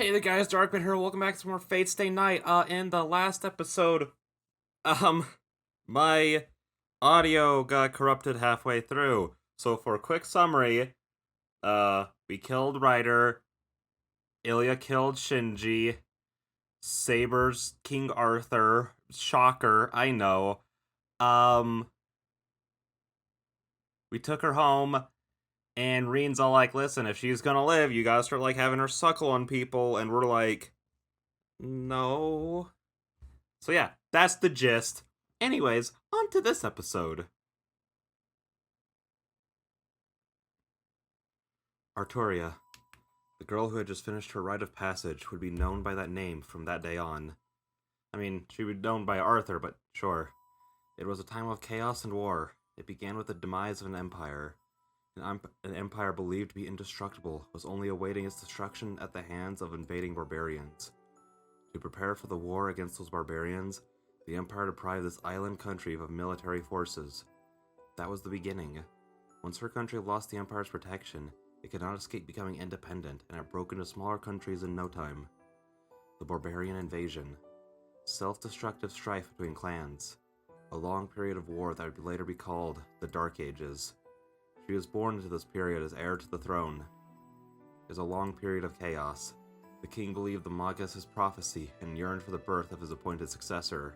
Hey there guys, Darkman here, welcome back to some more Fate Stay Night. In the last episode, um, my audio got corrupted halfway through. So for a quick summary, we killed Ryder, Ilya killed Shinji, Saber's King Arthur, shocker, I know. Um, we took her home, and Reen's all like, listen, if she's gonna live, you gotta start, like, having her suckle on people, and we're like, no. So yeah, that's the gist. Anyways, on to this episode. Arturia, the girl who had just finished her rite of passage, would be known by that name from that day on. I mean, she would be known by Arthur, but sure. It was a time of chaos and war. It began with the demise of an empire. An empire believed to be indestructible was only awaiting its destruction at the hands of invading barbarians. To prepare for the war against those barbarians, the Empire deprived this island country of military forces. That was the beginning. Once her country lost the Empire's protection, it could not escape becoming independent, and it broke into smaller countries in no time. The barbarian invasion. Self-destructive strife between clans. A long period of war that would later be called the Dark Ages. She was born into this period as heir to the throne. It was a long period of chaos. The king believed the Magus' prophecy and yearned for the birth of his appointed successor.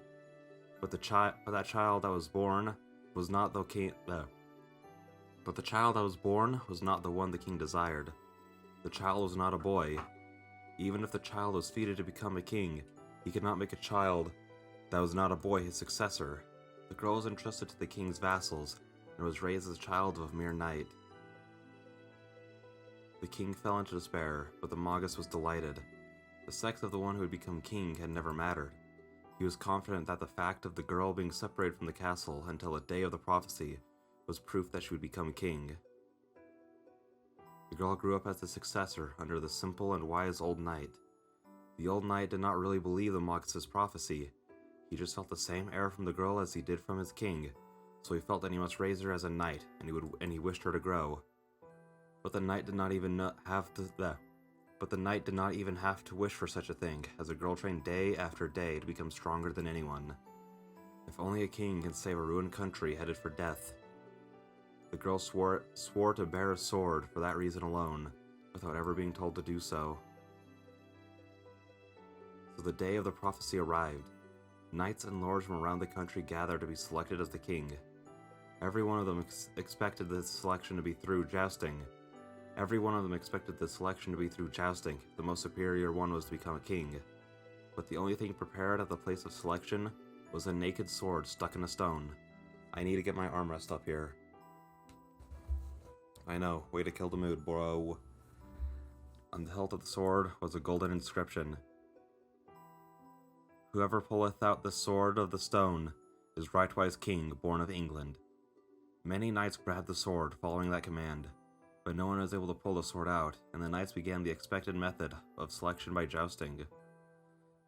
But that child that was born was not the king. But the child that was born was not the one the king desired. The child was not a boy. Even if the child was fated to become a king, he could not make a child that was not a boy his successor. The girl was entrusted to the king's vassals and was raised as a child of a mere knight. The king fell into despair, but the Magus was delighted. The sex of the one who had become king had never mattered. He was confident that the fact of the girl being separated from the castle until the day of the prophecy was proof that she would become king. The girl grew up as the successor under the simple and wise old knight. The old knight did not really believe the Magus' prophecy. He just felt the same air from the girl as he did from his king, so he felt that he must raise her as a knight, and he wished her to grow. But the knight did not even have to wish for such a thing, as the girl trained day after day to become stronger than anyone. If only a king can save a ruined country headed for death. The girl swore to bear a sword for that reason alone, without ever being told to do so. So the day of the prophecy arrived. Knights and lords from around the country gathered to be selected as the king. Every one of them expected this selection to be through jousting. The most superior one was to become a king. But the only thing prepared at the place of selection was a naked sword stuck in a stone. I need to get my armrest up here. I know, way to kill the mood, bro. On the hilt of the sword was a golden inscription. Whoever pulleth out the sword of the stone is rightwise king, born of England. Many knights grabbed the sword, following that command, but no one was able to pull the sword out, and the knights began the expected method of selection by jousting.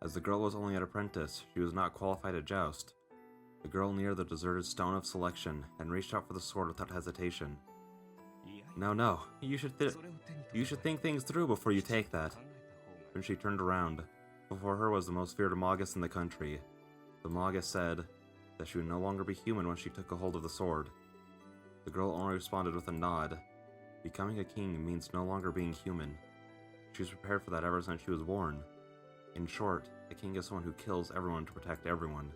As the girl was only an apprentice, she was not qualified to joust. The girl near the deserted stone of selection and reached out for the sword without hesitation. No, you should think things through before you take that. When she turned around, before her was the most feared Magus in the country. The Magus said that she would no longer be human when she took a hold of the sword. The girl only responded with a nod. Becoming a king means no longer being human. She was prepared for that ever since she was born. In short, a king is someone who kills everyone to protect everyone.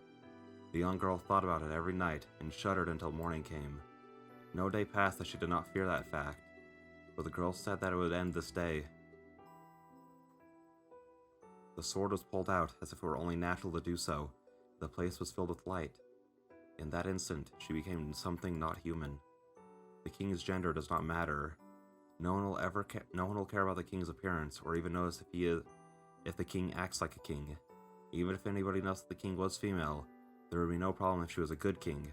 The young girl thought about it every night and shuddered until morning came. No day passed that she did not fear that fact, but the girl said that it would end this day. The sword was pulled out as if it were only natural to do so. The place was filled with light. In that instant, she became something not human. The king's gender does not matter. No one will care about the king's appearance, or even notice if the king acts like a king. Even if anybody noticed that the king was female, there would be no problem if she was a good king.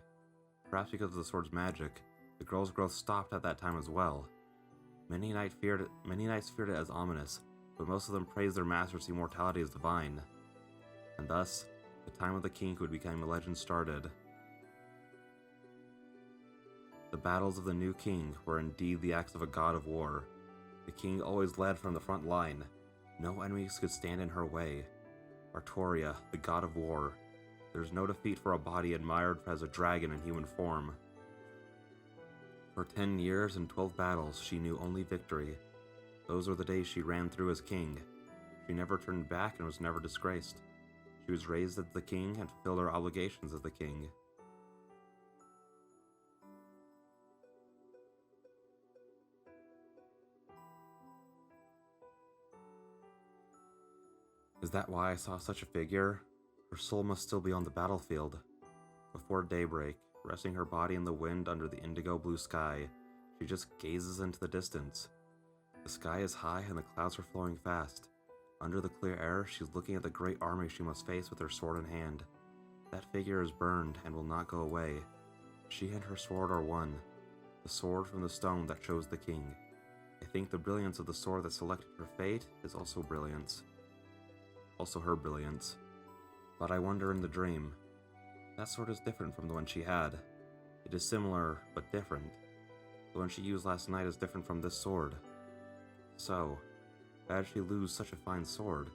Perhaps because of the sword's magic, the girl's growth stopped at that time as well. Many knights feared it as ominous, but most of them praised their master's immortality as divine. And thus, the time of the king who would become a legend started. The battles of the new king were indeed the acts of a god of war. The king always led from the front line. No enemies could stand in her way. Artoria, the god of war. There's no defeat for a body admired as a dragon in human form. For 10 years and 12 battles, she knew only victory. Those were the days she ran through as king. She never turned back and was never disgraced. She was raised as the king and fulfilled her obligations as the king. Is that why I saw such a figure? Her soul must still be on the battlefield. Before daybreak, resting her body in the wind under the indigo blue sky, she just gazes into the distance. The sky is high and the clouds are flowing fast. Under the clear air, she's looking at the great army she must face with her sword in hand. That figure is burned and will not go away. She and her sword are one. The sword from the stone that chose the king. I think the brilliance of the sword that selected her fate is also brilliance. Also her brilliance. But I wonder in the dream. That sword is different from the one she had. It is similar, but different. The one she used last night is different from this sword. So, how did she lose such a fine sword?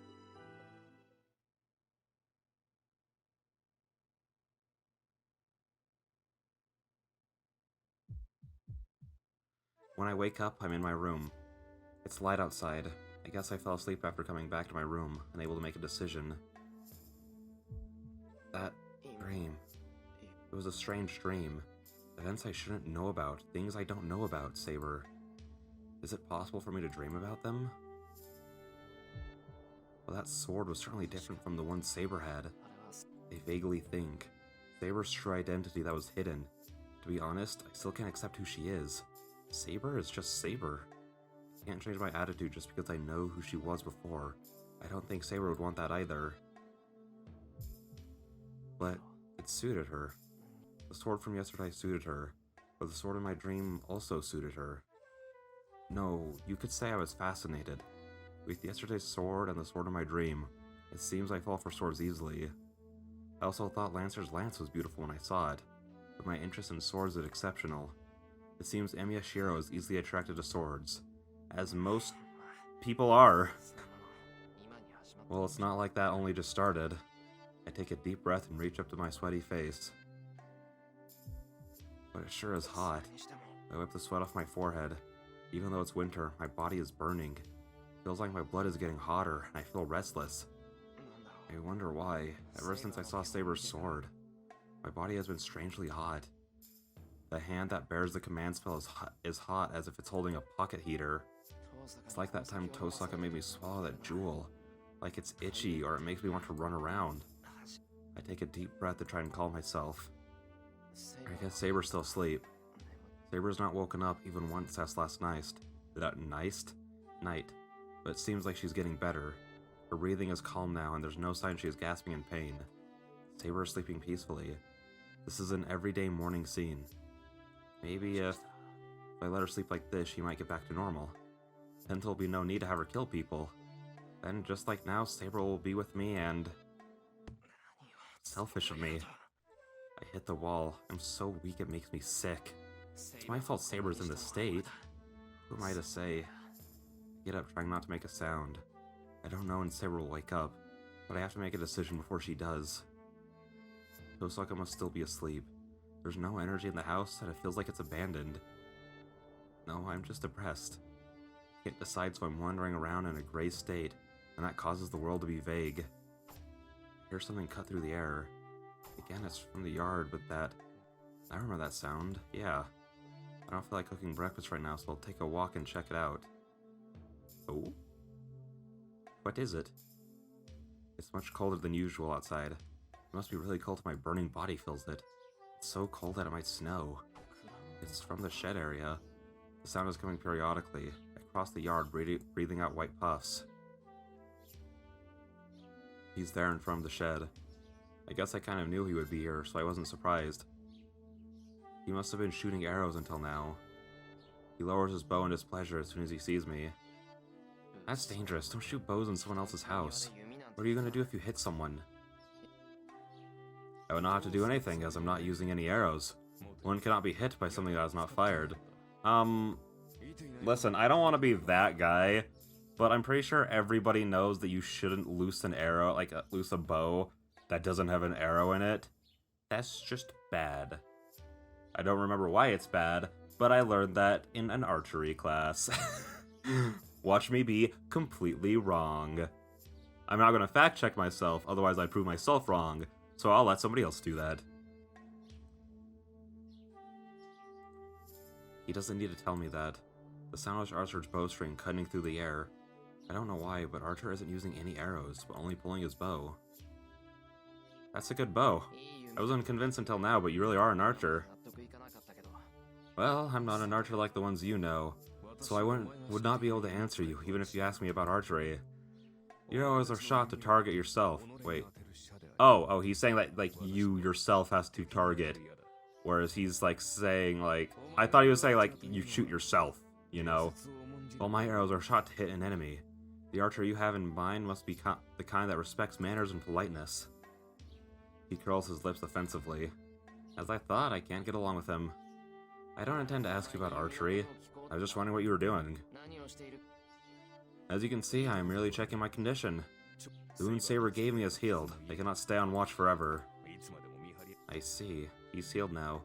When I wake up, I'm in my room. It's light outside. I guess I fell asleep after coming back to my room, unable to make a decision. That dream. It was a strange dream. Events I shouldn't know about, things I don't know about, Saber. Is it possible for me to dream about them? Well, that sword was certainly different from the one Saber had. I vaguely think. Saber's true identity that was hidden. To be honest, I still can't accept who she is. Saber is just Saber. I can't change my attitude just because I know who she was before. I don't think Saber would want that either. But it suited her. The sword from yesterday suited her, but the sword in my dream also suited her. No, you could say I was fascinated. With yesterday's sword and the sword in my dream, it seems I fall for swords easily. I also thought Lancer's lance was beautiful when I saw it, but my interest in swords is exceptional. It seems Emiya Shiro is easily attracted to swords, as most people are. Well, it's not like that only just started. I take a deep breath and reach up to my sweaty face. But it sure is hot. I wipe the sweat off my forehead. Even though it's winter, my body is burning. Feels like my blood is getting hotter, and I feel restless. I wonder why. Ever since I saw Saber's sword, my body has been strangely hot. The hand that bears the command spell is hot as if it's holding a pocket heater. It's like that time Tosaka made me swallow that jewel. Like it's itchy or it makes me want to run around. I take a deep breath to try and calm myself. I guess Saber's still asleep. Saber's not woken up even once since last night. Night. But it seems like she's getting better. Her breathing is calm now and there's no sign she is gasping in pain. Saber is sleeping peacefully. This is an everyday morning scene. Maybe if I let her sleep like this, she might get back to normal. Then there'll be no need to have her kill people. Then, just like now, Saber will be with me and... Selfish of me. I hit the wall. I'm so weak it makes me sick. It's my fault Saber's in this state. Who am I to say? I get up trying not to make a sound. I don't know when Saber will wake up, but I have to make a decision before she does. Tosaka must still be asleep. There's no energy in the house and it feels like it's abandoned. No, I'm just depressed. I can't decide, so I'm wandering around in a gray state, and that causes the world to be vague. I hear something cut through the air. Again, it's from the yard, but that... I remember that sound, yeah. I don't feel like cooking breakfast right now, so I'll take a walk and check it out. Oh? What is it? It's much colder than usual outside. It must be really cold if my burning body feels it. It's so cold that it might snow. It's from the shed area. The sound is coming periodically. I cross the yard, breathing out white puffs. He's there in front of the shed. I guess I kind of knew he would be here, so I wasn't surprised. He must have been shooting arrows until now. He lowers his bow in displeasure as soon as he sees me. That's dangerous. Don't shoot bows in someone else's house. What are you going to do if you hit someone? I would not have to do anything, as I'm not using any arrows. One cannot be hit by something that is not fired. Listen, I don't want to be that guy, but I'm pretty sure everybody knows that you shouldn't loose an arrow, like loose a bow that doesn't have an arrow in it. That's just bad. I don't remember why it's bad, but I learned that in an archery class. Watch me be completely wrong. I'm not gonna fact check myself, otherwise I'd prove myself wrong, so I'll let somebody else do that. He doesn't need to tell me that. The sound of Archer's bowstring cutting through the air. I don't know why, but Archer isn't using any arrows, but only pulling his bow. That's a good bow. I wasn't convinced until now, but you really are an archer. Well, I'm not an archer like the ones you know, so I would not be able to answer you, even if you asked me about archery. Your arrows are shot to target yourself. Wait. Oh, he's saying that, like, you yourself has to target. Whereas he's, like, saying, like... I thought he was saying, like, you shoot yourself, you know? Well, my arrows are shot to hit an enemy. The archer you have in mind must be the kind that respects manners and politeness. He curls his lips offensively. As I thought, I can't get along with him. I don't intend to ask you about archery. I was just wondering what you were doing. As you can see, I am merely checking my condition. The wound Saber gave me is healed. They cannot stay on watch forever. I see. He's healed now.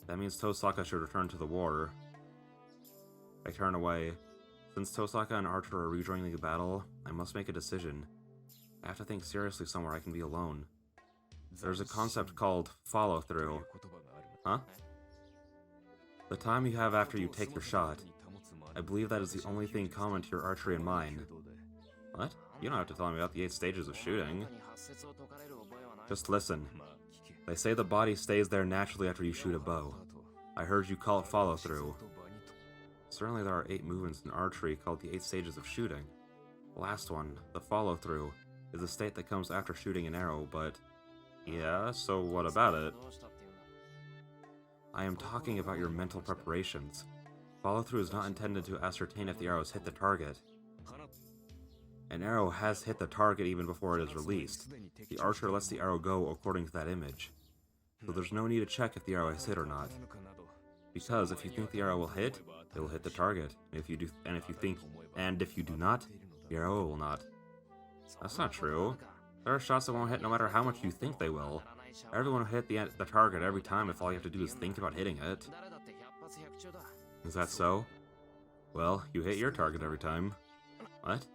That means Tosaka should return to the war. I turn away. Since Tosaka and Archer are rejoining the battle, I must make a decision. I have to think seriously somewhere I can be alone. There's a concept called follow-through. Huh? The time you have after you take your shot. I believe that is the only thing common to your archery and mine. What? You don't have to tell me about the 8 stages of shooting. Just listen. They say the body stays there naturally after you shoot a bow. I heard you call it follow-through. Certainly there are 8 movements in archery called the 8 stages of shooting. The last one, the follow-through, is a state that comes after shooting an arrow, but... Yeah, so what about it? I am talking about your mental preparations. Follow-through is not intended to ascertain if the arrows hit the target. An arrow has hit the target even before it is released. The archer lets the arrow go according to that image. So there's no need to check if the arrow has hit or not. Because if you think the arrow will hit, it will hit the target. And if you do not, the arrow will not. That's not true. There are shots that won't hit no matter how much you think they will. Everyone will hit the target every time if all you have to do is think about hitting it. Is that so? Well, you hit your target every time. What?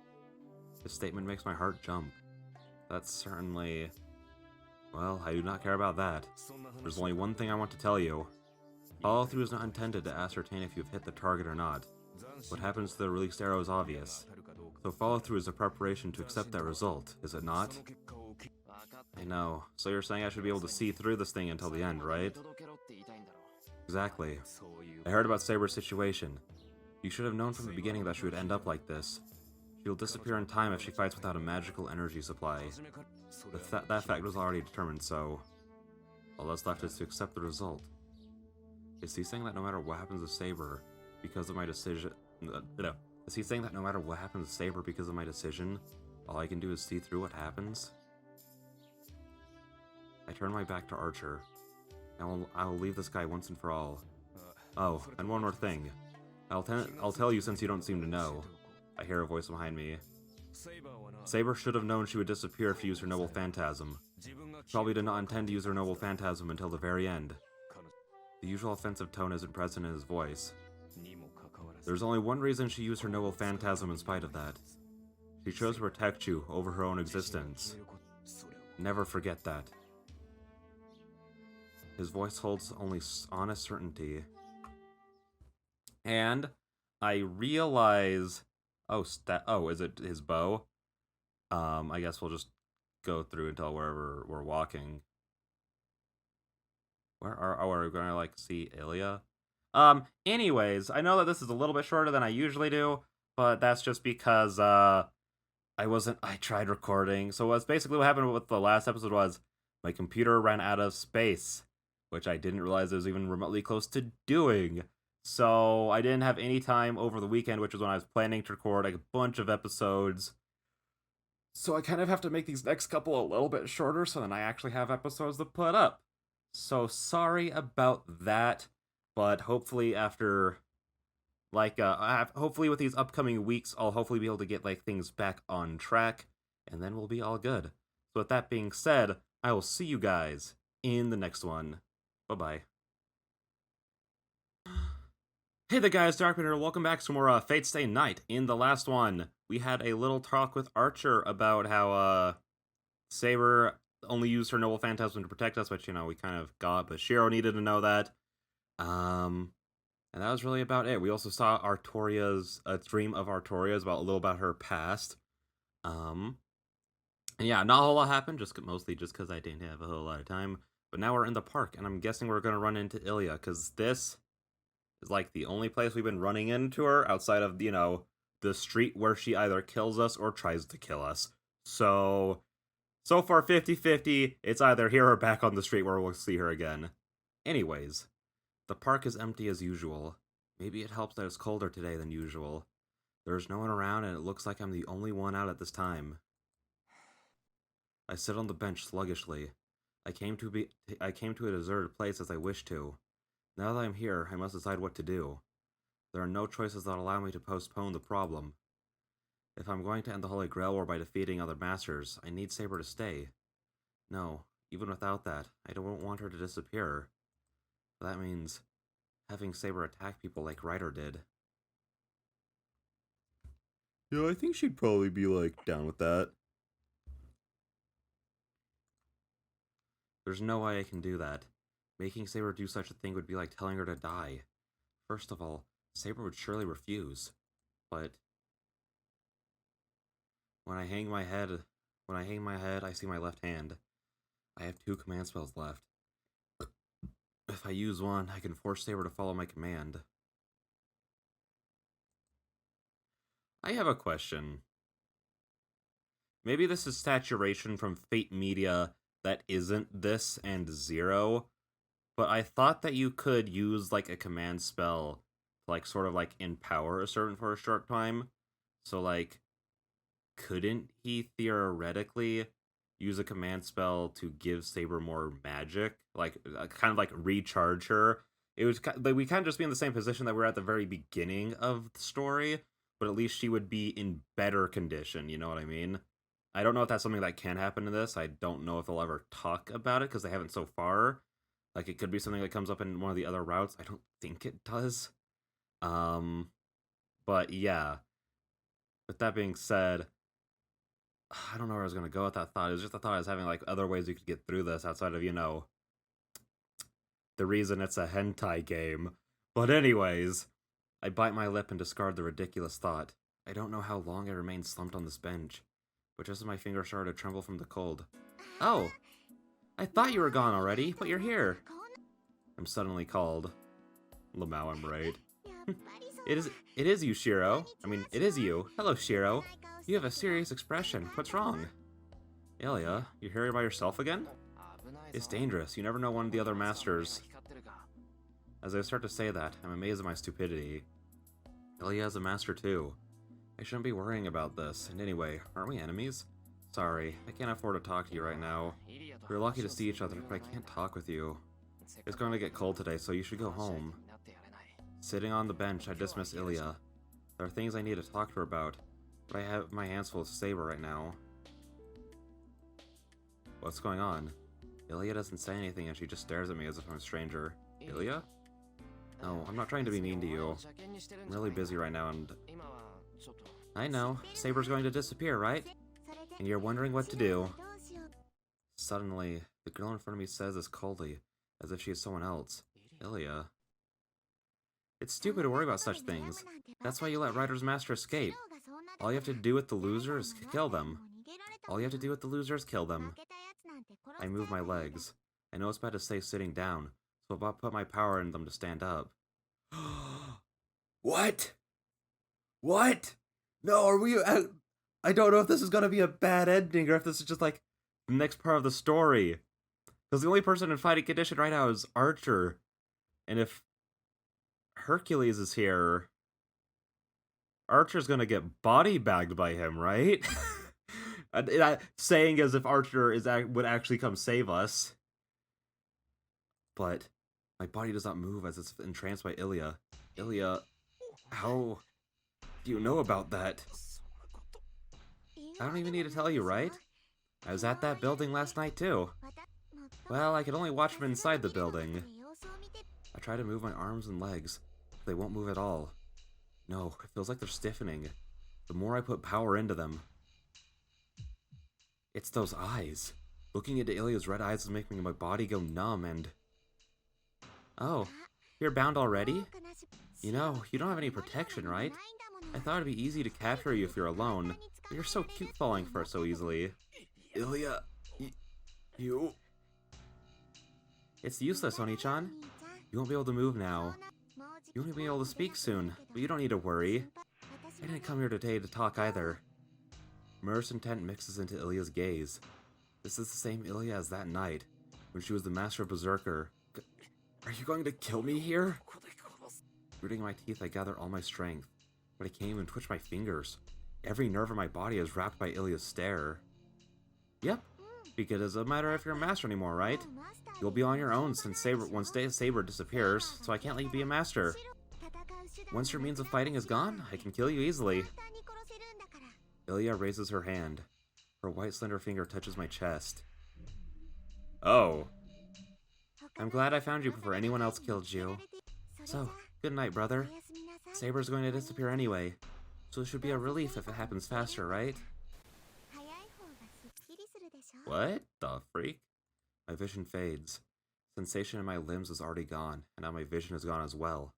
This statement makes my heart jump. That's certainly... Well, I do not care about that. There's only one thing I want to tell you. Follow-through is not intended to ascertain if you've hit the target or not. What happens to the released arrow is obvious. So follow-through is a preparation to accept that result, is it not? I know. So you're saying I should be able to see through this thing until the end, right? Exactly. I heard about Saber's situation. You should have known from the beginning that she would end up like this. She'll disappear in time if she fights without a magical energy supply. That fact was already determined, so... all that's left is to accept the result. Is he saying that no matter what happens to Saber, because of my decision... Is he saying that no matter what happens to Saber because of my decision, all I can do is see through what happens? I turn my back to Archer. I will leave this guy once and for all. Oh, and one more thing. I'll tell you since you don't seem to know. I hear a voice behind me. Saber should have known she would disappear if she used her noble phantasm. Probably did not intend to use her noble phantasm until the very end. The usual offensive tone isn't present in his voice. There's only one reason she used her noble phantasm in spite of that. She chose to protect you over her own existence. Never forget that. His voice holds only honest certainty. And I realize... Oh, is it his bow? I guess we'll just go through until wherever we're walking. Are we gonna, like, see Ilya? Anyways, I know that this is a little bit shorter than I usually do, but that's just because, I tried recording. So what's basically what happened with the last episode was, my computer ran out of space, which I didn't realize it was even remotely close to doing. So I didn't have any time over the weekend, which was when I was planning to record like a bunch of episodes. So I kind of have to make these next couple a little bit shorter so then I actually have episodes to put up. So sorry about that, but hopefully after Like, hopefully with these upcoming weeks, I'll hopefully be able to get, like, things back on track, and then we'll be all good. So with that being said, I will see you guys in the next one. Bye-bye. Hey there guys, Darkman here, welcome back to more Fate Stay Night. In the last one, we had a little talk with Archer about how, Saber only used her noble phantasm to protect us, which, you know, we kind of got, but Shiro needed to know that. And that was really about it. We also saw Artoria's, a dream of Artoria's about a little about her past. And yeah, not a whole lot happened, mostly just because I didn't have a whole lot of time. But now we're in the park, and I'm guessing we're going to run into Ilya, because this is like the only place we've been running into her outside of, you know, the street where she either kills us or tries to kill us. So far 50-50, it's either here or back on the street where we'll see her again. Anyways, the park is empty as usual. Maybe it helps that it's colder today than usual. There's no one around and it looks like I'm the only one out at this time. I sit on the bench sluggishly. I came to a deserted place as I wished to. Now that I'm here, I must decide what to do. There are no choices that allow me to postpone the problem. If I'm going to end the Holy Grail War by defeating other masters, I need Saber to stay. No, even without that, I don't want her to disappear. That means having Saber attack people like Ryder did. Yeah, I think she'd probably be, like, down with that. There's no way I can do that. Making Saber do such a thing would be like telling her to die. First of all, Saber would surely refuse. But when I hang my head, I see my left hand. I have 2 command spells left. If I use one, I can force Saber to follow my command. I have a question. Maybe this is saturation from Fate media that isn't this and Zero, but I thought that you could use, like, a command spell to, like, sort of, like, empower a servant for a short time. So, like, couldn't he theoretically use a command spell to give Saber more magic? Like, kind of, like, recharge her? It was, like, we kind of just be in the same position that we're at the very beginning of the story, but at least she would be in better condition, you know what I mean? I don't know if that's something that can happen in this. I don't know if they'll ever talk about it, because they haven't so far. Like, it could be something that comes up in one of the other routes. I don't think it does. But yeah. With that being said, I don't know where I was going to go with that thought. It was just a thought I was having, like, other ways we could get through this outside of, you know, the reason it's a hentai game. But anyways, I bite my lip and discard the ridiculous thought. I don't know how long I remained slumped on this bench, but just as my fingers started to tremble from the cold. Oh! I thought you were gone already, but you're here! I'm suddenly called. Lamau, I'm right. It is you, Shiro. It is you. Hello, Shiro. You have a serious expression. What's wrong? Ilya, you're here by yourself again? It's dangerous. You never know one of the other masters. As I start to say that, I'm amazed at my stupidity. Ilya is a master too. I shouldn't be worrying about this. And anyway, aren't we enemies? Sorry, I can't afford to talk to you right now. We're lucky to see each other, but I can't talk with you. It's going to get cold today, so you should go home. Sitting on the bench, I dismiss Ilya. There are things I need to talk to her about, but I have my hands full of Saber right now. What's going on? Ilya doesn't say anything and she just stares at me as if I'm a stranger. Ilya? No, I'm not trying to be mean to you. I'm really busy right now and... I know. Saber's going to disappear, right? And you're wondering what to do. Suddenly, the girl in front of me says this coldly, as if she is someone else. Ilya. It's stupid to worry about such things. That's why you let Ryder's master escape. All you have to do with the loser is kill them. All you have to do with the loser is kill them. I move my legs. I know it's bad to stay sitting down, so I'll put my power in them to stand up. What? What? No, are we... I don't know if this is gonna be a bad ending, or if this is just, like, the next part of the story. Because the only person in fighting condition right now is Archer. And if Hercules is here, Archer's gonna get body bagged by him, right? Saying as if Archer would actually come save us. But my body does not move as it's entranced by Ilya. Ilya... How do you know about that? I don't even need to tell you, right? I was at that building last night too. Well, I could only watch from inside the building. I try to move my arms and legs, but they won't move at all. No, it feels like they're stiffening. The more I put power into them. It's those eyes. Looking into Ilya's red eyes is making my body go numb and... Oh, you're bound already? You know, you don't have any protection, right? I thought it'd be easy to capture you if you're alone, but you're so cute falling for it so easily. Ilya, you... It's useless, Oni-chan. You won't be able to move now. You won't be able to speak soon, but you don't need to worry. I didn't come here today to talk either. Mirth's intent mixes into Ilya's gaze. This is the same Ilya as that night, when she was the master of Berserker. Are you going to kill me here? Gritting my teeth, I gather all my strength, but I can't even twitch my fingers. Every nerve in my body is wrapped by Ilya's stare. Yep, because it doesn't matter if you're a master anymore, right? You'll be on your own since once Saber disappears, so I can't let you be a master. Once your means of fighting is gone, I can kill you easily. Ilya raises her hand. Her white slender finger touches my chest. Oh. I'm glad I found you before anyone else killed you. So, good night, brother. Saber's going to disappear anyway, so it should be a relief if it happens faster, right? What the freak? My vision fades. Sensation in my limbs is already gone, and now my vision is gone as well.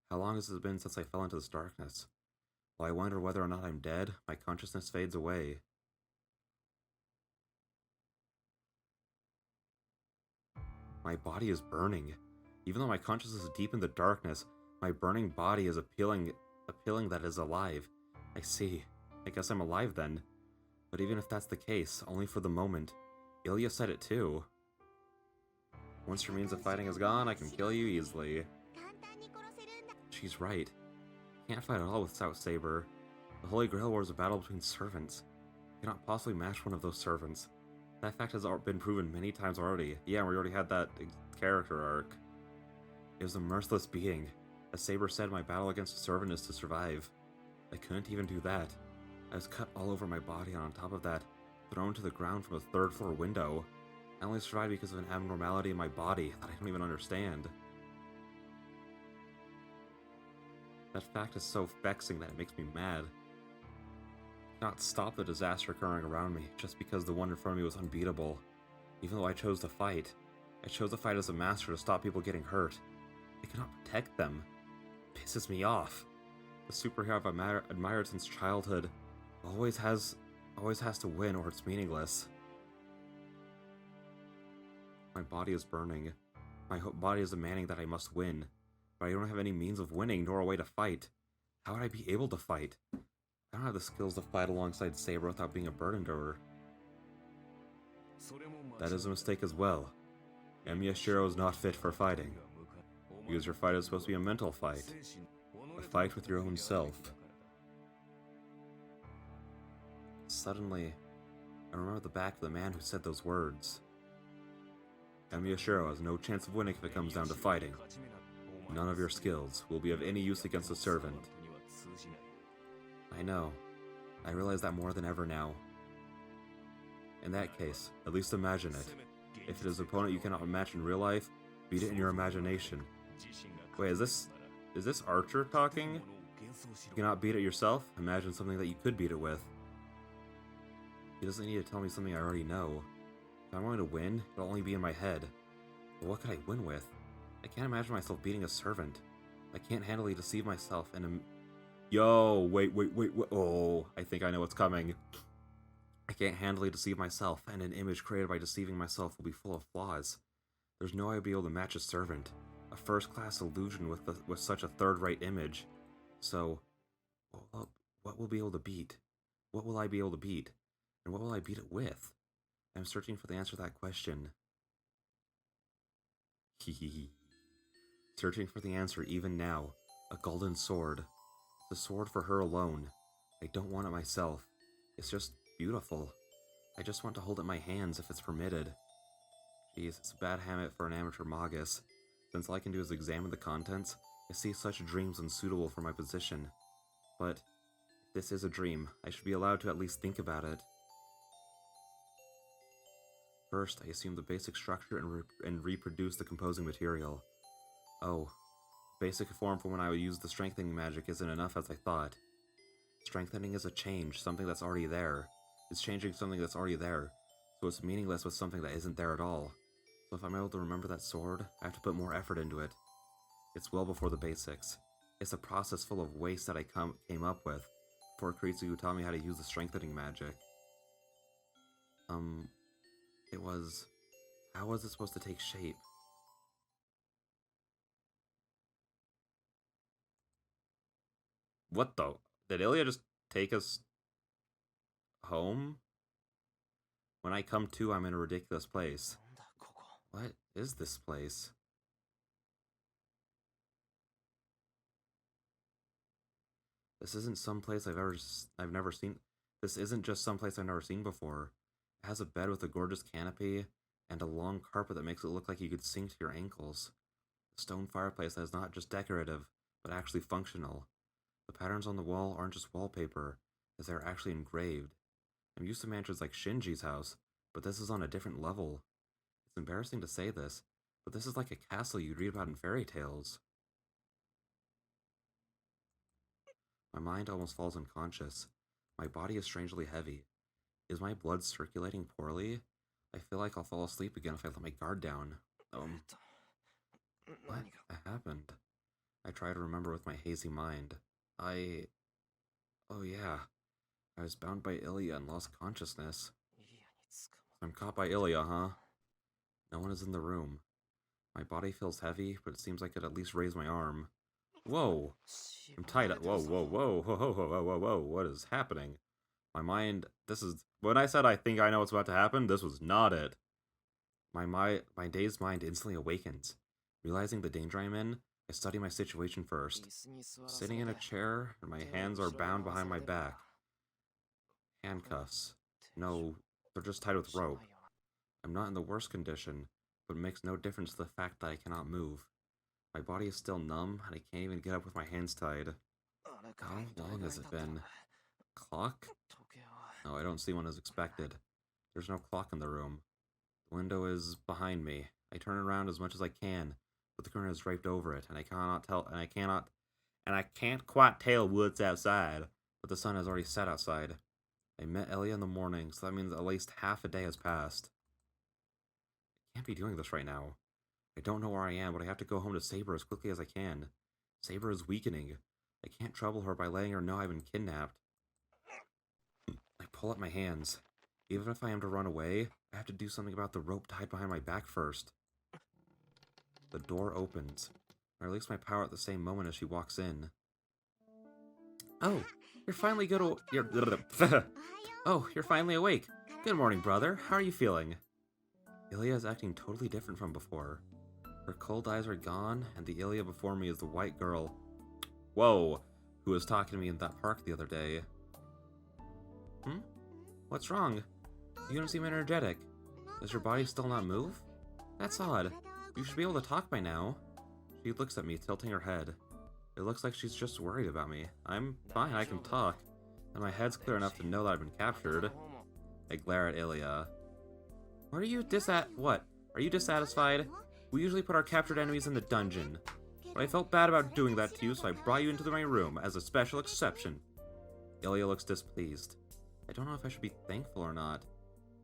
How long has it been since I fell into this darkness? While I wonder whether or not I'm dead, my consciousness fades away. My body is burning. Even though my consciousness is deep in the darkness, my burning body is appealing that it is alive. I see. I guess I'm alive then. But even if that's the case, only for the moment. Ilya said it too. Once your means of fighting is gone, I can kill you easily. She's right. I can't fight at all without Saber. The Holy Grail War is a battle between servants. I cannot possibly match one of those servants. That fact has been proven many times already. Yeah, we already had that character arc. It was a merciless beating. As Saber said, my battle against a servant is to survive. I couldn't even do that. I was cut all over my body, and on top of that, thrown to the ground from a third-floor window. I only survived because of an abnormality in my body that I don't even understand. That fact is so vexing that it makes me mad. I cannot stop the disaster occurring around me just because the one in front of me was unbeatable. Even though I chose to fight. I chose to fight as a master to stop people getting hurt. I cannot protect them. It pisses me off. The superhero I've admired since childhood always has to win or it's meaningless. My body is burning. My body is demanding that I must win. But I don't have any means of winning nor a way to fight. How would I be able to fight? I don't have the skills to fight alongside Saber without being a burden to her. That is a mistake as well. Miyashiro is not fit for fighting. Because your fight is supposed to be a mental fight. A fight with your own self. Suddenly, I remember the back of the man who said those words. Miyashiro has no chance of winning if it comes down to fighting. None of your skills will be of any use against a servant. I know. I realize that more than ever now. In that case, at least imagine it. If it is an opponent you cannot match in real life, beat it in your imagination. Wait, is this Archer talking? You cannot beat it yourself? Imagine something that you could beat it with. He doesn't need to tell me something I already know. If I'm going to win, it'll only be in my head. But what could I win with? I can't imagine myself beating a servant. I can't handily deceive myself and Yo, wait, oh, I think I know what's coming. I can't handily deceive myself, and an image created by deceiving myself will be full of flaws. There's no way I'll be able to match a servant, a first-class illusion with such a third-rate image. So, what will be able to beat? What will I be able to beat? And what will I beat it with? I'm searching for the answer to that question. Hehehe. Searching for the answer even now. A golden sword. The sword for her alone. I don't want it myself. It's just beautiful. I just want to hold it in my hands if it's permitted. Geez, it's a bad habit for an amateur magus. Since all I can do is examine the contents, I see such dreams unsuitable for my position. But if this is a dream, I should be allowed to at least think about it. First, I assume the basic structure and reproduce the composing material. Oh, basic form for when I would use the strengthening magic isn't enough as I thought. Strengthening is a change, something that's already there. It's changing something that's already there, so it's meaningless with something that isn't there at all. So if I'm able to remember that sword, I have to put more effort into it. It's well before the basics. It's a process full of waste that I came up with before Kritsugu taught me how to use the strengthening magic. How was it supposed to take shape? What the? Did Ilya just take us home? When I come to, I'm in a ridiculous place. What is this place? This isn't some place I've never seen. This isn't just some place I've never seen before. It has a bed with a gorgeous canopy and a long carpet that makes it look like you could sink to your ankles. A stone fireplace that is not just decorative, but actually functional. The patterns on the wall aren't just wallpaper, as they are actually engraved. I'm used to mansions like Shinji's house, but this is on a different level. It's embarrassing to say this, but this is like a castle you'd read about in fairy tales. My mind almost falls unconscious. My body is strangely heavy. Is my blood circulating poorly? I feel like I'll fall asleep again if I let my guard down. What happened? I try to remember with my hazy mind. Oh yeah. I was bound by Ilya and lost consciousness. I'm caught by Ilya, huh? No one is in the room. My body feels heavy, but it seems I could at least raise my arm. Whoa! I'm tied up. Whoa, whoa, whoa, whoa, whoa, whoa, whoa, whoa, what is happening? My mind, when I said I think I know what's about to happen, this was not it. My dazed mind instantly awakens. Realizing the danger I'm in, I study my situation first. Sitting in a chair, and my hands are bound behind my back. Handcuffs. No, they're just tied with rope. I'm not in the worst condition, but it makes no difference to the fact that I cannot move. My body is still numb, and I can't even get up with my hands tied. How long has it been? Clock? No, I don't see one as expected. There's no clock in the room. The window is behind me. I turn around as much as I can, but the curtain is draped over it, and I can't quite tell what's outside, but the sun has already set outside. I met Ellie in the morning, so that means at least half a day has passed. I can't be doing this right now. I don't know where I am, but I have to go home to Saber as quickly as I can. Saber is weakening. I can't trouble her by letting her know I've been kidnapped. I pull up my hands. Even if I am to run away, I have to do something about the rope tied behind my back first. The door opens. I release my power at the same moment as she walks in. Oh, you're finally you're finally awake. Good morning, brother. How are you feeling? Ilya is acting totally different from before. Her cold eyes are gone, and the Ilya before me is the white girl, who was talking to me in that park the other day. What's wrong? You don't seem energetic. Does your body still not move? That's odd. You should be able to talk by now. She looks at me, tilting her head. It looks like she's just worried about me. I'm fine, I can talk. And my head's clear enough to know that I've been captured. I glare at Ilya. Are you dissatisfied? We usually put our captured enemies in the dungeon. But I felt bad about doing that to you, so I brought you into my room as a special exception. Ilya looks displeased. I don't know if I should be thankful or not.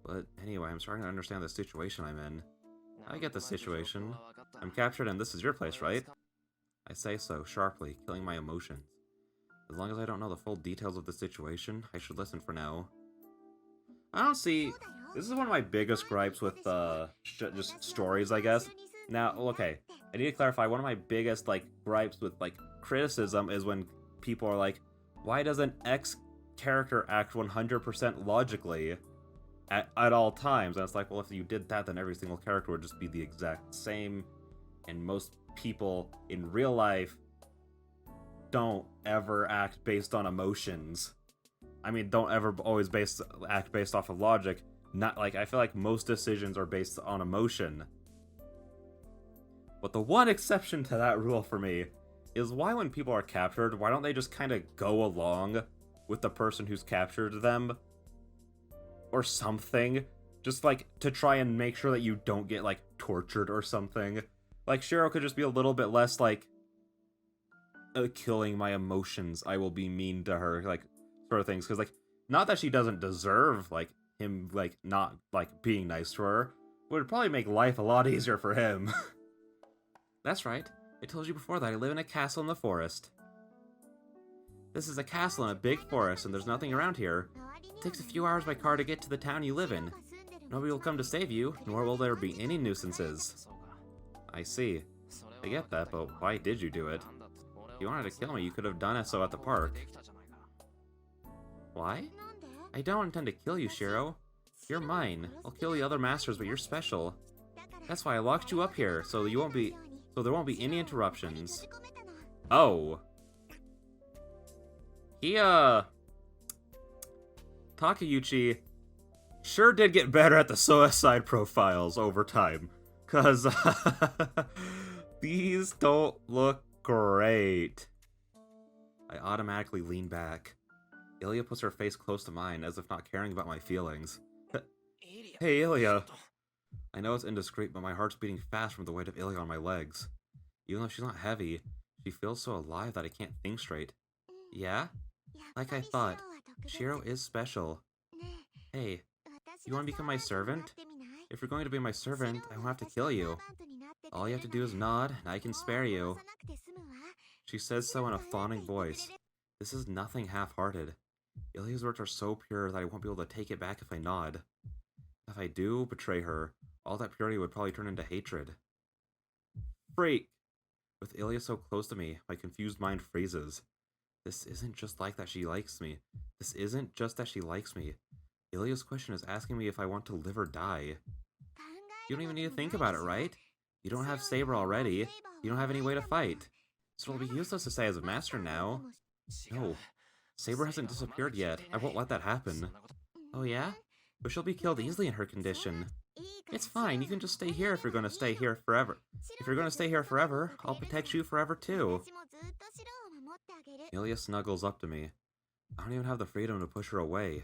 But anyway, I'm starting to understand the situation I'm in. I get the situation. I'm captured and this is your place, right? I say so, sharply, killing my emotions. As long as I don't know the full details of the situation, I should listen for now. This is one of my biggest gripes with, just stories, I guess. Now, okay, I need to clarify, one of my biggest, gripes with, criticism is when people are like, why doesn't X character act 100% logically at all times? And it's like, well, if you did that, then every single character would just be the exact same, and most people in real life don't ever act based on emotions. I mean, don't ever always act based off of logic. I feel like most decisions are based on emotion. But the one exception to that rule for me is why when people are captured, why don't they just kind of go along with the person who's captured them? Or something? Just, like, to try and make sure that you don't get, like, tortured or something. Like, Shiro could just be a little bit less, like, killing my emotions, I will be mean to her, like, sort of things. Because, like, not that she doesn't deserve, like, him, like, not, like, being nice to her. It would probably make life a lot easier for him. That's right. I told you before that I live in a castle in the forest. This is a castle in a big forest, and there's nothing around here. It takes a few hours by car to get to the town you live in. Nobody will come to save you, nor will there be any nuisances. I see. I get that, but why did you do it? If you wanted to kill me, you could have done it so at the park. Why? I don't intend to kill you, Shiro. You're mine. I'll kill the other masters, but you're special. That's why I locked you up here, so there won't be any interruptions. Oh. Takeuchi sure did get better at the suicide profiles over time. Cause, these don't look great. I automatically lean back. Ilya puts her face close to mine, as if not caring about my feelings. Hey, Ilya. I know it's indiscreet, but my heart's beating fast from the weight of Ilya on my legs. Even though she's not heavy, she feels so alive that I can't think straight. Yeah? Like I thought, Shiro is special. Hey, you want to become my servant? If you're going to be my servant, I won't have to kill you. All you have to do is nod, and I can spare you. She says so in a fawning voice. This is nothing half-hearted. Ilya's words are so pure that I won't be able to take it back if I nod. If I do betray her, all that purity would probably turn into hatred. Freak! With Ilya so close to me, my confused mind freezes. This isn't just like that she likes me. This isn't just that she likes me. Ilya's question is asking me if I want to live or die. You don't even need to think about it, right? You don't have Saber already. You don't have any way to fight. So it'll be useless to stay as a master now. No. Saber hasn't disappeared yet. I won't let that happen. Oh yeah? But she'll be killed easily in her condition. It's fine, you can just stay here if you're going to stay here forever. If you're going to stay here forever, I'll protect you forever too. Ilya snuggles up to me. I don't even have the freedom to push her away.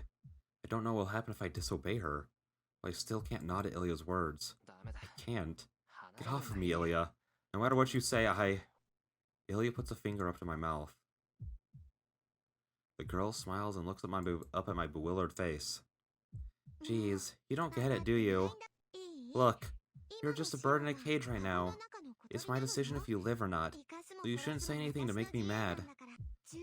I don't know what will happen if I disobey her. But I still can't nod at Ilya's words. I can't. Get off of me, Ilya. No matter what you say, Ilya puts a finger up to my mouth. The girl smiles and looks up at my bewildered face. Jeez, you don't get it, do you? Look, you're just a bird in a cage right now. It's my decision if you live or not, so you shouldn't say anything to make me mad.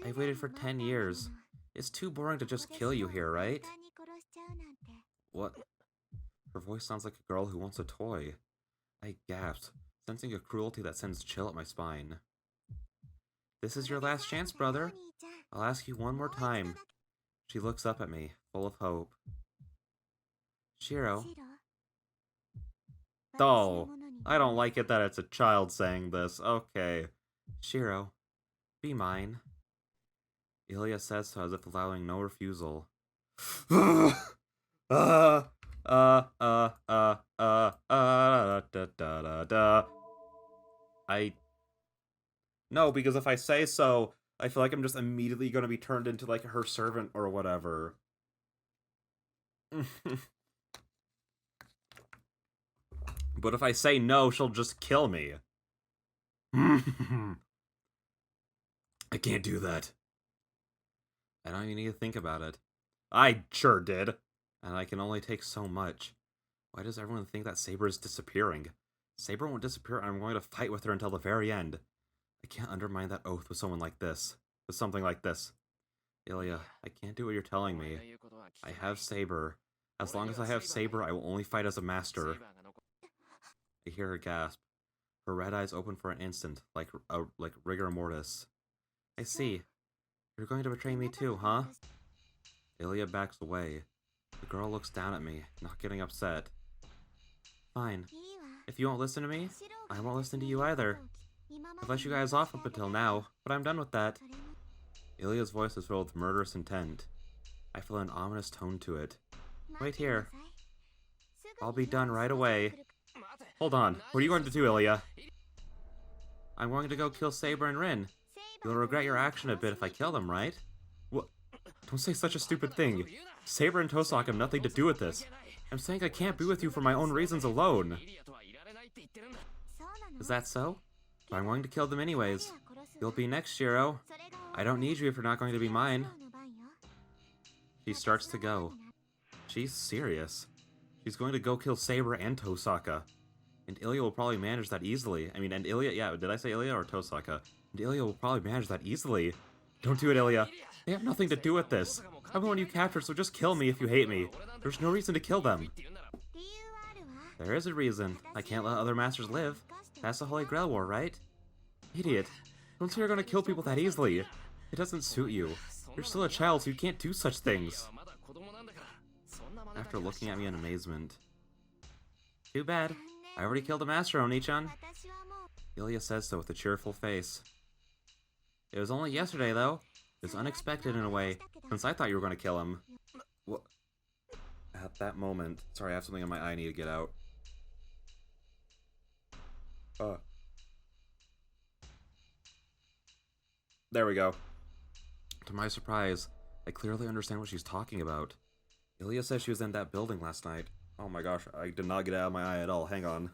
I've waited for 10 years. It's too boring to just kill you here, right? What? Her voice sounds like a girl who wants a toy. I gasped, sensing a cruelty that sends chill up my spine. This is your last chance, brother. I'll ask you one more time. She looks up at me, full of hope. Shiro. Oh, I don't like it that it's a child saying this. Okay. Shiro, be mine. Ilya says so as if allowing no refusal. No, because if I say so, I feel like I'm just immediately going to be turned into, like, her servant or whatever. But if I say no, she'll just kill me. I can't do that. I don't even need to think about it. I sure did. And I can only take so much. Why does everyone think that Saber is disappearing? Saber won't disappear, and I'm going to fight with her until the very end. I can't undermine that oath with someone like this. With something like this. Ilya, I can't do what you're telling me. I have Saber. As long as I have Saber, I will only fight as a master. I hear her gasp. Her red eyes open for an instant, like rigor mortis. I see. You're going to betray me too, huh? Ilya backs away. The girl looks down at me, not getting upset. Fine. If you won't listen to me, I won't listen to you either. I've let you guys off up until now, but I'm done with that. Ilya's voice is filled with murderous intent. I feel an ominous tone to it. Wait here. I'll be done right away. Hold on. What are you going to do, Ilya? I'm going to go kill Saber and Rin. You'll regret your action a bit if I kill them, right? What? Don't say such a stupid thing. Saber and Tosaka have nothing to do with this. I'm saying I can't be with you for my own reasons alone. Is that so? But I'm going to kill them anyways. You'll be next, Shiro. I don't need you if you're not going to be mine. She starts to go. She's serious. She's going to go kill Saber and Tosaka. And Ilya will probably manage that easily. And Ilya, yeah, did I say Ilya or Tosaka? And Ilya will probably manage that easily. Don't do it, Ilya. They have nothing to do with this. I'm the one you captured, so just kill me if you hate me. There's no reason to kill them. There is a reason. I can't let other masters live. That's the Holy Grail War, right? Idiot. Don't say you're gonna kill people that easily. It doesn't suit you. You're still a child, so you can't do such things. After looking at me in amazement. Too bad. I already killed a master, Oni-chan. Ilya says so with a cheerful face. It was only yesterday, though. It was unexpected in a way, since I thought you were going to kill him. What? At that moment... Sorry, I have something in my eye I need to get out. There we go. To my surprise, I clearly understand what she's talking about. Ilya says she was in that building last night. Oh my gosh, I did not get it out of my eye at all. Hang on.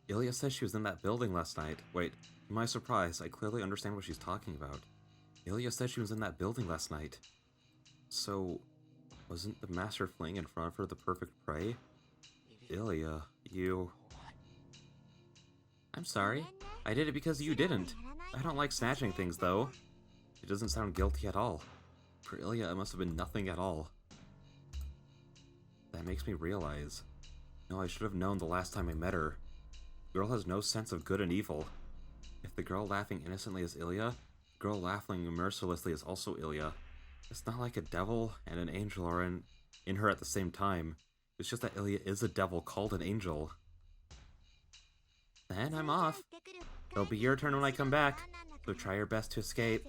Ilya says she was in that building last night. Wait, to my surprise, I clearly understand what she's talking about. Ilya said she was in that building last night. So, wasn't the master fleeing in front of her the perfect prey? Ilya, you... I'm sorry. I did it because you didn't. I don't like snatching things, though. It doesn't sound guilty at all. For Ilya, it must have been nothing at all. That makes me realize... No, I should have known the last time I met her. The girl has no sense of good and evil. If the girl laughing innocently is Ilya, the girl laughing mercilessly is also Ilya. It's not like a devil and an angel are in her at the same time. It's just that Ilya is a devil called an angel. Then I'm off. It'll be your turn when I come back, so try your best to escape.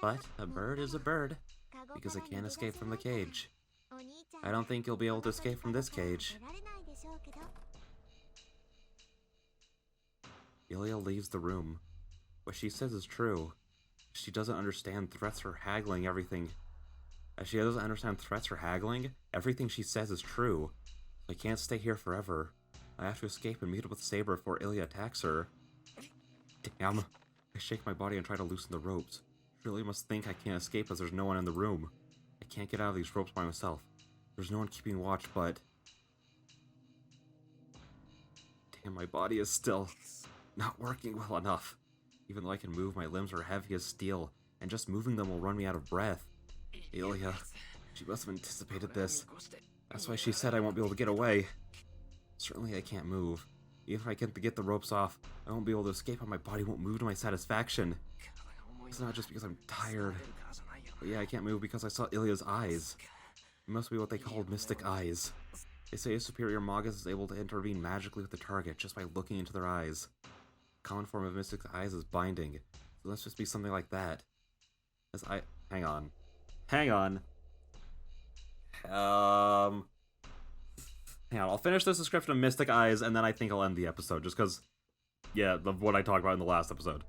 But a bird is a bird, because it can't escape from the cage. I don't think you'll be able to escape from this cage. Ilya leaves the room. What she says is true. She doesn't understand threats or haggling everything. As she doesn't understand threats or haggling, everything she says is true. I can't stay here forever. I have to escape and meet up with Saber before Ilya attacks her. Damn. I shake my body and try to loosen the ropes. Ilya must think I can't escape as there's no one in the room. I can't get out of these ropes by myself. There's no one keeping watch, but... Damn, my body is still not working well enough. Even though I can move, my limbs are heavy as steel, and just moving them will run me out of breath. Ilya, she must have anticipated this. That's why she said I won't be able to get away. Certainly I can't move. Even if I can get the ropes off, I won't be able to escape and my body won't move to my satisfaction. It's not just because I'm tired. But yeah, I can't move because I saw Ilya's eyes. It must be what they call mystic eyes. They say a superior Magus is able to intervene magically with the target just by looking into their eyes. The common form of mystic eyes is binding, so let's just be something like that. Hang on. Hang on. I'll finish this description of mystic eyes, and then I think I'll end the episode, just because, yeah, of what I talked about in the last episode.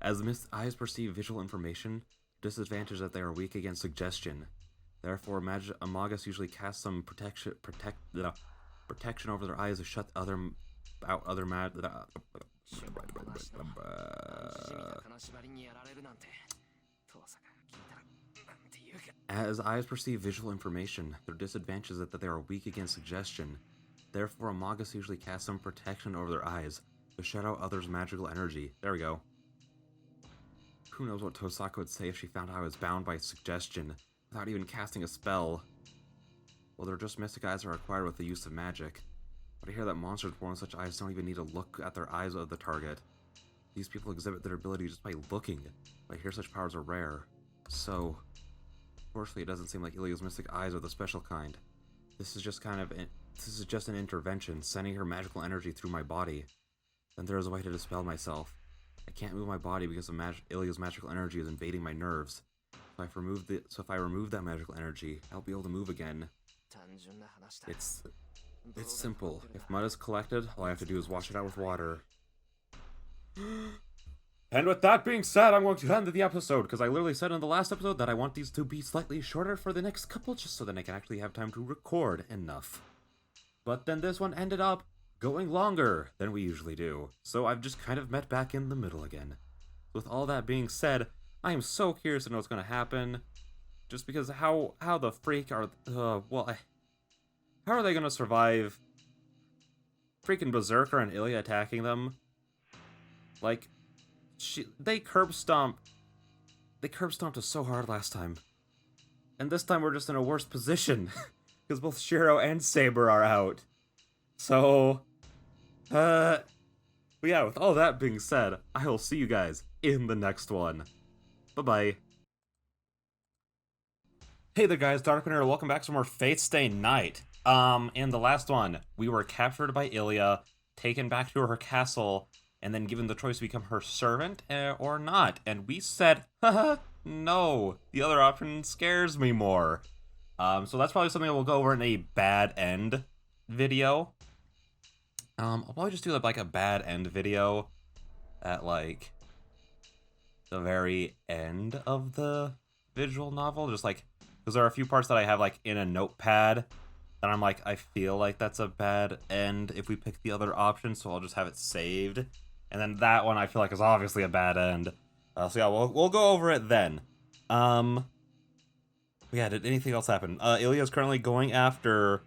As the mystic eyes perceive visual information, disadvantage that they are weak against suggestion. Therefore, a Magus usually casts some protection over their eyes to shut out other mad. As eyes perceive visual information, their disadvantage is that they are weak against suggestion. Therefore, a Magus usually casts some protection over their eyes to shut out others' magical energy. There we go. Who knows what Tosaka would say if she found out I was bound by suggestion, without even casting a spell. Well, they're just mystic eyes are acquired with the use of magic. But I hear that monsters born with such eyes don't even need to look at their eyes of the target. These people exhibit their ability just by looking, but I hear such powers are rare. So, fortunately, it doesn't seem like Ilya's mystic eyes are the special kind. This is just an intervention, sending her magical energy through my body. Then there is a way to dispel myself. I can't move my body because of Ilya's magical energy is invading my nerves. So if I remove that magical energy, I'll be able to move again. It's simple. If mud is collected, all I have to do is wash it out with water. And with that being said, I'm going to end the episode, because I literally said in the last episode that I want these to be slightly shorter for the next couple, just so that I can actually have time to record enough. But then this one ended up going longer than we usually do, so I've just kind of met back in the middle again. With all that being said, I am so curious to know what's going to happen, just because how the freak are, how are they going to survive freaking Berserker and Ilya attacking them? Like, they curb stomped us so hard last time. And this time we're just in a worse position, because both Shiro and Saber are out. So, but yeah, with all that being said, I will see you guys in the next one. Bye-bye. Hey there guys, Darkman here, welcome back to more Fate Stay Night. In the last one, we were captured by Ilya, taken back to her castle, and then given the choice to become her servant or not. And we said, haha, no, the other option scares me more. So that's probably something we'll go over in a bad end video. I'll probably just do like a bad end video at like the very end of the visual novel, just like, because there are a few parts that I have like in a notepad and I'm like, I feel like that's a bad end if we pick the other option, so I'll just have it saved. And then that one I feel like is obviously a bad end. So yeah, we'll go over it then. Yeah, did anything else happen? Ilya's currently going after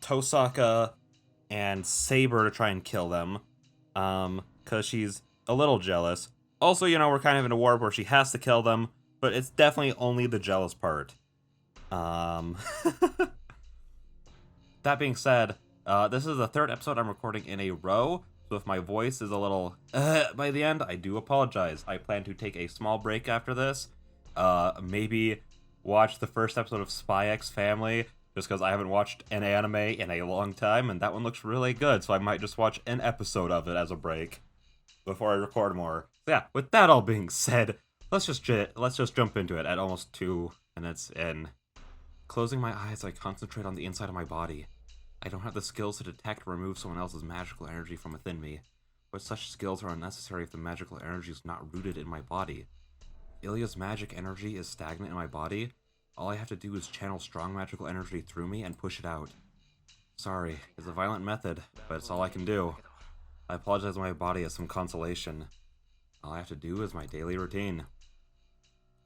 Osaka and Saber to try and kill them. Cause she's a little jealous. Also, you know, we're kind of in a war where she has to kill them, but it's definitely only the jealous part. That being said, this is the third episode I'm recording in a row, so if my voice is a little by the end, I do apologize. I plan to take a small break after this, maybe watch the first episode of Spy X Family, just because I haven't watched an anime in a long time, and that one looks really good, so I might just watch an episode of it as a break before I record more. So yeah, with that all being said, let's just jump into it at almost 2 minutes in. Closing my eyes, I concentrate on the inside of my body. I don't have the skills to detect or remove someone else's magical energy from within me, but such skills are unnecessary if the magical energy is not rooted in my body. If Ilya's magic energy is stagnant in my body, all I have to do is channel strong magical energy through me and push it out. Sorry, it's a violent method, but it's all I can do. I apologize to my body as some consolation. All I have to do is my daily routine.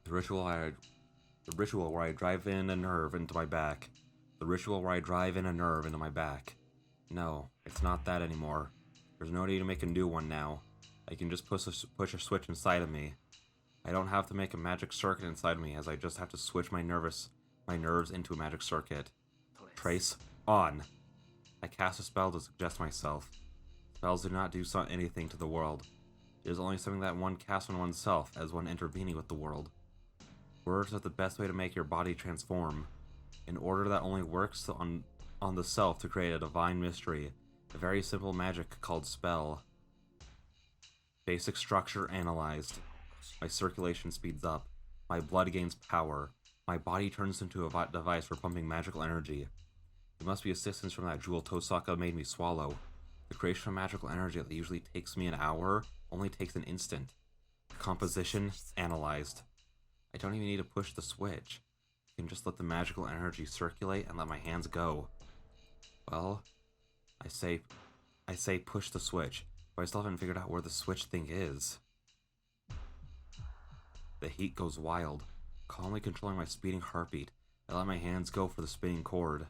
The ritual where I drive in a nerve into my back. The ritual where I drive in a nerve into my back. No, it's not that anymore. There's no need to make a new one now. I can just push a switch inside of me. I don't have to make a magic circuit inside of me, as I just have to switch my nerves into a magic circuit. Trace on. I cast a spell to suggest myself. Spells do not do anything to the world. It is only something that one casts on oneself as one intervening with the world. Words are the best way to make your body transform. An order that only works on the self to create a divine mystery. A very simple magic called spell. Basic structure analyzed. My circulation speeds up. My blood gains power. My body turns into a device for pumping magical energy. It must be assistance from that jewel Osaka made me swallow. The creation of magical energy that usually takes me an hour only takes an instant. Composition analyzed. I don't even need to push the switch. I can just let the magical energy circulate and let my hands go. Well, I say push the switch, but I still haven't figured out where the switch thing is. The heat goes wild, calmly controlling my speeding heartbeat. I let my hands go for the spinning cord.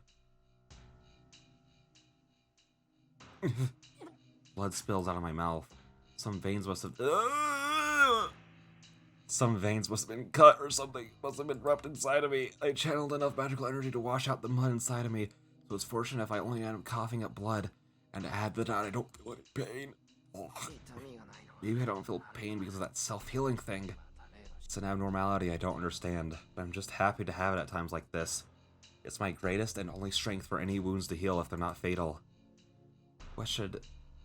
Blood spills out of my mouth. Some veins must have been cut or something. Must have been wrapped inside of me. I channeled enough magical energy to wash out the mud inside of me, so it's fortunate if I only end up coughing up blood. And to add to that, I don't feel any pain. Maybe I don't feel pain because of that self-healing thing. It's an abnormality I don't understand, but I'm just happy to have it at times like this. It's my greatest and only strength for any wounds to heal if they're not fatal. What should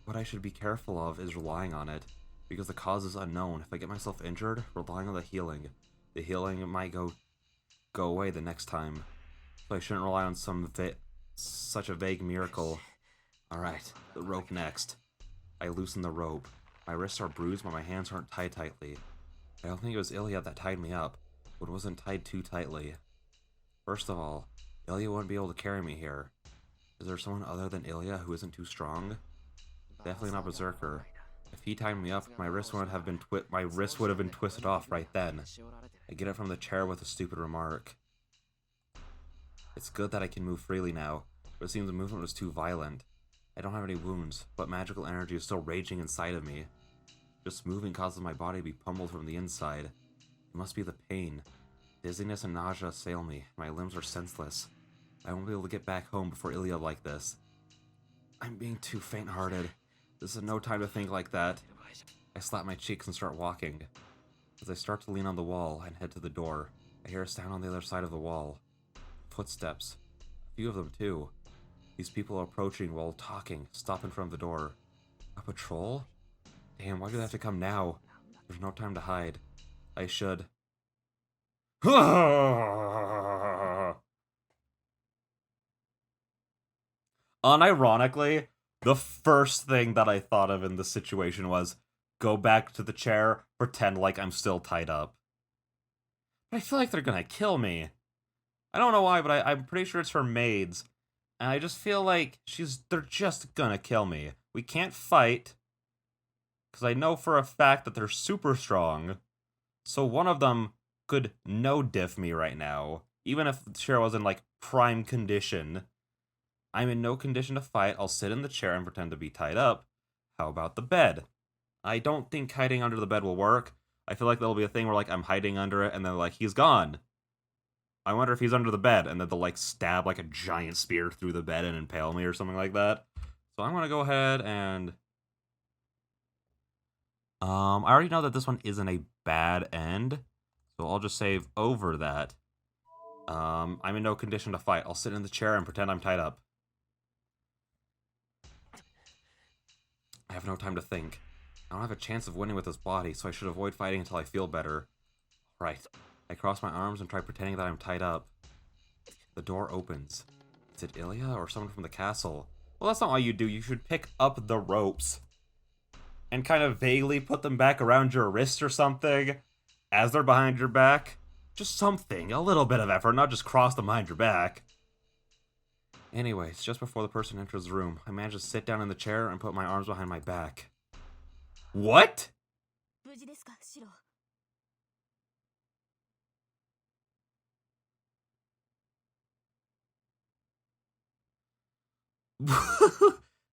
What I should be careful of is relying on it, because the cause is unknown. If I get myself injured, relying on the healing might go away the next time. So I shouldn't rely on such a vague miracle. Alright, the rope next. I loosen the rope. My wrists are bruised, but my hands aren't tied tightly. I don't think it was Ilya that tied me up, but it wasn't tied too tightly. First of all, Ilya wouldn't be able to carry me here. Is there someone other than Ilya who isn't too strong? Definitely not Berserker. If he tied me up, my wrist would have been twisted off right then. I get it from the chair with a stupid remark. It's good that I can move freely now, but it seems the movement was too violent. I don't have any wounds, but magical energy is still raging inside of me. Just moving causes my body to be pummeled from the inside. It must be the pain. Dizziness and nausea assail me. My limbs are senseless. I won't be able to get back home before Ilya like this. I'm being too faint-hearted. This is no time to think like that. I slap my cheeks and start walking. As I start to lean on the wall and head to the door, I hear a sound on the other side of the wall. Footsteps. A few of them, too. These people are approaching while talking, stop in front of the door. A patrol? Damn, why do they have to come now? There's no time to hide. I should... Unironically, the first thing that I thought of in this situation was go back to the chair, pretend like I'm still tied up. But I feel like they're gonna kill me. I don't know why, but I'm pretty sure it's her maids. And I just feel like they're just gonna kill me. We can't fight, because I know for a fact that they're super strong. So one of them could no-diff me right now. Even if the chair was in, like, prime condition. I'm in no condition to fight. I'll sit in the chair and pretend to be tied up. How about the bed? I don't think hiding under the bed will work. I feel like there'll be a thing where, like, I'm hiding under it, and then, like, he's gone. I wonder if he's under the bed, and then they'll, like, stab, like, a giant spear through the bed and impale me or something like that. So I'm gonna go ahead and... I already know that this one isn't a bad end, so I'll just save over that. I'm in no condition to fight. I'll sit in the chair and pretend I'm tied up. I have no time to think. I don't have a chance of winning with this body, so I should avoid fighting until I feel better. Right. I cross my arms and try pretending that I'm tied up. The door opens. Is it Ilya or someone from the castle? Well, that's not all you do. You should pick up the ropes and kind of vaguely put them back around your wrist or something as they're behind your back. Just something. A little bit of effort, not just cross them behind your back. Anyways, just before the person enters the room, I manage to sit down in the chair and put my arms behind my back. What?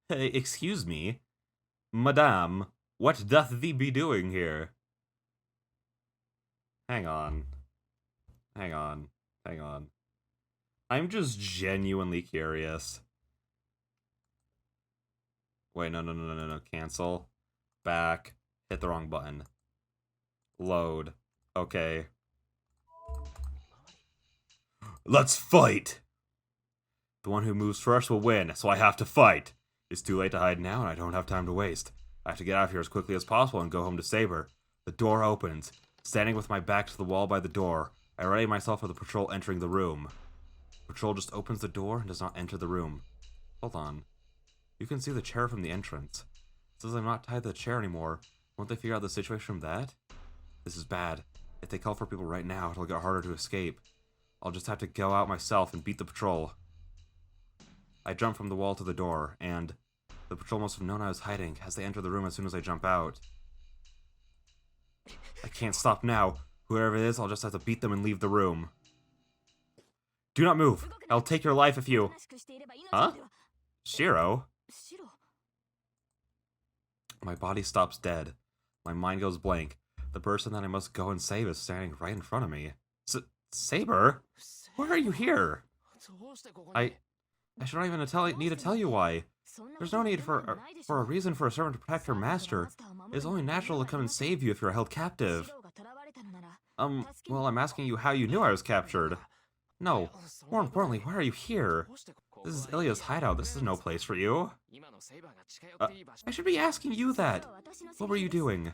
Hey, excuse me. Madame, what doth thee be doing here? Hang on. Hang on. Hang on. I'm just genuinely curious. Wait, no. Cancel. Back. Hit the wrong button. Load. Okay. Let's fight! The one who moves first will win, so I have to fight. It's too late to hide now, and I don't have time to waste. I have to get out of here as quickly as possible and go home to Saber. The door opens. Standing with my back to the wall by the door, I ready myself for the patrol entering the room. Patrol just opens the door and does not enter the room. Hold on. You can see the chair from the entrance. It says I'm not tied to the chair anymore. Won't they figure out the situation from that? This is bad. If they call for people right now, it'll get harder to escape. I'll just have to go out myself and beat the patrol. I jump from the wall to the door, and the patrol must have known I was hiding, as they enter the room as soon as I jump out. I can't stop now. Whoever it is, I'll just have to beat them and leave the room. Do not move. I'll take your life if you... Huh? Shiro? My body stops dead. My mind goes blank. The person that I must go and save is standing right in front of me. Saber? Why are you here? I should not even need to tell you why. There's no need for a reason for a servant to protect her master. It's only natural to come and save you if you're held captive. Well, I'm asking you how you knew I was captured. No, more importantly, why are you here? This is Ilya's hideout. This is no place for you. I should be asking you that. What were you doing?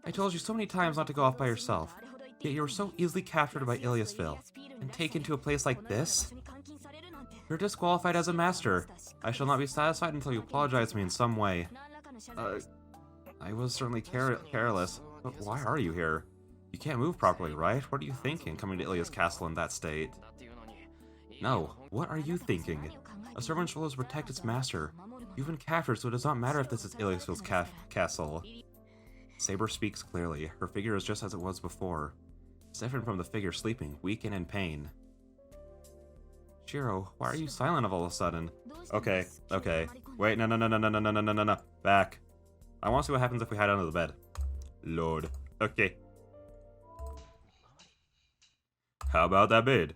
I told you so many times not to go off by yourself. Yet you were so easily captured by Ilyasville and taken to a place like this? You're disqualified as a master. I shall not be satisfied until you apologize to me in some way. I was certainly careless, but why are you here? You can't move properly, right? What are you thinking, coming to Ilya's castle in that state? No, what are you thinking? A servant's role is to protect its master. You've been captured, so it does not matter if this is Ilyasville's castle. Saber speaks clearly. Her figure is just as it was before. It's different from the figure sleeping, weak and in pain. Shiro, why are you silent all of a sudden? Okay. Wait, no. Back. I want to see what happens if we hide under the bed. Lord. Okay. How about that bed?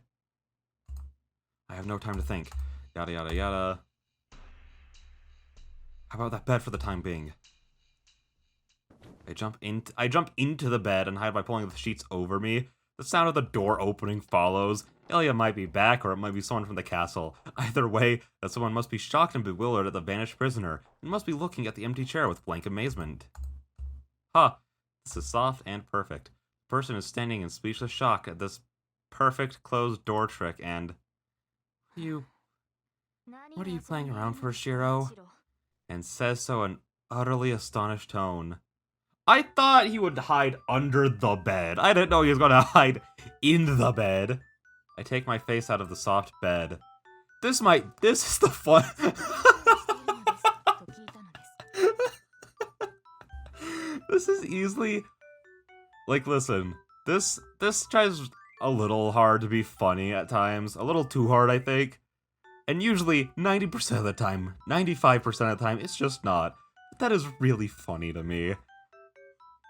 I have no time to think. Yada yada yada. How about that bed for the time being? I jump into the bed and hide by pulling the sheets over me. The sound of the door opening follows. Ilya might be back, or it might be someone from the castle. Either way, that someone must be shocked and bewildered at the vanished prisoner, and must be looking at the empty chair with blank amazement. Ha! This is soft and perfect. The person is standing in speechless shock at this perfect closed door trick, and... What are you playing around for, Shiro? And says so in utterly astonished tone. I thought he would hide under the bed. I didn't know he was going to hide in the bed. I take my face out of the soft bed. This is the fun. This is easily, like, listen, this tries a little hard to be funny at times. A little too hard, I think. And usually, 90% of the time, 95% of the time, it's just not. But that is really funny to me.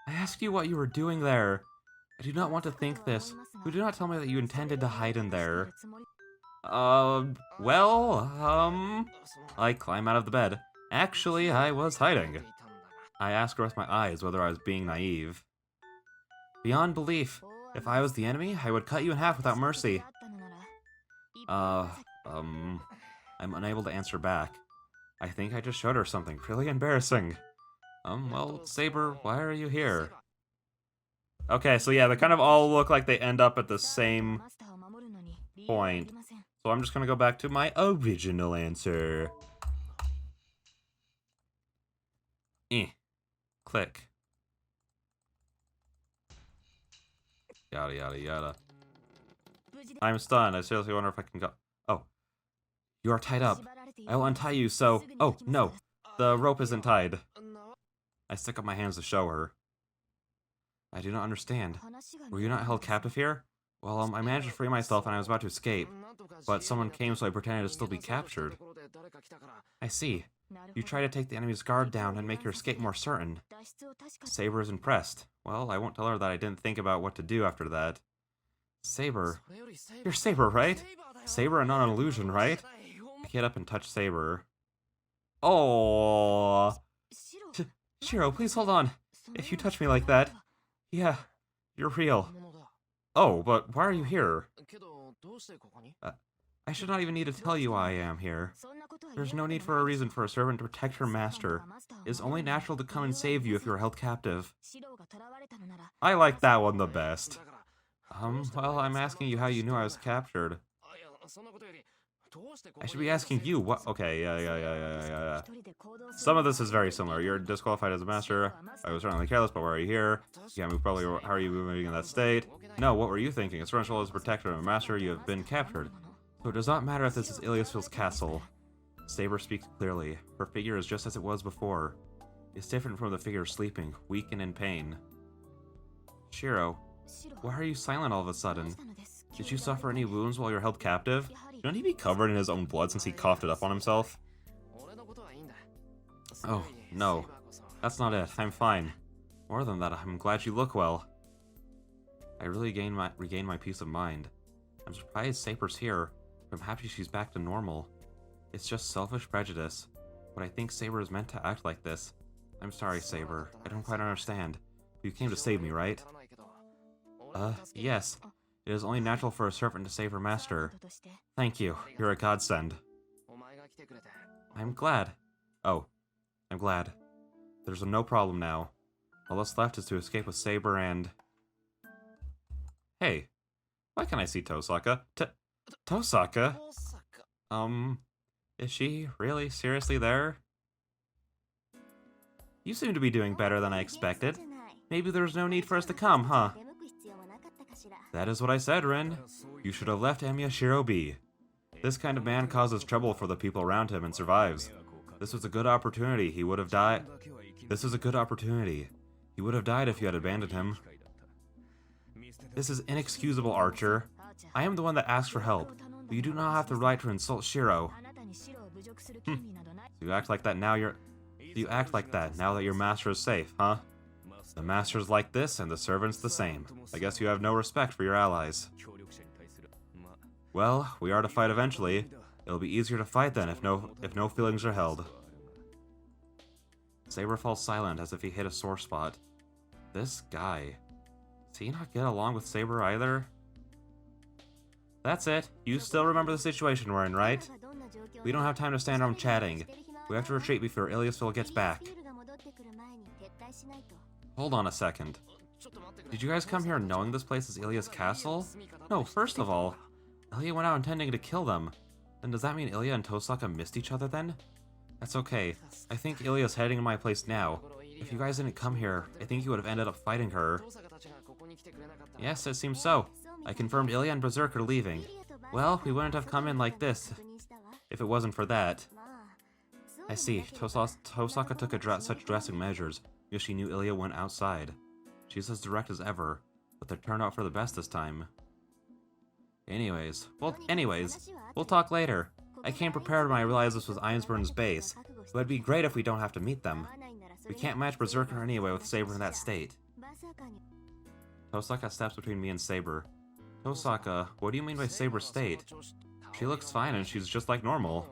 I asked you what you were doing there. I do not want to think this. You do not tell me that you intended to hide in there. I climb out of the bed. Actually, I was hiding. I ask her with my eyes whether I was being naive. Beyond belief. If I was the enemy, I would cut you in half without mercy. I'm unable to answer back. I think I just showed her something really embarrassing. Well, Saber, why are you here? Okay, so yeah, they kind of all look like they end up at the same point. So I'm just gonna go back to my original answer. Click. Yada yada yada. I'm stunned. I seriously wonder if I can go. Oh. You are tied up. I will untie you, so... Oh, no. The rope isn't tied. I stick up my hands to show her. I do not understand. Were you not held captive here? Well, I managed to free myself and I was about to escape. But someone came, so I pretended to still be captured. I see. You try to take the enemy's guard down and make your escape more certain. Saber is impressed. Well, I won't tell her that I didn't think about what to do after that. Saber. You're Saber, right? Saber and not an illusion, right? I get up and touch Saber. Oh. Shiro, please hold on. If you touch me like that... Yeah, you're real. Oh, but why are you here? I should not even need to tell you why I am here. There's no need for a reason for a servant to protect her master. It is only natural to come and save you if you are held captive. I like that one the best. Well, I'm asking you how you knew I was captured. I should be asking you what- okay, yeah. Some of this is very similar. You're disqualified as a master. I was certainly careless, but why are you here? You can't move probably. How are you moving in that state? No, what were you thinking? A servant's role is protector of a master. You have been captured. So it does not matter if this is Ilyasville's castle. Saber speaks clearly. Her figure is just as it was before. It's different from the figure sleeping, weak and in pain. Shiro, why are you silent all of a sudden? Did you suffer any wounds while you're held captive? Shouldn't he be covered in his own blood since he coughed it up on himself? Oh, no. That's not it. I'm fine. More than that, I'm glad you look well. I really regained my peace of mind. I'm surprised Saber's here, but I'm happy she's back to normal. It's just selfish prejudice, but I think Saber is meant to act like this. I'm sorry, Saber. I don't quite understand. But you came to save me, right? Yes. It is only natural for a servant to save her master. Thank you. You're a godsend. I'm glad. Oh, I'm glad. There's no problem now. All that's left is to escape with Saber and... Hey, why can't I see Tosaka? Tosaka? Is she really seriously there? You seem to be doing better than I expected. Maybe there's no need for us to come, huh? That is what I said, Rin. You should have left Amyashiro be. This kind of man causes trouble for the people around him and survives. This was a good opportunity. He would have died. This was a good opportunity. He would have died if you had abandoned him. This is inexcusable, Archer. I am the one that asked for help, but you do not have the right to insult Shiro. You act like that now that your master is safe, huh? The master's like this, and the servant's the same. I guess you have no respect for your allies. Well, we are to fight eventually. It'll be easier to fight then if no feelings are held. Saber falls silent as if he hit a sore spot. This guy. Does he not get along with Saber either? That's it. You still remember the situation we're in, right? We don't have time to stand around chatting. We have to retreat before Iliasville gets back. Hold on a second. Did you guys come here knowing this place is Ilya's castle? No, first of all, Ilya went out intending to kill them. Then does that mean Ilya and Tosaka missed each other then? That's okay. I think Ilya's heading to my place now. If you guys didn't come here, I think you would have ended up fighting her. Yes, it seems so. I confirmed Ilya and Berserk are leaving. Well, we wouldn't have come in like this if it wasn't for that. I see. Tosaka took such drastic measures because she knew Ilya went outside. She's as direct as ever, but they turned out for the best this time. Anyways, we'll talk later. I came prepared when I realized this was Einsburn's base. It would be great if we don't have to meet them. We can't match Berserker anyway with Saber in that state. Tosaka steps between me and Saber. Tosaka, what do you mean by Saber's state? She looks fine and she's just like normal.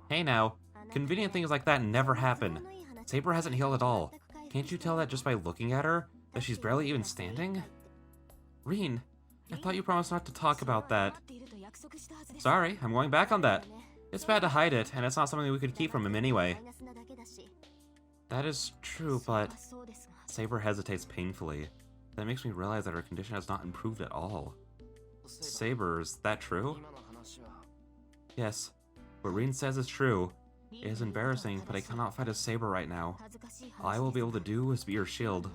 Hey now, convenient things like that never happen. Saber hasn't healed at all. Can't you tell that just by looking at her? That she's barely even standing? Rin, I thought you promised not to talk about that. Sorry, I'm going back on that. It's bad to hide it, and it's not something we could keep from him anyway. That is true, but... Saber hesitates painfully. That makes me realize that her condition has not improved at all. Saber, is that true? Yes. What Rin says is true. It is embarrassing, but I cannot fight a Saber right now. All I will be able to do is be your shield.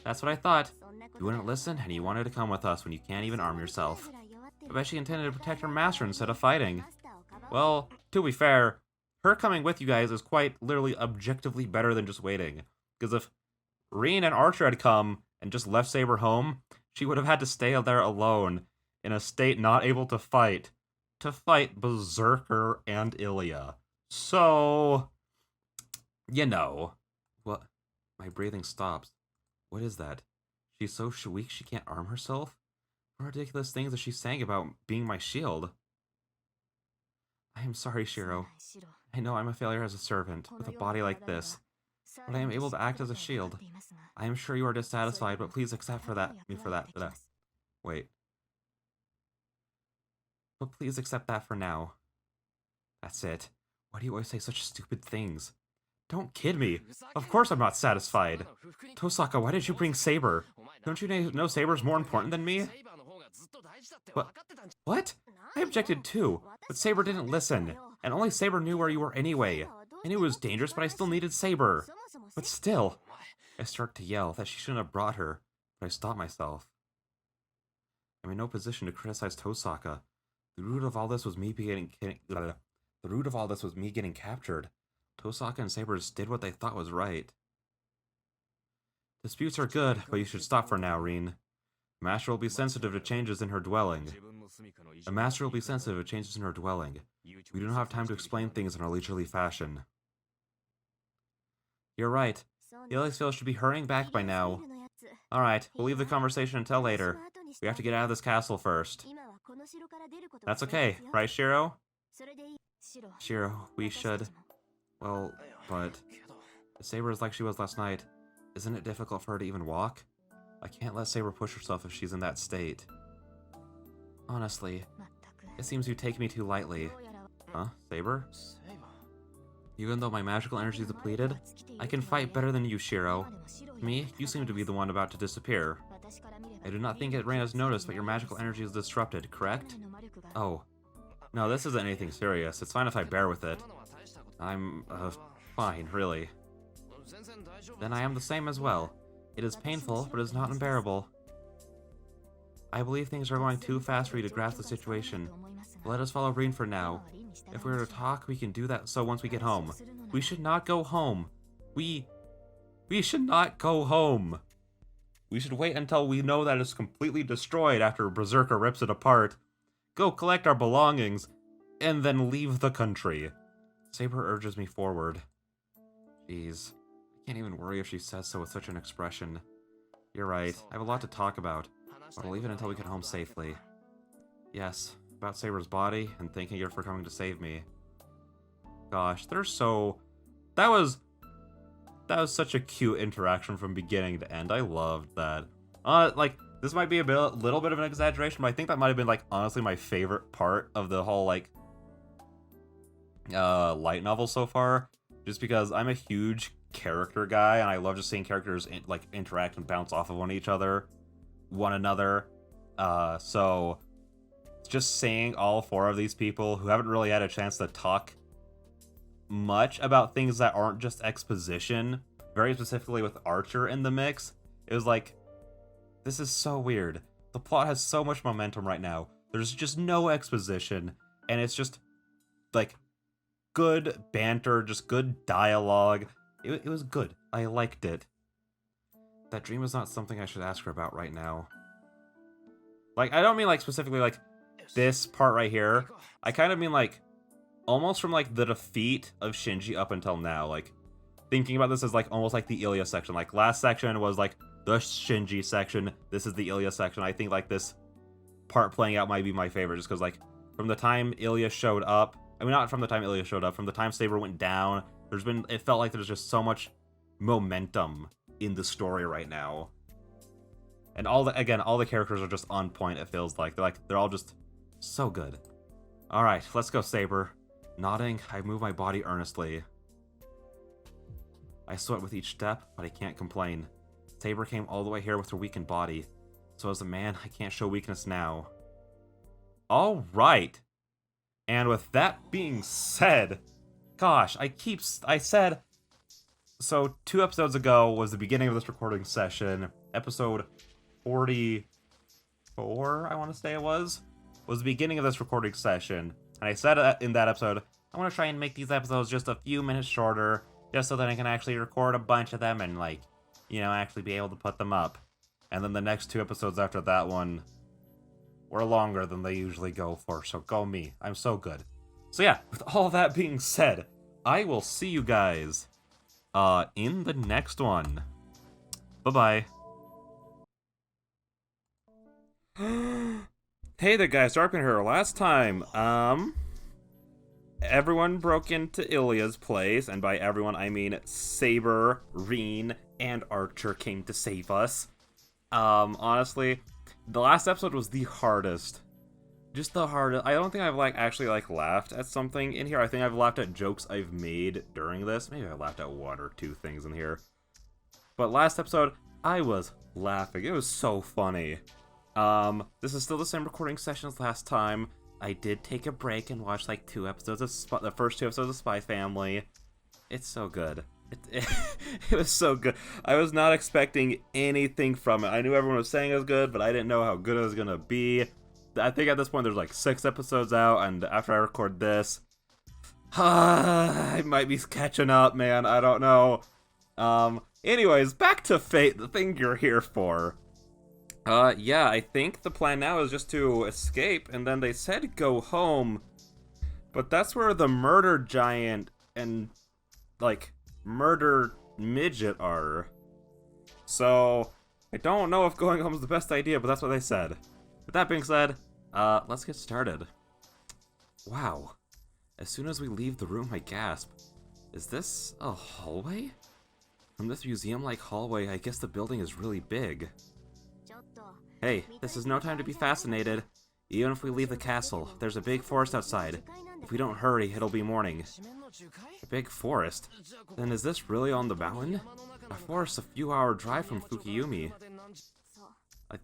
That's what I thought. You wouldn't listen, and you wanted to come with us when you can't even arm yourself. I bet she intended to protect her master instead of fighting. Well, to be fair, her coming with you guys is quite literally objectively better than just waiting. Because if Rin and Archer had come and just left Saber home, she would have had to stay there alone, in a state not able to fight Berserker and Ilya. So, you know. What? My breathing stops. What is that? She's so weak she can't arm herself? What ridiculous things is she saying about being my shield? I am sorry, Shiro. I know I'm a failure as a servant, with a body like this, but I am able to act as a shield. I am sure you are dissatisfied, but please accept Wait. But please accept that for now. That's it. Why do you always say such stupid things? Don't kid me. Of course I'm not satisfied. Tosaka, why did you bring Saber? Don't you know Saber's more important than me? What? I objected too, but Saber didn't listen, and only Saber knew where you were anyway. I knew it was dangerous, but I still needed Saber. But still, I start to yell that she shouldn't have brought her, but I stop myself. I'm in no position to criticize Tosaka. The root of all this was me getting captured. Tosaka and Saber just did what they thought was right. Disputes are good, but you should stop for now, Rin. The Master will be sensitive to changes in her dwelling. We do not have time to explain things in our leisurely fashion. You're right. The Iliasville should be hurrying back by now. Alright, we'll leave the conversation until later. We have to get out of this castle first. That's okay, right, Shiro? Shiro, we should... Well, but... If Saber is like she was last night, isn't it difficult for her to even walk? I can't let Saber push herself if she's in that state. Honestly, It seems you take me too lightly. Huh? Saber? Even though my magical energy is depleted, I can fight better than you, Shiro. Me, you seem to be the one about to disappear. I do not think Rain has noticed, but your magical energy is disrupted, correct? Oh. No, this isn't anything serious. It's fine if I bear with it. I'm, fine, really. Then I am the same as well. It is painful, but it is not unbearable. I believe things are going too fast for you to grasp the situation. Let us follow Rin for now. If we were to talk, we can do that so once we get home. We should not go home. We should not go home. We should wait until we know that it's completely destroyed after Berserker rips it apart. Go collect our belongings, and then leave the country. Saber urges me forward. Jeez. I can't even worry if she says so with such an expression. You're right. I have a lot to talk about, but I'll leave it until we get home safely. Yes, about Saber's body, and thanking her for coming to save me. Gosh, they're so... That was such a cute interaction from beginning to end. I loved that. Like, this might be a little bit of an exaggeration, but I think that might have been, like, honestly my favorite part of the whole, like, light novel so far. Just because I'm a huge character guy, and I love just seeing characters, like, interact and bounce off of one another. So, just seeing all four of these people who haven't really had a chance to talk much about things that aren't just exposition, very specifically with Archer in the mix, it was like, this is so weird. The plot has so much momentum right now. There's just no exposition, and it's just, like, good banter, just good dialogue. It was good. I liked it. That dream is not something I should ask her about right now. Like, I don't mean, like, specifically, like, this part right here. I kind of mean, like, almost from, like, the defeat of Shinji up until now. Like, thinking about this as, like, almost like the Ilya section. Like, last section was, like, the Shinji section. This is the Ilya section. I think, like, this part playing out might be my favorite, just because, like, from the time Ilya showed up, I mean, not from the time Ilya showed up, from the time Saber went down, it felt like there's just so much momentum in the story right now. And all the characters are just on point, it feels like. They're all just so good. Alright, let's go, Saber. Nodding, I move my body earnestly. I sweat with each step, but I can't complain. Saber came all the way here with her weakened body. So as a man, I can't show weakness now. Alright. And with that being said, gosh, I said, so 2 episodes ago was the beginning of this recording session. Episode 44, I want to say it was the beginning of this recording session. And I said in that episode, I want to try and make these episodes just a few minutes shorter, just so that I can actually record a bunch of them and, like, you know, actually be able to put them up. And then the next 2 episodes after that one were longer than they usually go for, so go me. I'm so good. So yeah, with all that being said, I will see you guys in the next one. Bye-bye. Hey there, guys. Darpin here. Last time, everyone broke into Ilya's place, and by everyone, I mean Saber, Rin, and Archer came to save us. Honestly, the last episode was the hardest. Just the hardest. I don't think I've, like, actually, like, laughed at something in here. I think I've laughed at jokes I've made during this. Maybe I laughed at 1 or 2 things in here. But last episode, I was laughing. It was so funny. This is still the same recording session as last time. I did take a break and watch, like, 2 episodes of the first 2 episodes of Spy Family. It's so good. It was so good. I was not expecting anything from it. I knew everyone was saying it was good, but I didn't know how good it was gonna be. I think at this point there's like 6 episodes out, and after I record this, I might be catching up, man. I don't know. Anyways, back to Fate, the thing you're here for. Yeah, I think the plan now is just to escape, and then they said go home, but that's where the murder giant and, like, murder midget are. So, I don't know if going home is the best idea, but that's what they said. With that being said, let's get started. Wow. As soon as we leave the room, I gasp. Is this a hallway? From this museum-like hallway, I guess the building is really big. Hey, this is no time to be fascinated. Even if we leave the castle, there's a big forest outside. If we don't hurry, it'll be morning. A big forest? Then is this really on the mountain? A forest a few hour drive from Fukuyumi.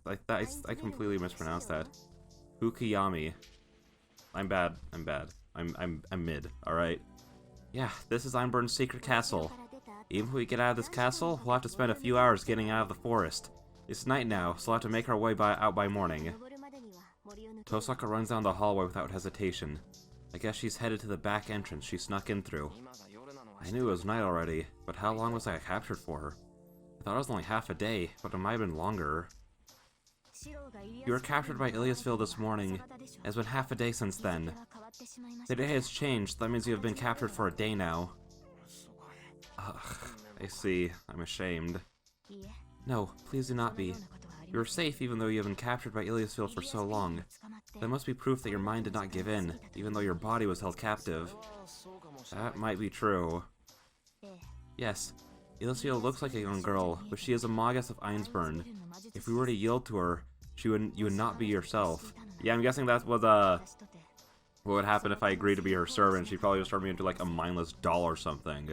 I completely mispronounced that. Fukuyami. I'm bad. I'm mid, alright? Yeah, this is Einburn's secret castle. Even if we get out of this castle, we'll have to spend a few hours getting out of the forest. It's night now, so we'll have to make our way out by morning. Tosaka runs down the hallway without hesitation. I guess she's headed to the back entrance she snuck in through. I knew it was night already, but how long was I captured for? I thought it was only half a day, but it might have been longer. You were captured by Iliasville this morning. It's been half a day since then. The day has changed, that means you have been captured for a day now. Ugh, I see. I'm ashamed. No, please do not be. You are safe even though you have been captured by Iliasville for so long. That must be proof that your mind did not give in, even though your body was held captive. That might be true. Yes, Iliasville looks like a young girl, but she is a Magus of Einsburn. If we were to yield to her, you would not be yourself. Yeah, I'm guessing that was, what would happen if I agreed to be her servant. She'd probably just turn me into, like, a mindless doll or something.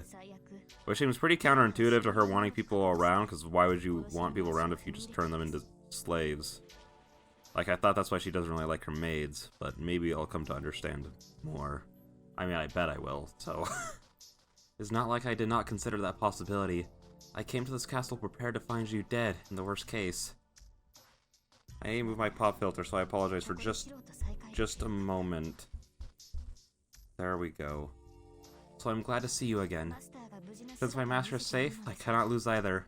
Which seems pretty counterintuitive to her wanting people around, because why would you want people around if you just turn them into slaves? Like, I thought that's why she doesn't really like her maids, but maybe I'll come to understand more. I mean, I bet I will, so... It's not like I did not consider that possibility. I came to this castle prepared to find you dead, in the worst case. I need to move my pop filter, so I apologize for just a moment. There we go. So I'm glad to see you again. Since my master is safe, I cannot lose either.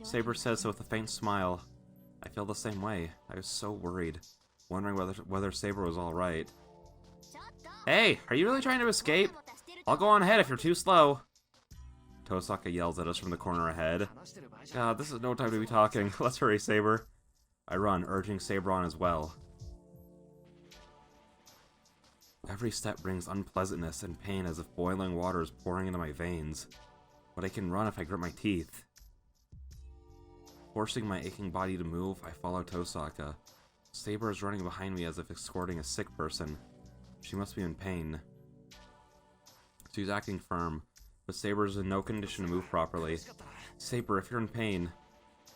Saber says so with a faint smile. I feel the same way. I was so worried, wondering whether Saber was alright. Hey, are you really trying to escape? I'll go on ahead if you're too slow. Tosaka yells at us from the corner ahead. God, this is no time to be talking. Let's hurry, Saber. I run, urging Saber on as well. Every step brings unpleasantness and pain as if boiling water is pouring into my veins. But I can run if I grit my teeth. Forcing my aching body to move, I follow Tosaka. Saber is running behind me as if escorting a sick person. She must be in pain. She's acting firm, but Saber is in no condition to move properly. Saber, if you're in pain...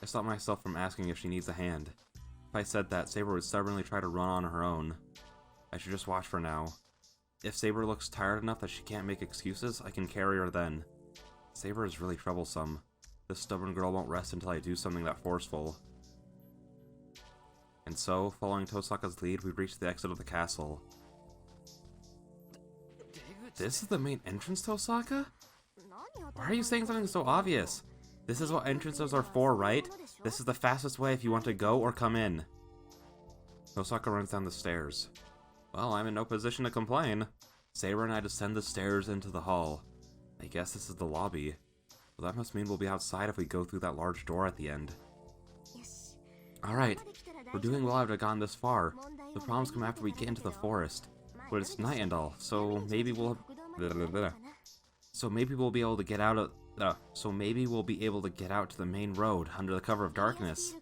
I stopped myself from asking if she needs a hand. If I said that, Saber would stubbornly try to run on her own. I should just watch for now. If Saber looks tired enough that she can't make excuses, I can carry her then. Saber is really troublesome. This stubborn girl won't rest until I do something that forceful. And so, following Tosaka's lead, we reach the exit of the castle. This is the main entrance, Tosaka? Why are you saying something so obvious? This is what entrances are for, right? This is the fastest way if you want to go or come in. Tosaka runs down the stairs. Well, I'm in no position to complain. Saber and I descend the stairs into the hall. I guess this is the lobby. Well, that must mean we'll be outside if we go through that large door at the end. Alright, we're doing well to have gotten this far. The problems come after we get into the forest. But it's night and all, so maybe we'll... So maybe we'll be able to get out of... So maybe we'll be able to get out to the main road under the cover of darkness.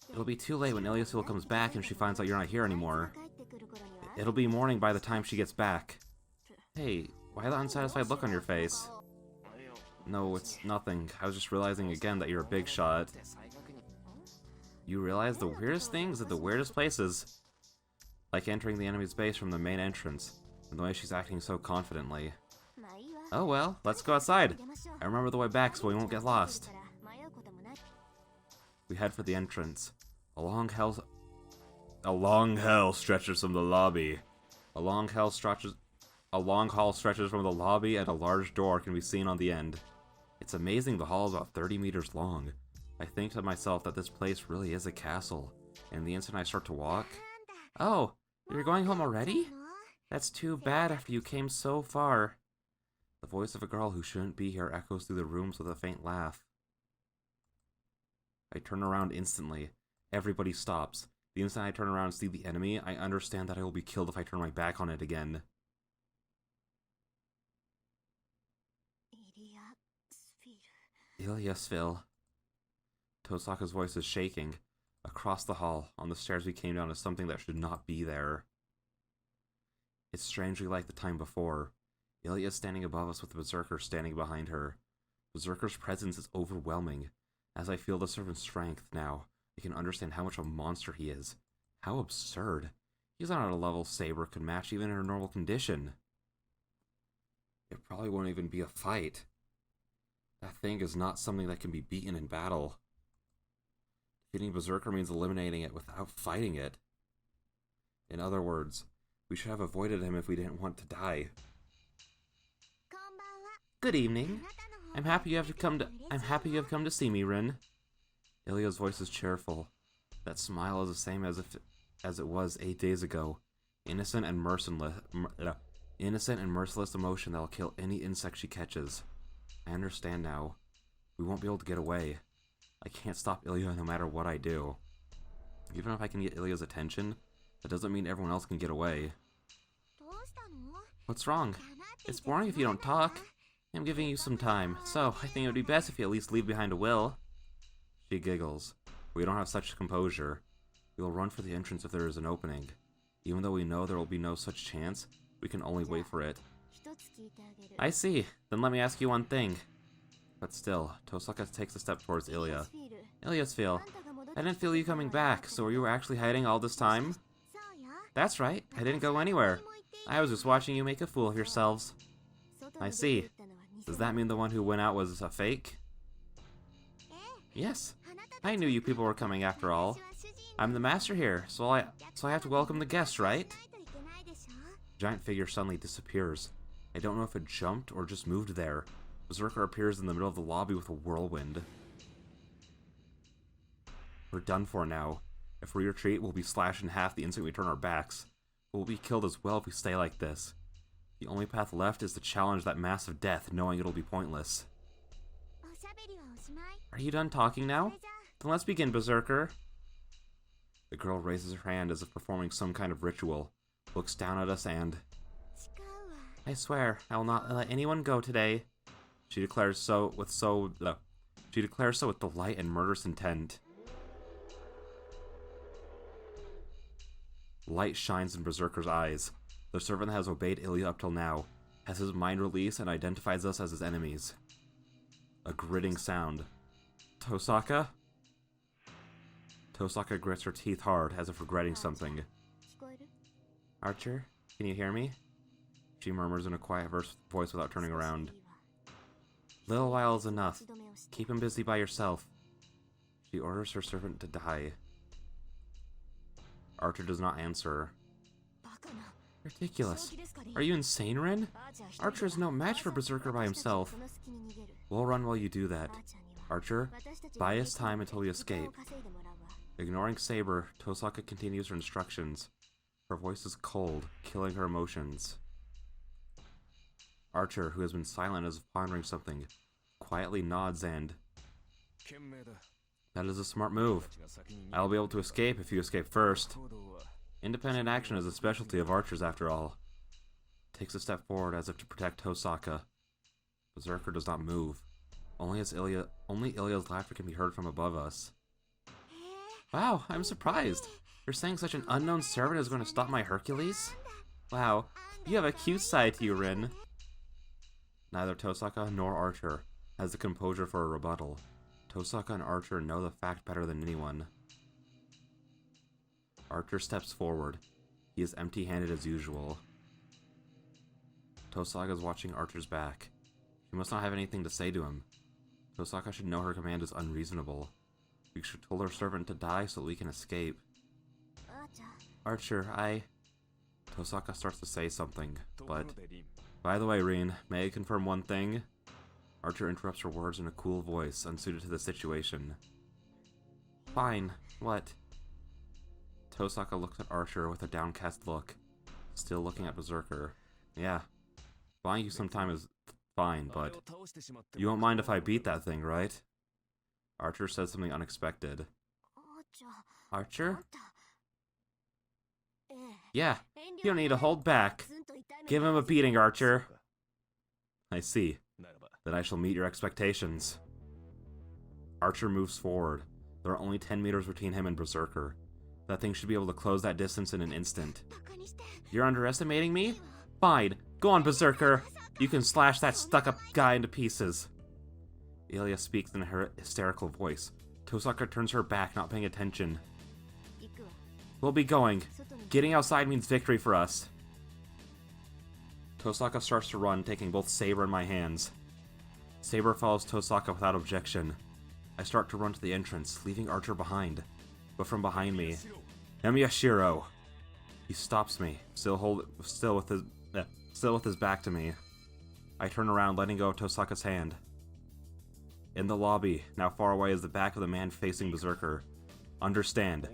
It'll be too late when Iliasville comes back and she finds out you're not here anymore. It'll be morning by the time she gets back. Hey, why the unsatisfied look on your face? No, it's nothing. I was just realizing again that you're a big shot. You realize the weirdest things at the weirdest places. Like entering the enemy's base from the main entrance, and the way she's acting so confidently. Oh well, let's go outside. I remember the way back so we won't get lost. We head for the entrance. A long hall stretches from the lobby. A long hall stretches from the lobby, and a large door can be seen on the end. It's amazing the hall is about 30 meters long. I think to myself that this place really is a castle, and the instant I start to walk... Oh, you're going home already? That's too bad after you came so far. The voice of a girl who shouldn't be here echoes through the rooms with a faint laugh. I turn around instantly. Everybody stops. The instant I turn around and see the enemy, I understand that I will be killed if I turn my back on it again. Iliasville. Tosaka's voice is shaking. Across the hall, on the stairs we came down to something that should not be there. It's strangely like the time before. Ilya is standing above us with the Berserker standing behind her. Berserker's presence is overwhelming. As I feel the servant's strength now, I can understand how much of a monster he is. How absurd. He's not at a level Saber could match even in her normal condition. It probably won't even be a fight. That thing is not something that can be beaten in battle. Defeating Berserker means eliminating it without fighting it. In other words, we should have avoided him if we didn't want to die. Good evening. I'm happy you have come to see me, Rin. Ilya's voice is cheerful. That smile is the same as it was 8 days ago. Innocent and merciless emotion that'll kill any insect she catches. I understand now. We won't be able to get away. I can't stop Ilya no matter what I do. Even if I can get Ilya's attention, that doesn't mean everyone else can get away. What's wrong? It's boring if you don't talk. I'm giving you some time, so I think it would be best if you at least leave behind a will. She giggles. We don't have such composure. We will run for the entrance if there is an opening. Even though we know there will be no such chance, we can only wait for it. I see. Then let me ask you one thing. But still, Tosaka takes a step towards Ilya. Ilya's feel. I didn't feel you coming back, so you were actually hiding all this time? That's right. I didn't go anywhere. I was just watching you make a fool of yourselves. I see. Does that mean the one who went out was a fake? Yes. I knew you people were coming after all. I'm the master here, so I have to welcome the guests, right? The giant figure suddenly disappears. I don't know if it jumped or just moved there. Berserker appears in the middle of the lobby with a whirlwind. We're done for now. If we retreat, we'll be slashed in half the instant we turn our backs. We'll be killed as well if we stay like this. The only path left is to challenge that massive death, knowing it'll be pointless. Are you done talking now? Then let's begin, Berserker. The girl raises her hand as if performing some kind of ritual, looks down at us and... I swear, I will not let anyone go today. She declares so with delight and murderous intent. Light shines in Berserker's eyes. The servant has obeyed Ilya up till now, has his mind released and identifies us as his enemies. A gritting sound. Tosaka? Tosaka grits her teeth hard, as if regretting something. Archer, can you hear me? She murmurs in a quiet voice without turning around. Little while is enough. Keep him busy by yourself. She orders her servant to die. Archer does not answer. Ridiculous. Are you insane, Rin? Archer is no match for Berserker by himself. We'll run while you do that. Archer, buy us time until we escape. Ignoring Saber, Tosaka continues her instructions. Her voice is cold, killing her emotions. Archer, who has been silent as if pondering something, quietly nods and... That is a smart move. I'll be able to escape if you escape first. Independent action is a specialty of archers, after all. Takes a step forward as if to protect Tosaka. Berserker does not move. Only Ilya's laughter can be heard from above us. Wow, I'm surprised. You're saying such an unknown servant is going to stop my Hercules? Wow, you have a cute side to you, Rin. Neither Tosaka nor Archer has the composure for a rebuttal. Tosaka and Archer know the fact better than anyone. Archer steps forward. He is empty-handed as usual. Tosaka is watching Archer's back. She must not have anything to say to him. Tosaka should know her command is unreasonable. We should tell her servant to die so that we can escape. Archer, Tosaka starts to say something, but... By the way, Rin, may I confirm one thing? Archer interrupts her words in a cool voice, unsuited to the situation. Fine. What? Tosaka looks at Archer with a downcast look, still looking at Berserker. Yeah. Buying you some time is fine, but... You won't mind if I beat that thing, right? Archer says something unexpected. Archer? Yeah, you don't need to hold back. Give him a beating, Archer. I see. Then I shall meet your expectations. Archer moves forward. There are only 10 meters between him and Berserker. That thing should be able to close that distance in an instant. You're underestimating me? Fine. Go on, Berserker. You can slash that stuck-up guy into pieces. Ilya speaks in her hysterical voice. Tosaka turns her back, not paying attention. We'll be going. Getting outside means victory for us. Tosaka starts to run, taking both Saber and my hands. Saber follows Tosaka without objection. I start to run to the entrance, leaving Archer behind. But from behind me, Emiyashiro. He stops me, still with his back to me. I turn around, letting go of Tosaka's hand. In the lobby, now far away, is the back of the man facing Berserker. Understand,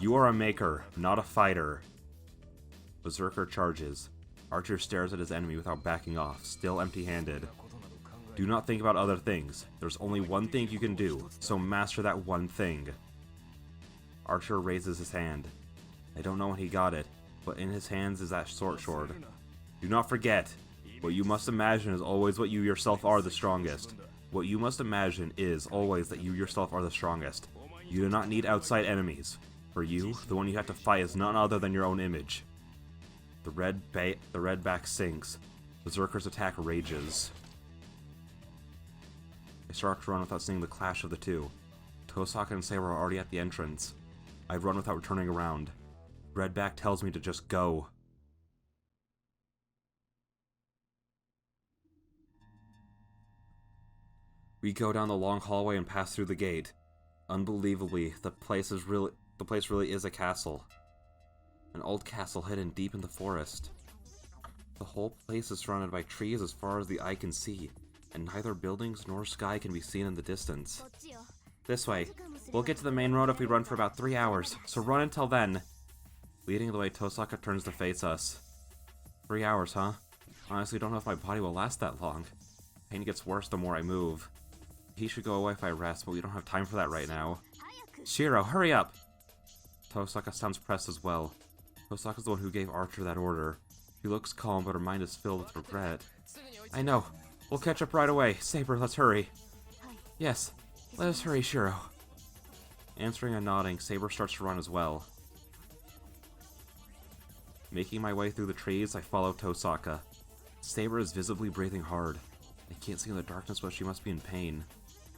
you are a maker, not a fighter. Berserker charges. Archer stares at his enemy without backing off, still empty-handed. Do not think about other things. There's only one thing you can do, so master that one thing. Archer raises his hand. I don't know when he got it, but in his hands is that sword. Do not forget, what you must imagine is always what you yourself are the strongest. What you must imagine is always that you yourself are the strongest. You do not need outside enemies. For you, the one you have to fight is none other than your own image. The red back sinks. Berserker's attack rages. I start to run without seeing the clash of the two. Tosaka and Saber are already at the entrance. I run without turning around. Redback tells me to just go. We go down the long hallway and pass through the gate. Unbelievably, the place really is a castle. An old castle hidden deep in the forest. The whole place is surrounded by trees as far as the eye can see, and neither buildings nor sky can be seen in the distance. This way. We'll get to the main road if we run for about 3 hours, so run until then. Leading the way, Tosaka turns to face us. 3 hours, huh? Honestly, don't know if my body will last that long. Pain gets worse the more I move. He should go away if I rest, but we don't have time for that right now. Shiro, hurry up! Tosaka sounds pressed as well. Tosaka's the one who gave Archer that order. She looks calm, but her mind is filled with regret. I know. We'll catch up right away. Saber, let's hurry. Yes, let us hurry, Shiro. Answering and nodding, Saber starts to run as well. Making my way through the trees, I follow Tosaka. Saber is visibly breathing hard. I can't see in the darkness, but she must be in pain.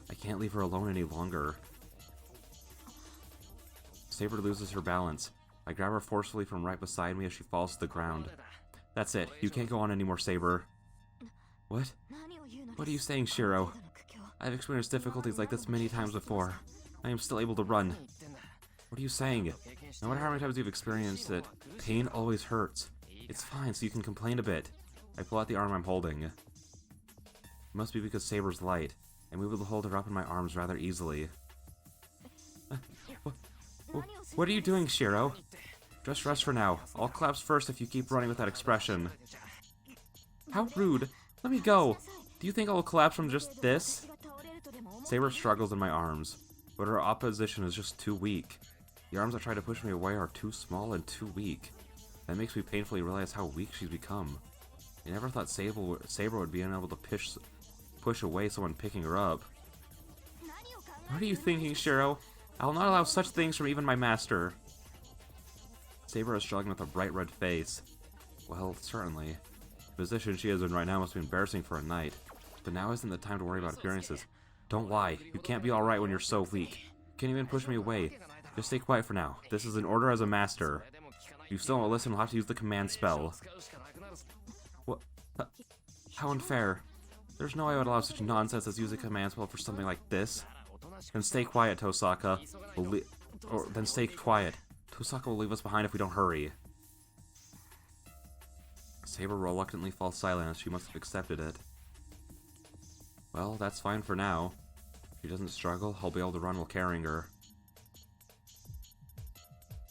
I can't leave her alone any longer. Saber loses her balance. I grab her forcefully from right beside me as she falls to the ground. That's it. You can't go on anymore, Saber. What? What are you saying, Shiro? I've experienced difficulties like this many times before. I am still able to run. What are you saying? No matter how many times you've experienced it, pain always hurts. It's fine, so you can complain a bit. I pull out the arm I'm holding. It must be because Saber's light. I'm able to hold her up in my arms rather easily. What are you doing, Shiro? Just rest for now. I'll collapse first if you keep running with that expression. How rude. Let me go. Do you think I'll collapse from just this? Saber struggles in my arms, but her opposition is just too weak. The arms that try to push me away are too small and too weak. That makes me painfully realize how weak she's become. I never thought Saber would be unable to push away someone picking her up. What are you thinking, Shiro? I will not allow such things from even my master. Saber is struggling with a bright red face. Well, certainly. The position she is in right now must be embarrassing for a knight. But now isn't the time to worry about appearances. Don't lie. You can't be alright when you're so weak. You can't even push me away. Just stay quiet for now. This is an order as a master. If you still won't listen, we'll have to use the command spell. What? How unfair. There's no way I would allow such nonsense as use a command spell for something like this. Then stay quiet, Tosaka. Then stay quiet. Tosaka will leave us behind if we don't hurry. Saber reluctantly falls silent as she must have accepted it. Well, that's fine for now. If she doesn't struggle, I'll be able to run while carrying her.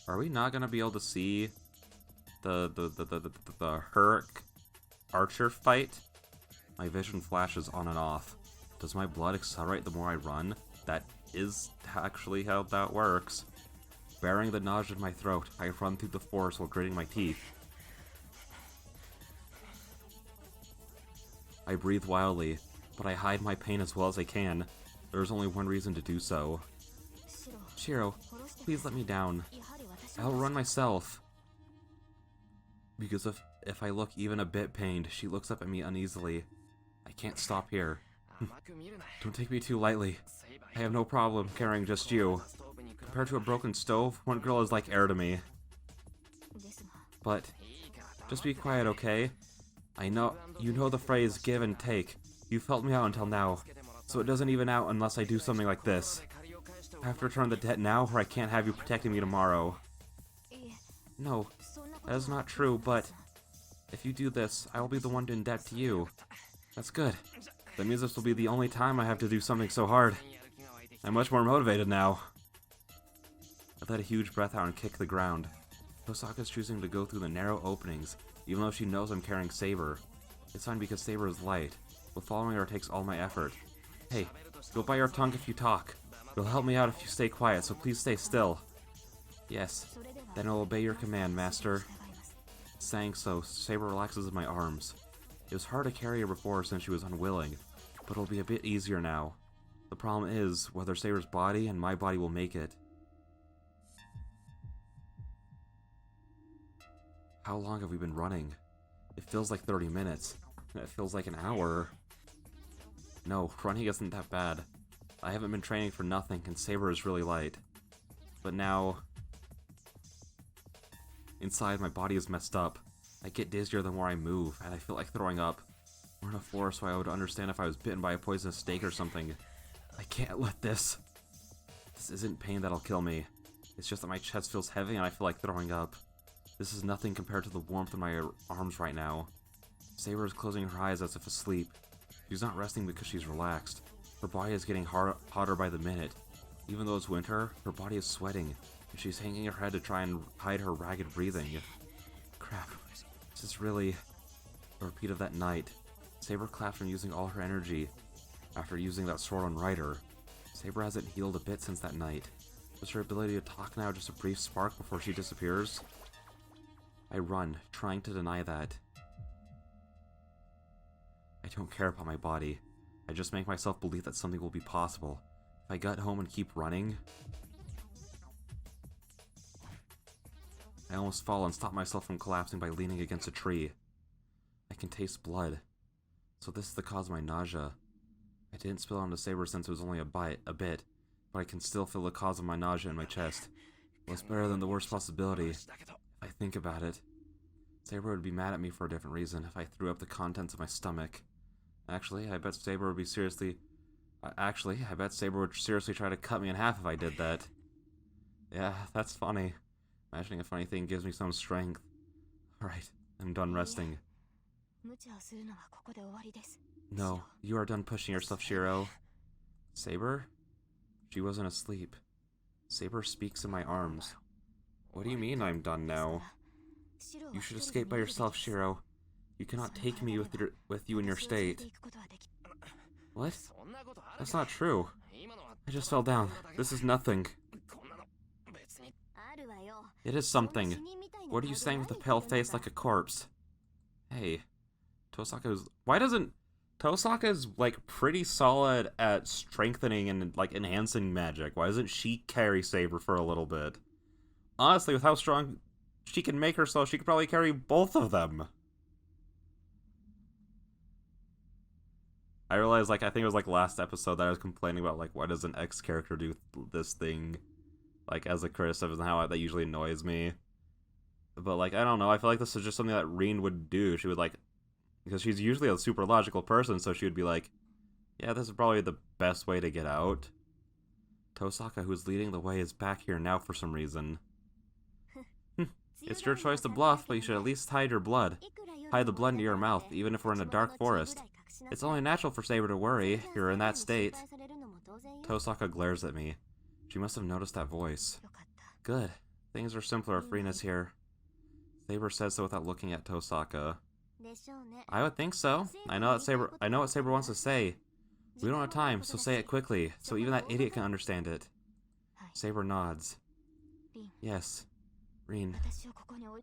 Are we not gonna be able to see the Herc Archer fight? My vision flashes on and off. Does my blood accelerate the more I run? That is actually how that works. Bearing the nausea in my throat, I run through the forest while gritting my teeth. I breathe wildly, but I hide my pain as well as I can. There is only one reason to do so. Shiro, please let me down. I'll run myself. Because if I look even a bit pained, she looks up at me uneasily. I can't stop here. Don't take me too lightly. I have no problem carrying just you. Compared to a broken stove, one girl is like air to me. But, just be quiet, okay? I know, you know the phrase give and take. You've helped me out until now, so it doesn't even out unless I do something like this. I have to return the debt now, or I can't have you protecting me tomorrow. No, that is not true, but if you do this, I will be the one in debt to you. That's good. That means this will be the only time I have to do something so hard. I'm much more motivated now. I let a huge breath out and kick the ground. Osaka's choosing to go through the narrow openings, even though she knows I'm carrying Saber. It's fine because Saber is light, but following her takes all my effort. Hey, go bite your tongue if you talk. You'll help me out if you stay quiet, so please stay still. Yes, then I'll obey your command, Master. Saying so, Saber relaxes in my arms. It was hard to carry her before since she was unwilling, but it'll be a bit easier now. The problem is whether Saber's body and my body will make it. How long have we been running? It feels like 30 minutes. It feels like an hour. No, running isn't that bad. I haven't been training for nothing, and Saber is really light. But now... inside, my body is messed up. I get dizzier the more I move, and I feel like throwing up. We're in a forest, so I would understand if I was bitten by a poisonous snake or something. I can't let this... This isn't pain that'll kill me. It's just that my chest feels heavy and I feel like throwing up. This is nothing compared to the warmth in my arms right now. Saber is closing her eyes as if asleep. She's not resting because she's relaxed. Her body is getting hotter by the minute. Even though it's winter, her body is sweating, and she's hanging her head to try and hide her ragged breathing. Crap. This is really a repeat of that night. Saber clapped from using all her energy after using that sword on Ryder. Saber hasn't healed a bit since that night. Is her ability to talk now just a brief spark before she disappears? I run, trying to deny that. I don't care about my body. I just make myself believe that something will be possible. If I gut home and keep running... I almost fall and stop myself from collapsing by leaning against a tree. I can taste blood. So this is the cause of my nausea. I didn't spill onto Saber since it was only a bit, but I can still feel the cause of my nausea in my chest. Well, it's better than the worst possibility. If I think about it, Saber would be mad at me for a different reason if I threw up the contents of my stomach. Actually, I bet Saber would seriously try to cut me in half if I did that. Yeah, that's funny. Imagining a funny thing gives me some strength. Alright, I'm done resting. No, you are done pushing yourself, Shiro. Saber? She wasn't asleep. Saber speaks in my arms. What do you mean I'm done now? You should escape by yourself, Shiro. You cannot take me with you in your state. What? That's not true. I just fell down. This is nothing. It is something. What are you saying with a pale face like a corpse? Hey, Tosaka's... Why doesn't... Tosaka's, like, pretty solid at strengthening and, like, enhancing magic. Why doesn't she carry Saber for a little bit? Honestly, with how strong she can make herself, she could probably carry both of them. I realized, like, I think it was, like, last episode that I was complaining about, like, why does an X character do this thing, like, as a criticism, and how that usually annoys me. But, like, I don't know, I feel like this is just something that Rin would do. She would, like, because she's usually a super logical person, so she would be like, yeah, this is probably the best way to get out. Tosaka, who's leading the way, is back here now for some reason. It's your choice to bluff, but you should at least hide your blood. Hide the blood into your mouth, even if we're in a dark forest. It's only natural for Saber to worry if you're in that state. Tosaka glares at me. She must have noticed that voice. Good. Things are simpler if Rina's here. Saber says so without looking at Tosaka. I would think so. I know what Saber wants to say. We don't have time, so say it quickly, so even that idiot can understand it. Saber nods. Yes. Rin,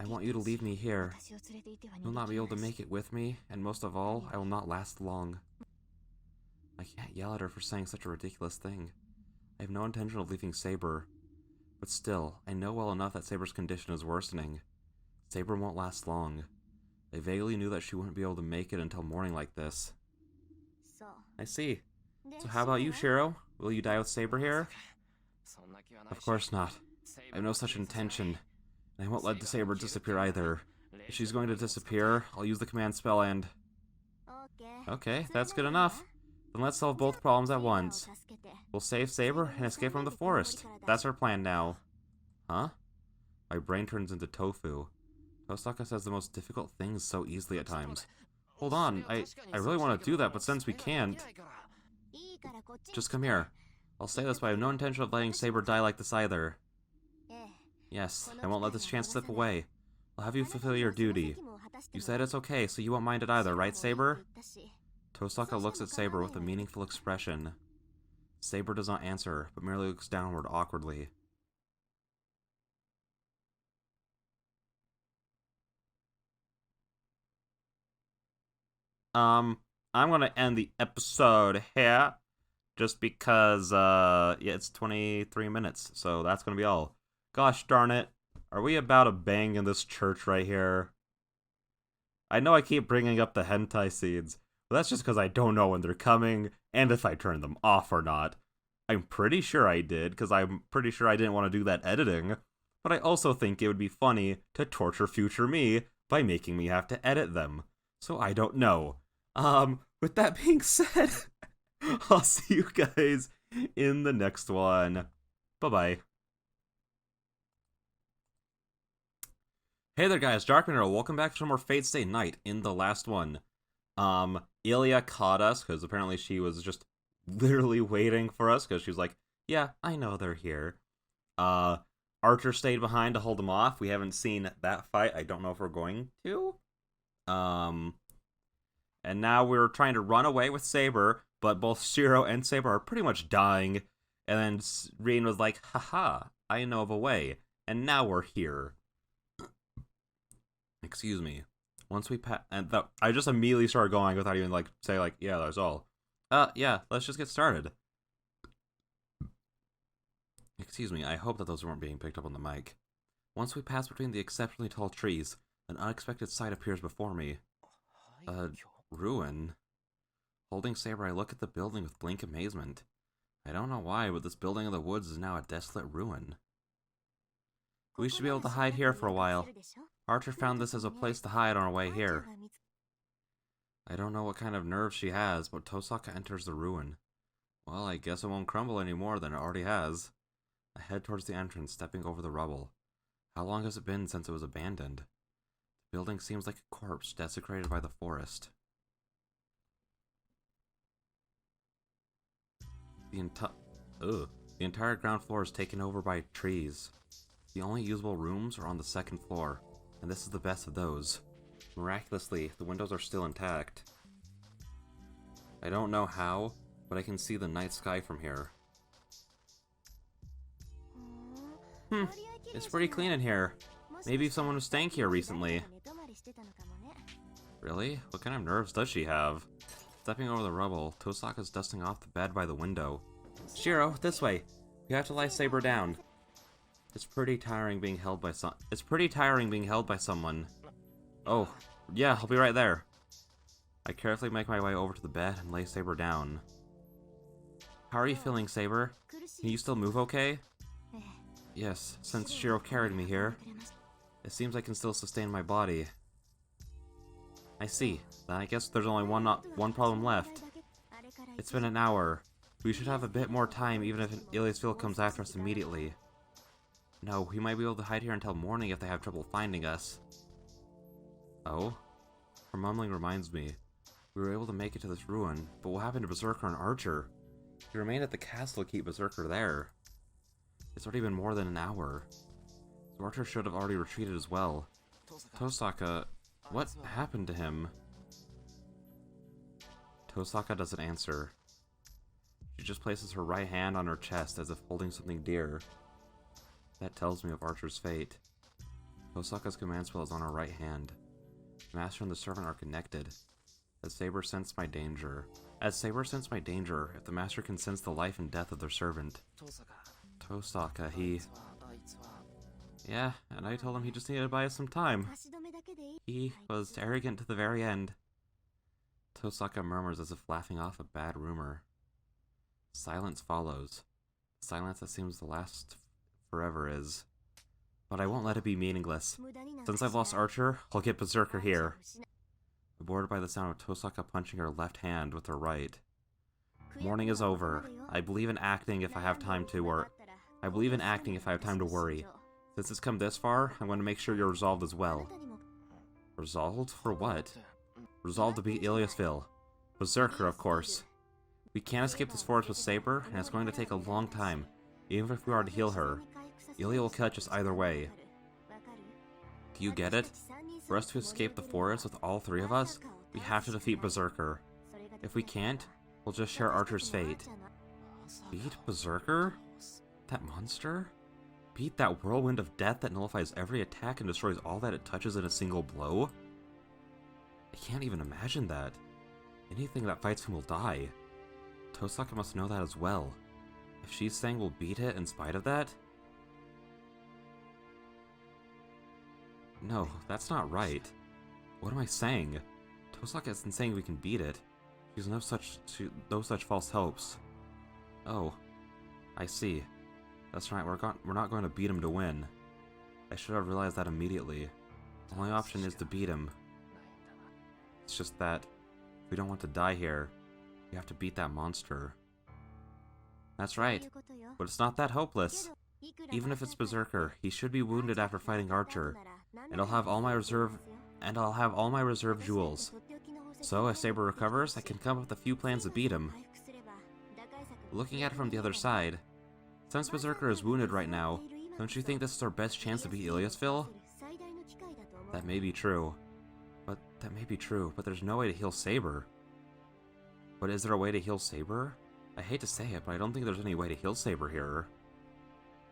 I want you to leave me here. You'll not be able to make it with me, and most of all, I will not last long. I can't yell at her for saying such a ridiculous thing. I have no intention of leaving Saber. But still, I know well enough that Saber's condition is worsening. Saber won't last long. I vaguely knew that she wouldn't be able to make it until morning like this. I see. So how about you, Shiro? Will you die with Saber here? Of course not. I have no such intention. And I won't let the Saber disappear either. If she's going to disappear, I'll use the command spell and... Okay, that's good enough. Then let's solve both problems at once. We'll save Saber and escape from the forest. That's our plan now. Huh? My brain turns into tofu. Osaka says the most difficult things so easily at times. Hold on, I really want to do that, but since we can't... Just come here. I'll say this, but I have no intention of letting Saber die like this either. Yes, I won't let this chance slip away. I'll have you fulfill your duty. You said it's okay, so you won't mind it either, right, Saber? Tosaka looks at Saber with a meaningful expression. Saber does not answer, but merely looks downward awkwardly. I'm gonna end the episode here, just because, yeah, it's 23 minutes, so that's gonna be all. Gosh darn it, are we about to bang in this church right here? I know I keep bringing up the hentai scenes, but that's just because I don't know when they're coming, and if I turn them off or not. I'm pretty sure I did, because I'm pretty sure I didn't want to do that editing, but I also think it would be funny to torture future me by making me have to edit them, so I don't know. With that being said, I'll see you guys in the next one. Bye-bye. Hey there guys, Darkman, welcome back for more Fate Stay Night in the last one. Ilya caught us, because apparently she was just literally waiting for us, because she was like, yeah, I know they're here. Archer stayed behind to hold them off. We haven't seen that fight. I don't know if we're going to. And now we're trying to run away with Saber, but both Shiro and Saber are pretty much dying. And then Rin was like, haha, I know of a way. And now we're here. Excuse me. Once we I just immediately started going without even, say, yeah, that's all. Yeah, let's just get started. Excuse me, I hope that those weren't being picked up on the mic. Once we pass between the exceptionally tall trees, an unexpected sight appears before me. A ruin. Holding Saber, I look at the building with blank amazement. I don't know why, but this building in the woods is now a desolate ruin. We should be able to hide here for a while. Archer found this as a place to hide on our way here. I don't know what kind of nerves she has, but Tosaka enters the ruin. Well, I guess it won't crumble any more than it already has. I head towards the entrance, stepping over the rubble. How long has it been since it was abandoned? The building seems like a corpse desecrated by the forest. The entire ground floor is taken over by trees. The only usable rooms are on the second floor, and this is the best of those. Miraculously, the windows are still intact. I don't know how, but I can see the night sky from here. It's pretty clean in here. Maybe someone was staying here recently. Really? What kind of nerves does she have? Stepping over the rubble, Tosaka's dusting off the bed by the window. Shiro, this way. We have to lie Saber down. It's pretty tiring being held by someone. Oh, yeah, I'll be right there. I carefully make my way over to the bed and lay Saber down. How are you feeling, Saber? Can you still move okay? Yes, since Shiro carried me here. It seems I can still sustain my body. I see. Then I guess there's only one problem left. It's been an hour. We should have a bit more time even if Iliasville comes after us immediately. No, we might be able to hide here until morning if they have trouble finding us. Oh? Her mumbling reminds me. We were able to make it to this ruin, but what happened to Berserker and Archer? We remained at the castle to keep Berserker there. It's already been more than an hour. So Archer should have already retreated as well. Tosaka, what happened to him? Tosaka doesn't answer. She just places her right hand on her chest as if holding something dear. That tells me of Archer's fate. Osaka's command spell is on her right hand. The master and the servant are connected. As Saber sensed my danger, if the master can sense the life and death of their servant, Tosaka, he... Yeah, and I told him he just needed to buy us some time. He was arrogant to the very end. Tosaka murmurs as if laughing off a bad rumor. Silence follows. Silence that seems to last forever is. But I won't let it be meaningless. Since I've lost Archer, I'll get Berserker here. Bored by the sound of Tosaka punching her left hand with her right. Morning is over. I believe in acting if I have time to worry. Since it's come this far, I'm going to make sure you're resolved as well. Resolved? For what? Resolved to beat Iliasville. Berserker, of course. We can't escape this forest with Saber, and it's going to take a long time, even if we are to heal her. Ilia will catch us either way. Do you get it? For us to escape the forest with all three of us, we have to defeat Berserker. If we can't, we'll just share Archer's fate. Beat Berserker? That monster? Beat that whirlwind of death that nullifies every attack and destroys all that it touches in a single blow? I can't even imagine that. Anything that fights him will die. Tosaka must know that as well. If she's saying we'll beat it in spite of that? No, that's not right. What am I saying? Tosaka isn't saying we can beat it. She's no such false hopes. Oh, I see. That's right, we're not going to beat him to win. I should have realized that immediately. The only option is to beat him. It's just that, if we don't want to die here, we have to beat that monster. That's right, but it's not that hopeless. Even if it's Berserker, he should be wounded after fighting Archer, and I'll have all my reserve jewels. So, if Saber recovers, I can come up with a few plans to beat him. Looking at it from the other side, since Berserker is wounded right now, don't you think this is our best chance to beat Iliasville? That may be true. But there's no way to heal Saber. But is there a way to heal Saber? I hate to say it, but I don't think there's any way to heal Saber here.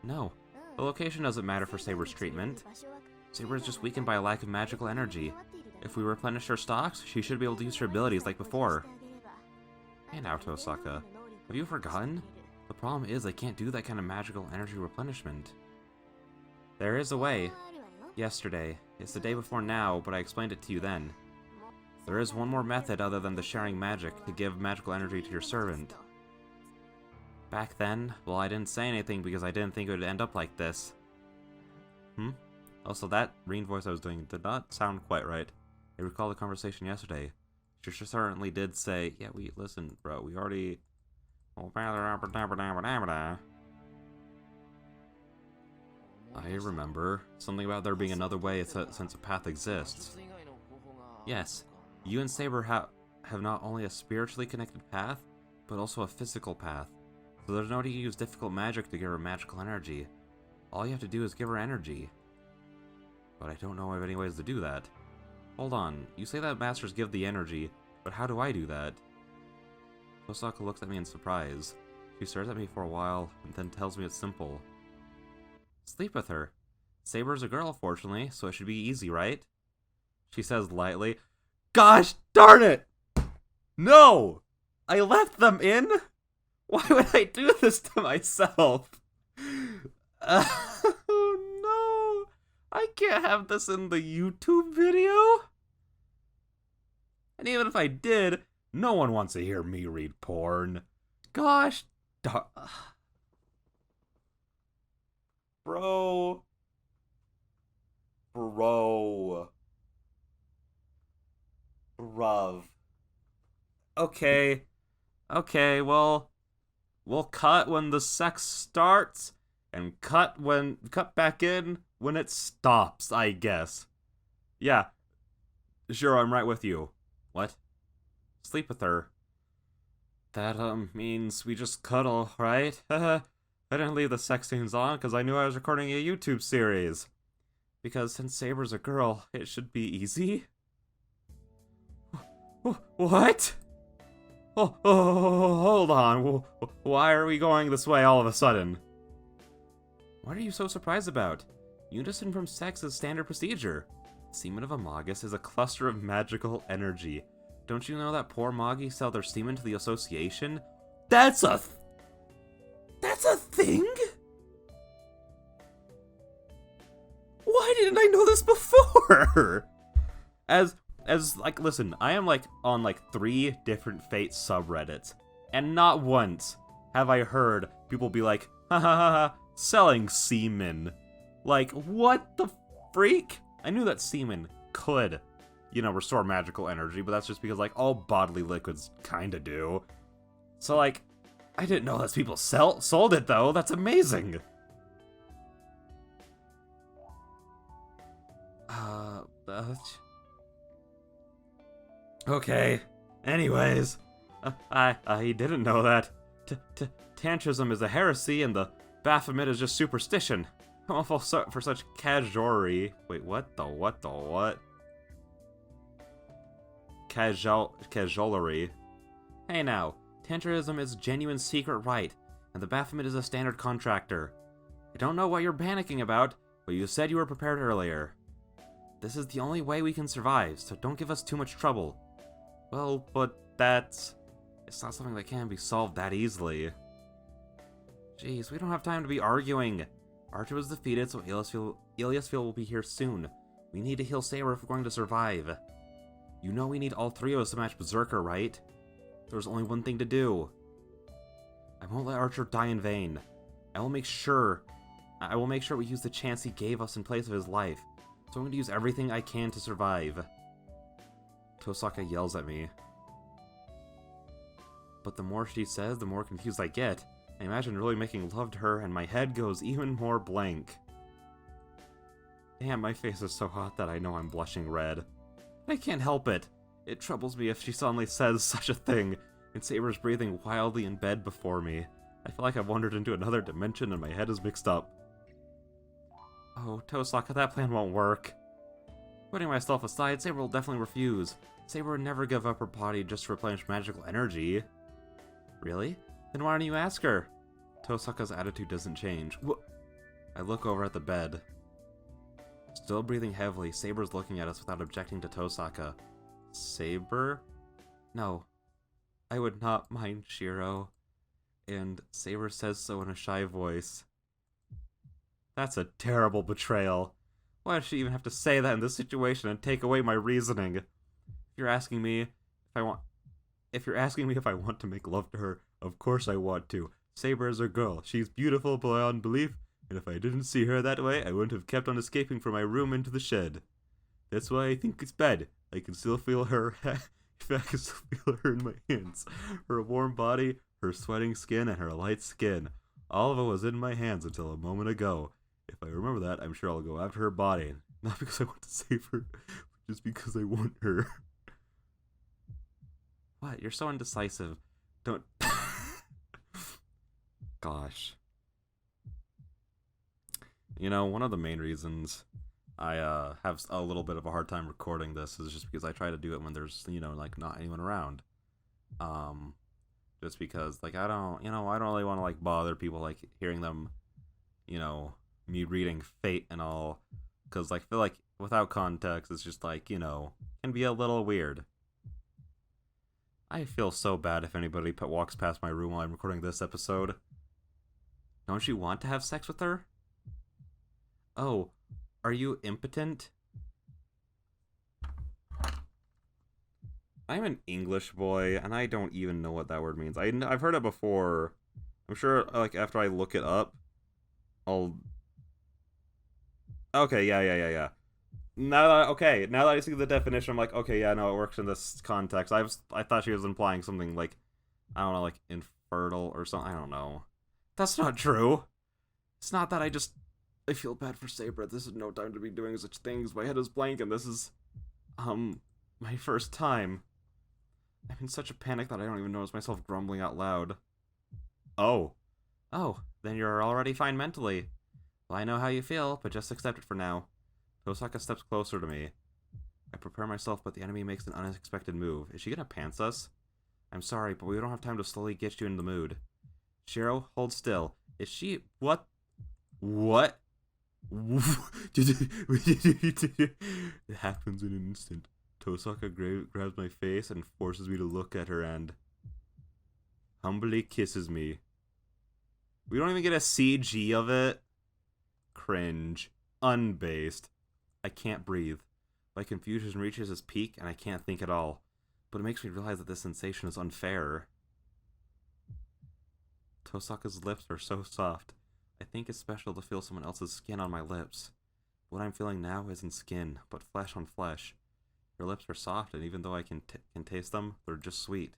No. The location doesn't matter for Saber's treatment. Saber is just weakened by a lack of magical energy. If we replenish her stocks, she should be able to use her abilities like before. Hey now, Tosaka. Have you forgotten? The problem is I can't do that kind of magical energy replenishment. There is a way. Yesterday. It's the day before now, but I explained it to you then. There is one more method other than the sharing magic to give magical energy to your servant. Back then, well, I didn't say anything because I didn't think it would end up like this. Also, that Reen voice I was doing did not sound quite right. I recall the conversation yesterday. She certainly did say, yeah, listen, bro, we already... I remember. Something about there being another way since a path exists. Yes, you and Saber have not only a spiritually connected path, but also a physical path. So there's no need to use difficult magic to give her magical energy. All you have to do is give her energy. But I don't know of any ways to do that. Hold on, you say that masters give the energy, but how do I do that? Osaka looks at me in surprise. She stares at me for a while, and then tells me it's simple. Sleep with her. Saber's a girl, fortunately, so it should be easy, right? She says lightly. Gosh darn it! No! I left them in? Why would I do this to myself? Oh no! I can't have this in the YouTube video? And even if I did, no one wants to hear me read porn. Gosh darn... Bro. Bruv. Okay, well, we'll cut when the sex starts, and cut back in when it stops, I guess. Yeah. Sure, I'm right with you. What? Sleep with her. That, means we just cuddle, right? I didn't leave the sex scenes on because I knew I was recording a YouTube series. Because since Saber's a girl, it should be easy? What? Oh, hold on. Why are we going this way all of a sudden? What are you so surprised about? Unison from sex is standard procedure. Semen of a Magus is a cluster of magical energy. Don't you know that poor Moggies sell their semen to the association? That's a thing? I know this before? As, like, listen, I am, like, on, like, 3 different Fate subreddits, and not once have I heard people be like, ha ha ha ha, selling semen. Like, what the freak? I knew that semen could, you know, restore magical energy, but that's just because, like, all bodily liquids kinda do. So, like, I didn't know that people sold it, though. That's amazing. Okay. Anyways, I didn't know that. Tantrism is a heresy, and the Baphomet is just superstition. I'm all for such casualry. Wait, what? Casualry. Hey now, Tantrism is a genuine secret rite, and the Baphomet is a standard contractor. I don't know what you're panicking about, but you said you were prepared earlier. This is the only way we can survive, so don't give us too much trouble. Well, but it's not something that can be solved that easily. Jeez, we don't have time to be arguing. Archer was defeated, so Iliasfield will be here soon. We need to heal Saber if we're going to survive. You know we need all 3 of us to match Berserker, right? There's only one thing to do. I won't let Archer die in vain. I will make sure we use the chance he gave us in place of his life. So I'm going to use everything I can to survive. Tosaka yells at me. But the more she says, the more confused I get. I imagine really making love to her, and my head goes even more blank. Damn, my face is so hot that I know I'm blushing red. I can't help it. It troubles me if she suddenly says such a thing, and Saber's breathing wildly in bed before me. I feel like I've wandered into another dimension and my head is mixed up. Oh, Tosaka, that plan won't work. Putting myself aside, Saber will definitely refuse. Saber would never give up her body just to replenish magical energy. Really? Then why don't you ask her? Tosaka's attitude doesn't change. I look over at the bed. Still breathing heavily, Saber's looking at us without objecting to Tosaka. Saber? No. I would not mind Shiro. And Saber says so in a shy voice. That's a terrible betrayal. Why does she even have to say that in this situation and take away my reasoning? If you're asking me if I want to make love to her, of course I want to. Saber is a girl. She's beautiful beyond belief, and if I didn't see her that way, I wouldn't have kept on escaping from my room into the shed. That's why I think it's bad. I can still feel her. I can still feel her in my hands. Her warm body, her sweating skin, and her light skin. All of it was in my hands until a moment ago. If I remember that, I'm sure I'll go after her body. Not because I want to save her, but just because I want her. What? You're so indecisive. Don't... Gosh. You know, one of the main reasons I have a little bit of a hard time recording this is just because I try to do it when there's, you know, like, not anyone around. Just because, like, I don't really want to, like, bother people, like, hearing them, you know, me reading Fate and all, because, like, I feel like without context, it's just, like, you know, can be a little weird. I feel so bad if anybody walks past my room while I'm recording this episode. Don't you want to have sex with her? Oh, are you impotent? I'm an English boy, and I don't even know what that word means. I've heard it before. I'm sure, like, after I look it up, I'll... Okay, yeah. Now that I see the definition, I'm like, okay, yeah, no, it works in this context. I thought she was implying something like, I don't know, like infertile or something. I don't know. That's not true. It's not that I feel bad for Saber. This is no time to be doing such things. My head is blank, and this is, my first time. I'm in such a panic that I don't even notice myself grumbling out loud. Oh, then you're already fine mentally. Well, I know how you feel, but just accept it for now. Osaka steps closer to me. I prepare myself, but the enemy makes an unexpected move. Is she gonna pants us? I'm sorry, but we don't have time to slowly get you in the mood. Shiro, hold still. Is she... What? It happens in an instant. Tosaka grabs my face and forces me to look at her and... humbly kisses me. We don't even get a CG of it? Cringe. Unbased. I can't breathe. My confusion reaches its peak, and I can't think at all. But it makes me realize that this sensation is unfair. Tosaka's lips are so soft. I think it's special to feel someone else's skin on my lips. What I'm feeling now isn't skin, but flesh on flesh. Her lips are soft, and even though I can taste them, they're just sweet.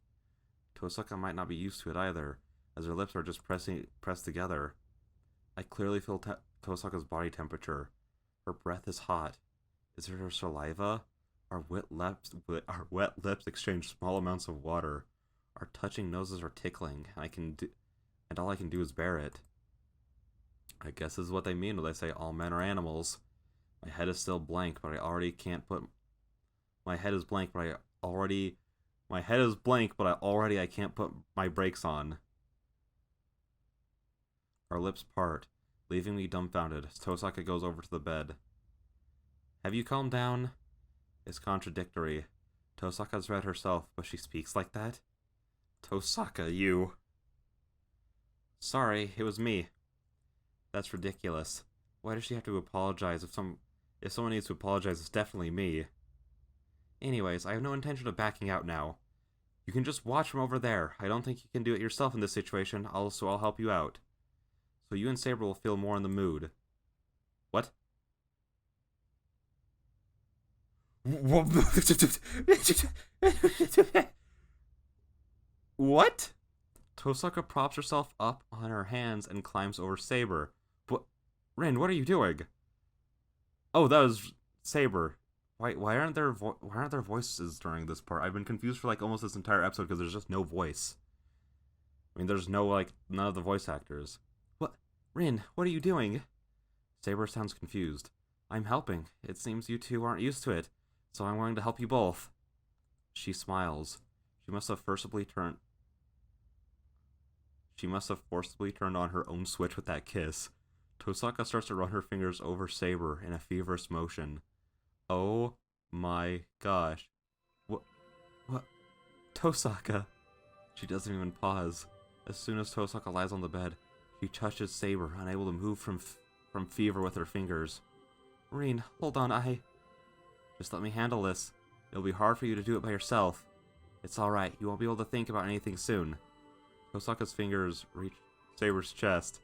Tosaka might not be used to it either, as her lips are just pressed together. I clearly feel Tosaka's body temperature. Her breath is hot. Is it her saliva? Our wet lips exchange small amounts of water. Our touching noses are tickling, and all I can do is bear it. I guess this is what they mean when they say all men are animals. My head is still blank, but I already can't put. My head is blank, but I can't put my brakes on. Our lips part, leaving me dumbfounded as Tosaka goes over to the bed. Have you calmed down? It's contradictory. Tosaka's read herself, but she speaks like that? Tosaka, you. Sorry, it was me. That's ridiculous. Why does she have to apologize? If someone needs to apologize, it's definitely me. Anyways, I have no intention of backing out now. You can just watch from over there. I don't think you can do it yourself in this situation, so I'll help you out. So you and Saber will feel more in the mood. What? What? Tosaka props herself up on her hands and climbs over Saber. But, Rin, what are you doing? Oh, that was Saber. Why aren't there voices during this part? I've been confused for like almost this entire episode because there's just no voice. I mean, there's none of the voice actors. What? Rin, what are you doing? Saber sounds confused. I'm helping. It seems you two aren't used to it, so I'm going to help you both. She smiles. She must have forcibly turned on her own switch with that kiss. Tosaka starts to run her fingers over Saber in a feverish motion. Oh my gosh. What? Tosaka. She doesn't even pause. As soon as Tosaka lies on the bed, she touches Saber, unable to move from fever with her fingers. Rin, hold on, Just let me handle this. It'll be hard for you to do it by yourself. It's alright, you won't be able to think about anything soon. Tosaka's fingers reach Saber's chest.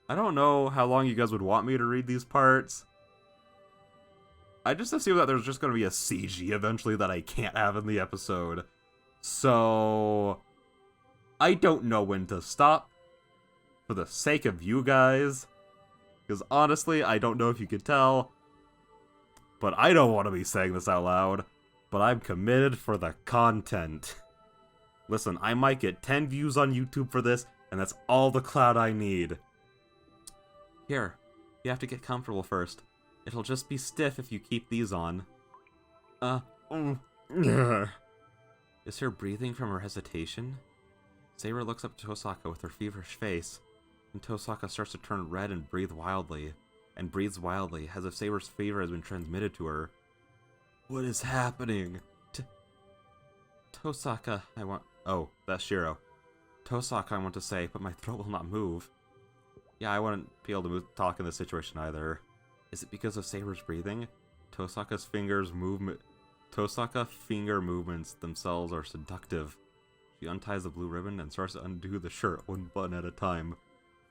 I don't know how long you guys would want me to read these parts. I just assume that there's just going to be a CG eventually that I can't have in the episode. So, I don't know when to stop. For the sake of you guys. Because honestly, I don't know if you could tell. But I don't want to be saying this out loud. But I'm committed for the content. Listen, I might get 10 views on YouTube for this, and that's all the clout I need. Here, you have to get comfortable first. It'll just be stiff if you keep these on. Is her breathing from her hesitation? Saber looks up to Tosaka with her feverish face, and Tosaka starts to turn red and breathes wildly, as if Saber's fever has been transmitted to her. What is happening? Tosaka, Oh, that's Shiro. Tosaka, I want to say, but my throat will not move. Yeah, I wouldn't be able to talk in this situation either. Is it because of Saber's breathing? Tosaka finger movements themselves are seductive. She unties the blue ribbon and starts to undo the shirt one button at a time.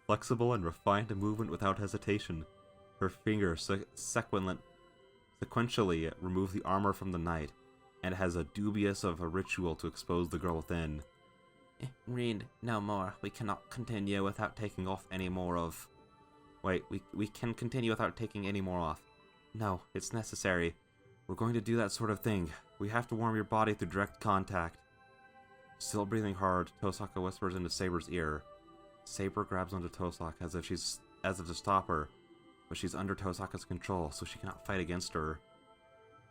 Flexible and refined movement without hesitation. Her fingers sequentially remove the armor from the knight, and it has a dubious of a ritual to expose the girl within. Rin, no more. We cannot continue without taking off any more of... Wait, we can continue without taking any more off. No, it's necessary. We're going to do that sort of thing. We have to warm your body through direct contact. Still breathing hard, Tosaka whispers into Saber's ear. Saber grabs onto Tosaka as if to stop her, but she's under Tosaka's control, so she cannot fight against her.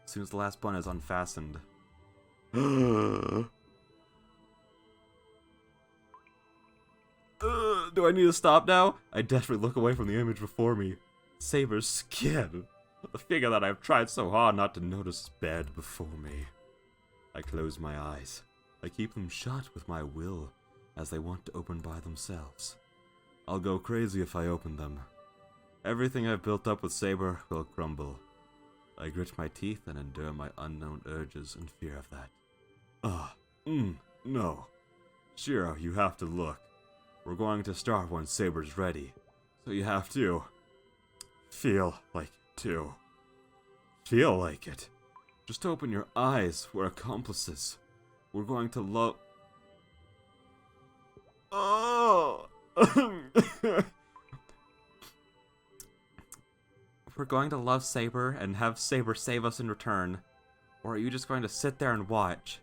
As soon as the last button is unfastened. Do I need to stop now? I desperately look away from the image before me. Saber's skin. The figure that I've tried so hard not to notice is bad before me. I close my eyes. I keep them shut with my will, as they want to open by themselves. I'll go crazy if I open them. Everything I've built up with Saber will crumble. I grit my teeth and endure my unknown urges in fear of that. No. Shiro, you have to look. We're going to start when Saber's ready. So you have to feel like it too. Feel like it. Just open your eyes. We're accomplices. We're going to love... Oh! We're going to love Saber and have Saber save us in return. Or are you just going to sit there and watch?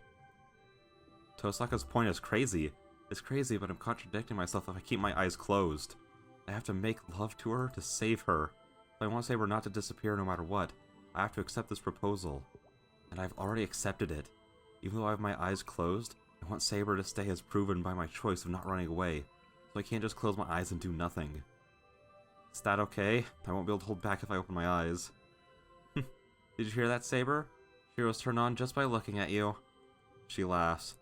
Tosaka's point is crazy. It's crazy, but I'm contradicting myself if I keep my eyes closed. I have to make love to her to save her. If I want Saber not to disappear no matter what, I have to accept this proposal. And I've already accepted it. Even though I have my eyes closed, I want Saber to stay as proven by my choice of not running away. So I can't just close my eyes and do nothing. Is that okay? I won't be able to hold back if I open my eyes. Did you hear that, Saber? Shiro's turned on just by looking at you. She laughs.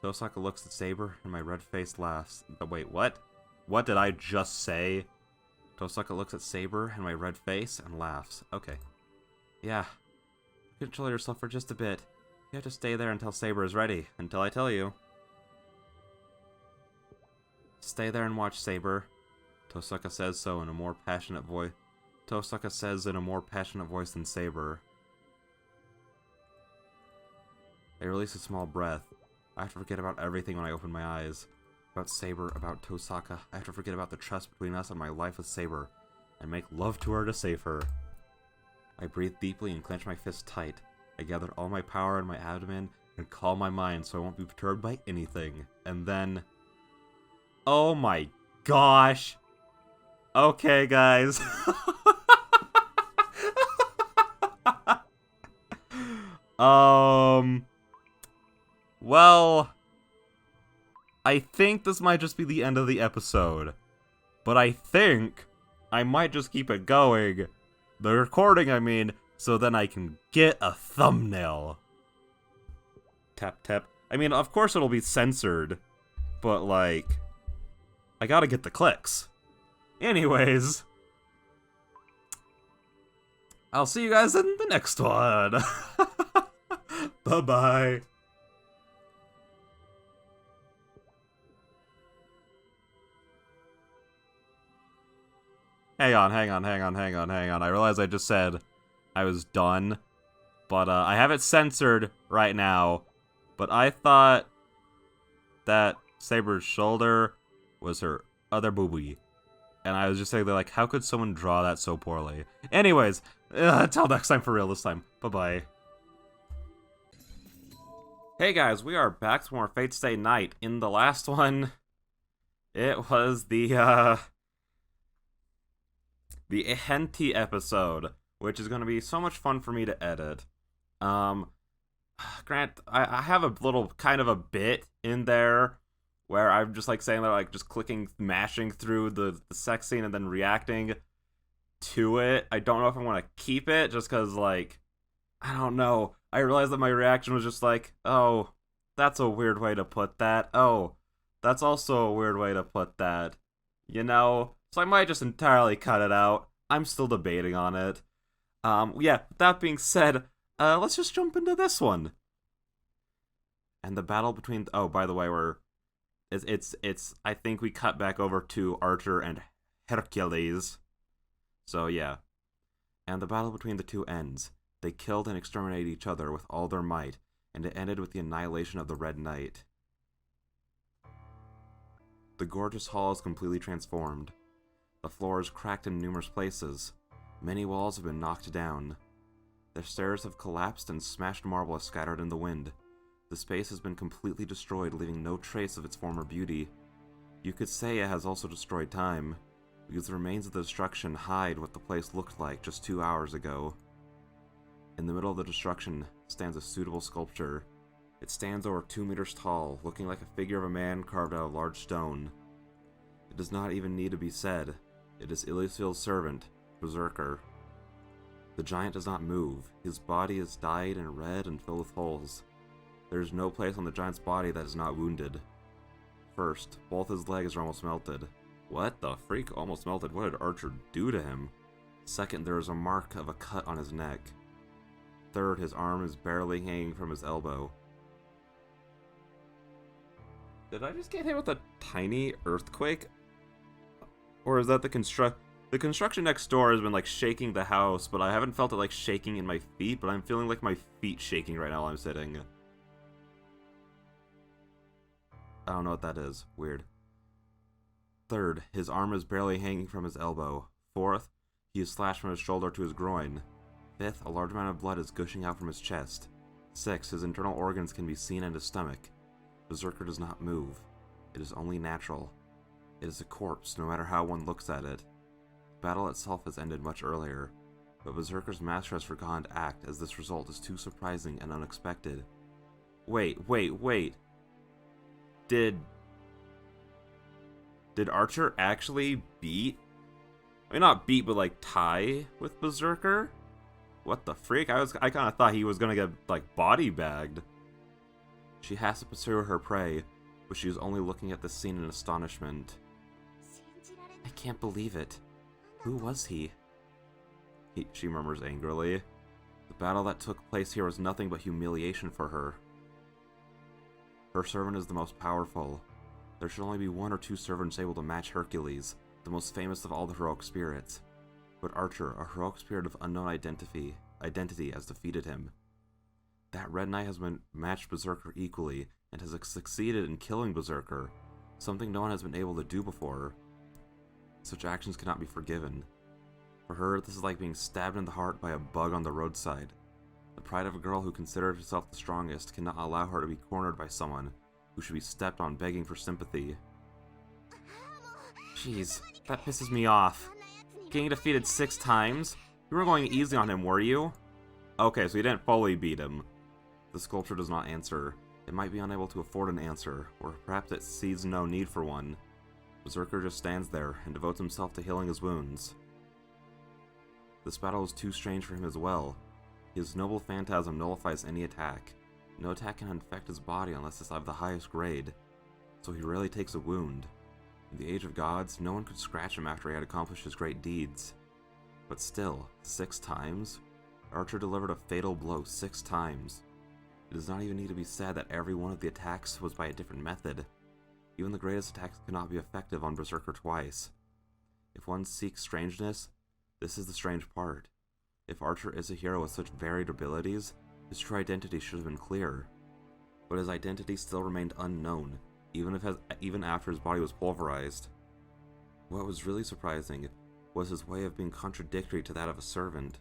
Tosaka looks at Saber, and my red face laughs. Wait, what? What did I just say? Tosaka looks at Saber and my red face and laughs. Okay. Yeah. Control yourself for just a bit. You have to stay there until Saber is ready. Until I tell you. Stay there and watch, Saber. Tosaka says so in a more passionate voice. Tosaka says in a more passionate voice than Saber. I release a small breath. I have to forget about everything when I open my eyes. About Saber, about Tosaka. I have to forget about the trust between us and my life with Saber. And make love to her to save her. I breathe deeply and clench my fists tight. I gather all my power in my abdomen and calm my mind so I won't be perturbed by anything. And then... Oh my gosh! Okay, guys. Well, I think this might just be the end of the episode. But I think I might just keep it going. The recording, I mean, so then I can get a thumbnail. Tap, tap. I mean, of course it'll be censored. But, like, I gotta get the clicks. Anyways, I'll see you guys in the next one. Bye-bye. Hang on. I realized I just said I was done. But I have it censored right now. But I thought that Saber's shoulder was her other boobie. And I was just saying, like, how could someone draw that so poorly? Anyways, until next time for real this time. Bye-bye. Hey guys, we are back to more Fate Stay Night. In the last one, it was the Henti episode, which is going to be so much fun for me to edit. Grant, I have a little kind of a bit in there where I'm just like saying that, like, just mashing through the sex scene and then reacting to it. I don't know if I want to keep it just because, like, I don't know. I realized that my reaction was just like, oh, that's a weird way to put that. Oh, that's also a weird way to put that. You know? So I might just entirely cut it out. I'm still debating on it. Yeah, that being said, let's just jump into this one. And the battle between... Oh, by the way, it's I think we cut back over to Archer and Hercules. So, yeah. And the battle between the two ends. They killed and exterminated each other with all their might, and it ended with the annihilation of the Red Knight. The gorgeous hall is completely transformed. The floor is cracked in numerous places. Many walls have been knocked down. The stairs have collapsed and smashed marble is scattered in the wind. The space has been completely destroyed, leaving no trace of its former beauty. You could say it has also destroyed time, because the remains of the destruction hide what the place looked like just 2 hours ago. In the middle of the destruction stands a suitable sculpture. It stands over 2 meters tall, looking like a figure of a man carved out of large stone. It does not even need to be said. It is Ilisfield's servant, Berserker. The giant does not move. His body is dyed and red and filled with holes. There is no place on the giant's body that is not wounded. First, both his legs are almost melted. What the freak almost melted? What did Archer do to him? Second, there is a mark of a cut on his neck. Third, his arm is barely hanging from his elbow. Did I just get hit with a tiny earthquake? Or is that the construction next door has been like shaking the house, but I haven't felt it like shaking in my feet, but I'm feeling like my feet shaking right now while I'm sitting. I don't know what that is. Weird. Third, his arm is barely hanging from his elbow. Fourth, he is slashed from his shoulder to his groin. Fifth, a large amount of blood is gushing out from his chest. Sixth, his internal organs can be seen in his stomach. Berserker does not move. It is only natural. It is a corpse, no matter how one looks at it. The battle itself has ended much earlier, but Berserker's master has forgotten to act, as this result is too surprising and unexpected. Wait. Did Archer actually beat? I mean, not beat, but like tie with Berserker? What the freak? I kind of thought he was gonna get like body bagged. She has to pursue her prey, but she is only looking at the scene in astonishment. I can't believe it. Who was he? She murmurs angrily. The battle that took place here was nothing but humiliation for her. Her servant is the most powerful. There should only be one or two servants able to match Hercules, the most famous of all the heroic spirits. But Archer, a heroic spirit of unknown identity, has defeated him. That Red Knight has been matched Berserker equally, and has succeeded in killing Berserker, something no one has been able to do before. Such actions cannot be forgiven. For her, this is like being stabbed in the heart by a bug on the roadside. The pride of a girl who considers herself the strongest cannot allow her to be cornered by someone who should be stepped on begging for sympathy. Jeez, that pisses me off. Getting defeated 6 times? You were going easy on him, were you? Okay, so you didn't fully beat him. The sculpture does not answer. It might be unable to afford an answer, or perhaps it sees no need for one. Berserker just stands there and devotes himself to healing his wounds. This battle is too strange for him as well. His noble phantasm nullifies any attack. No attack can infect his body unless it's of the highest grade, so he rarely takes a wound. In the age of gods, no one could scratch him after he had accomplished his great deeds. But still, 6 times? Archer delivered a fatal blow 6 times. It does not even need to be said that every one of the attacks was by a different method. Even the greatest attacks cannot be effective on Berserker twice. If one seeks strangeness, this is the strange part. If Archer is a hero with such varied abilities, his true identity should have been clear. But his identity still remained unknown, even after his body was pulverized. What was really surprising was his way of being contradictory to that of a servant.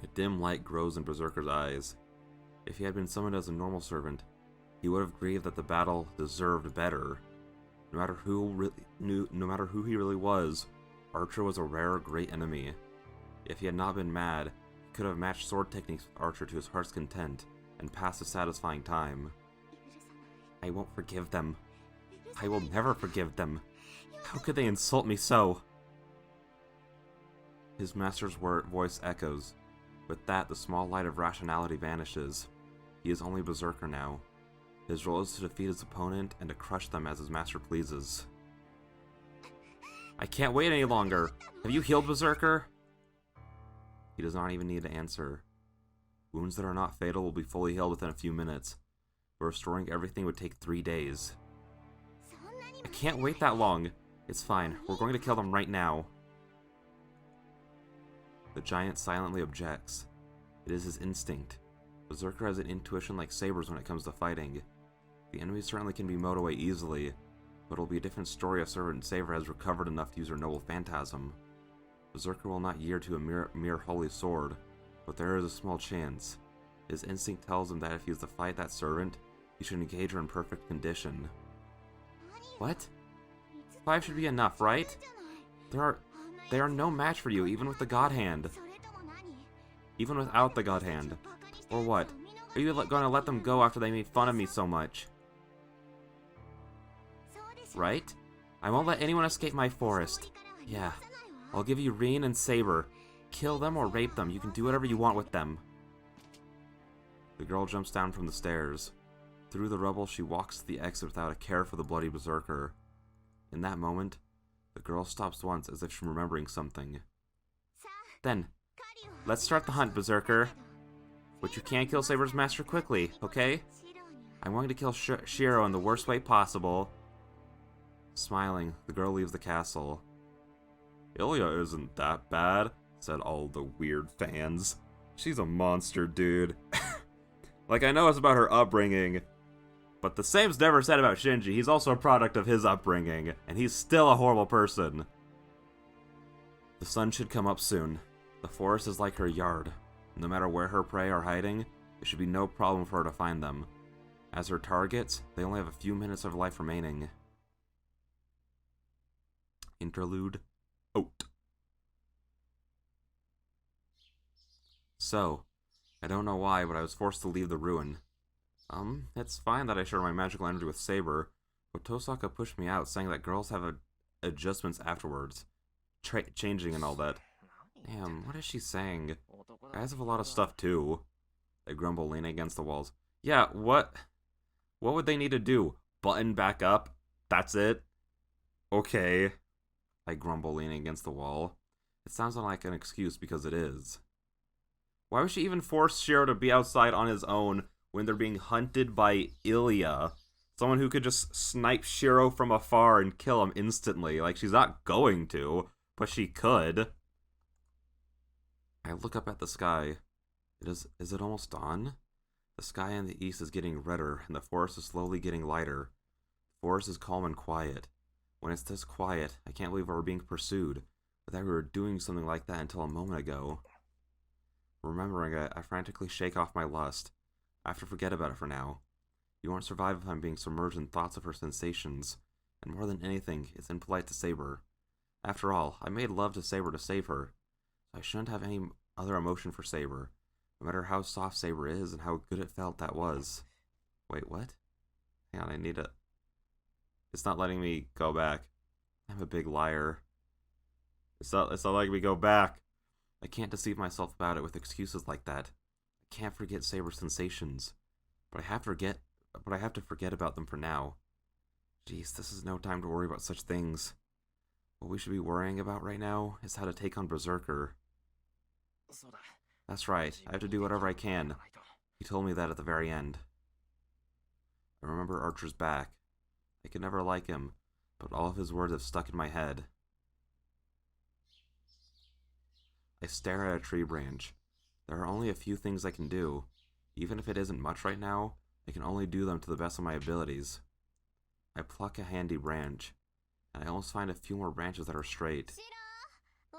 A dim light grows in Berserker's eyes. If he had been summoned as a normal servant, he would have grieved that the battle deserved better. No matter who he really was, Archer was a rare, great enemy. If he had not been mad, he could have matched sword techniques with Archer to his heart's content, and passed a satisfying time. I won't forgive them. I will never forgive them. How could they insult me so? His master's voice echoes. With that, the small light of rationality vanishes. He is only Berserker now. His role is to defeat his opponent and to crush them as his master pleases. I can't wait any longer. Have you healed Berserker? He does not even need to answer. Wounds that are not fatal will be fully healed within a few minutes, but restoring everything would take 3 days. I can't wait that long. It's fine. We're going to kill them right now. The giant silently objects. It is his instinct. Berserker has an intuition like sabers when it comes to fighting. The enemy certainly can be mowed away easily, but it'll be a different story if Servant Saber has recovered enough to use her noble phantasm. Berserker will not yield to a mere holy sword, but there is a small chance. His instinct tells him that if he is to fight that servant, he should engage her in perfect condition. What? 5 should be enough, right? They are no match for you, even with the God Hand. Even without the God Hand. Or what? Are you going to let them go after they made fun of me so much? Right? I won't let anyone escape my forest. Yeah. I'll give you Rin and Saber. Kill them or rape them. You can do whatever you want with them. The girl jumps down from the stairs. Through the rubble, she walks to the exit without a care for the bloody Berserker. In that moment, The girl stops once as if she's remembering something. Then, let's start the hunt, Berserker. But you can't kill Saber's master quickly, okay? I'm going to kill Shiro in the worst way possible. Smiling, the girl leaves the castle. Ilya isn't that bad, said all the weird fans. She's a monster, dude. Like, I know it's about her upbringing, but the same's never said about Shinji. He's also a product of his upbringing, and he's still a horrible person. The sun should come up soon. The forest is like her yard. No matter where her prey are hiding, it should be no problem for her to find them. As her targets, they only have a few minutes of life remaining. Interlude. Out. So, I don't know why, but I was forced to leave the ruin. It's fine that I share my magical energy with Saber, but Tosaka pushed me out, saying that girls have adjustments afterwards. Changing and all that. Damn, what is she saying? Guys have a lot of stuff too. They grumble, leaning against the walls. Yeah, what would they need to do? Button back up? That's it? Okay. I grumble, leaning against the wall. It sounds like an excuse because it is. Why would she even force Shiro to be outside on his own when they're being hunted by Ilya? Someone who could just snipe Shiro from afar and kill him instantly. Like, she's not going to, but she could. I look up at the sky. Is it almost dawn? The sky in the east is getting redder, and the forest is slowly getting lighter. The forest is calm and quiet. When it's this quiet, I can't believe we're being pursued, but that we were doing something like that until a moment ago. Remembering it, I frantically shake off my lust. I have to forget about it for now. You won't survive if I'm being submerged in thoughts of her sensations, and more than anything, it's impolite to Saber. After all, I made love to Saber to save her. I shouldn't have any other emotion for Saber, no matter how soft Saber is and how good it felt that was. Wait, what? Hang on, I need to... It's not letting me go back. I'm a big liar. It's not letting me go back. I can't deceive myself about it with excuses like that. I can't forget Saber's sensations. But I have to forget about them for now. Jeez, this is no time to worry about such things. What we should be worrying about right now is how to take on Berserker. That's right, I have to do whatever I can. He told me that at the very end. I remember Archer's back. I could never like him, but all of his words have stuck in my head. I stare at a tree branch. There are only a few things I can do. Even if it isn't much right now, I can only do them to the best of my abilities. I pluck a handy branch, and I almost find a few more branches that are straight.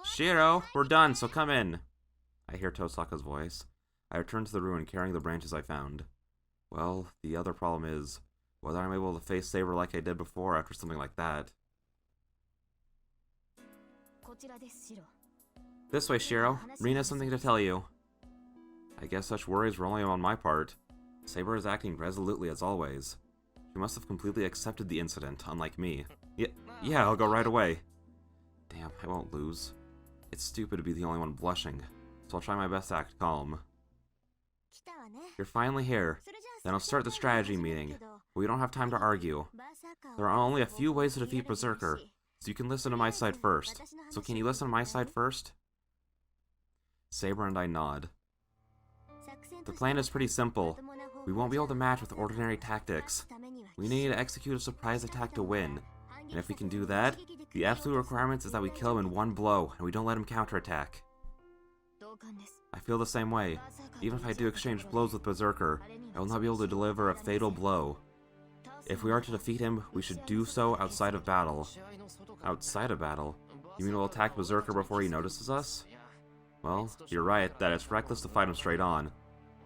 Shiro, we're done, so come in. I hear Tosaka's voice. I return to the ruin carrying the branches I found. Well, the other problem is whether I'm able to face Saber like I did before after something like that. This way, Shiro. Rin has something to tell you. I guess such worries were only on my part. Saber is acting resolutely as always. She must have completely accepted the incident, unlike me. Yeah, I'll go right away. Damn, I won't lose. It's stupid to be the only one blushing, so I'll try my best to act calm. You're finally here. Then I'll start the strategy meeting. We don't have time to argue. There are only a few ways to defeat Berserker, so you can listen to my side first. So can you listen to my side first? Saber and I nod. The plan is pretty simple. We won't be able to match with ordinary tactics. We need to execute a surprise attack to win. And if we can do that, the absolute requirement is that we kill him in one blow, and we don't let him counterattack. I feel the same way. Even if I do exchange blows with Berserker, I will not be able to deliver a fatal blow. If we are to defeat him, we should do so outside of battle. Outside of battle? You mean we'll attack Berserker before he notices us? Well, you're right that it's reckless to fight him straight on.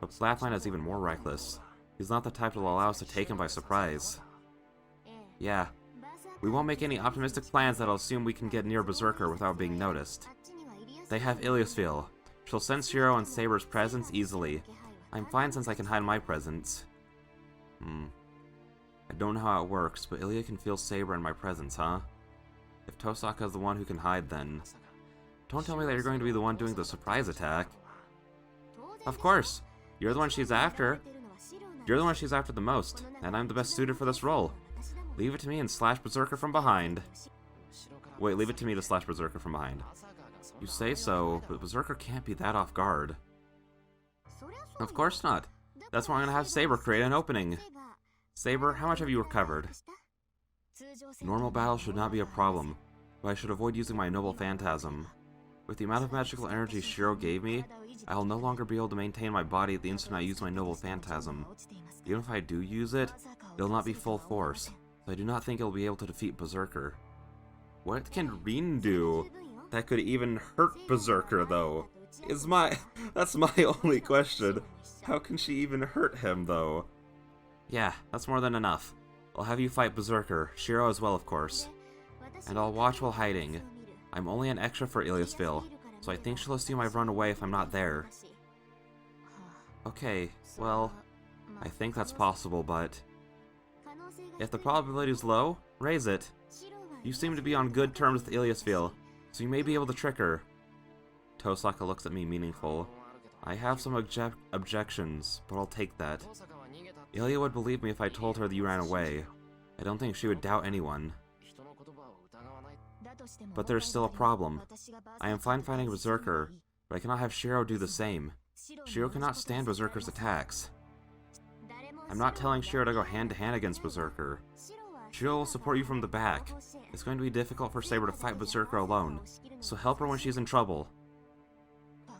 But Flatline is even more reckless. He's not the type to allow us to take him by surprise. Yeah. We won't make any optimistic plans that'll assume we can get near Berserker without being noticed. They have Iliasville. She'll sense Shiro and Saber's presence easily. I'm fine since I can hide my presence. I don't know how it works, but Ilya can feel Saber in my presence, huh? If Tosaka is the one who can hide, then... Don't tell me that you're going to be the one doing the surprise attack. Of course! You're the one she's after. You're the one she's after the most, and I'm the best suited for this role. Leave it to me and slash Berserker from behind. Wait, leave it to me to slash Berserker from behind. You say so, but Berserker can't be that off guard. Of course not. That's why I'm gonna have Saber create an opening. Saber, how much have you recovered? Normal battle should not be a problem, but I should avoid using my Noble Phantasm. With the amount of magical energy Shiro gave me, I will no longer be able to maintain my body at the instant I use my Noble Phantasm. Even if I do use it, it'll not be full force, so I do not think it'll be able to defeat Berserker. What can Rin do that could even hurt Berserker, though? That's my only question. How can she even hurt him, though? Yeah, that's more than enough. I'll have you fight Berserker, Shiro as well, of course. And I'll watch while hiding. I'm only an extra for Iliasville, so I think she'll assume I've run away if I'm not there. Okay, well, I think that's possible, but if the probability is low, raise it. You seem to be on good terms with Iliasville, so you may be able to trick her. Tosaka looks at me meaningful. I have some objections, but I'll take that. Ilia would believe me if I told her that you ran away. I don't think she would doubt anyone. But there's still a problem. I am fine fighting Berserker, but I cannot have Shiro do the same. Shiro cannot stand Berserker's attacks. I'm not telling Shiro to go hand-to-hand against Berserker. Shiro will support you from the back. It's going to be difficult for Saber to fight Berserker alone, so help her when she's in trouble.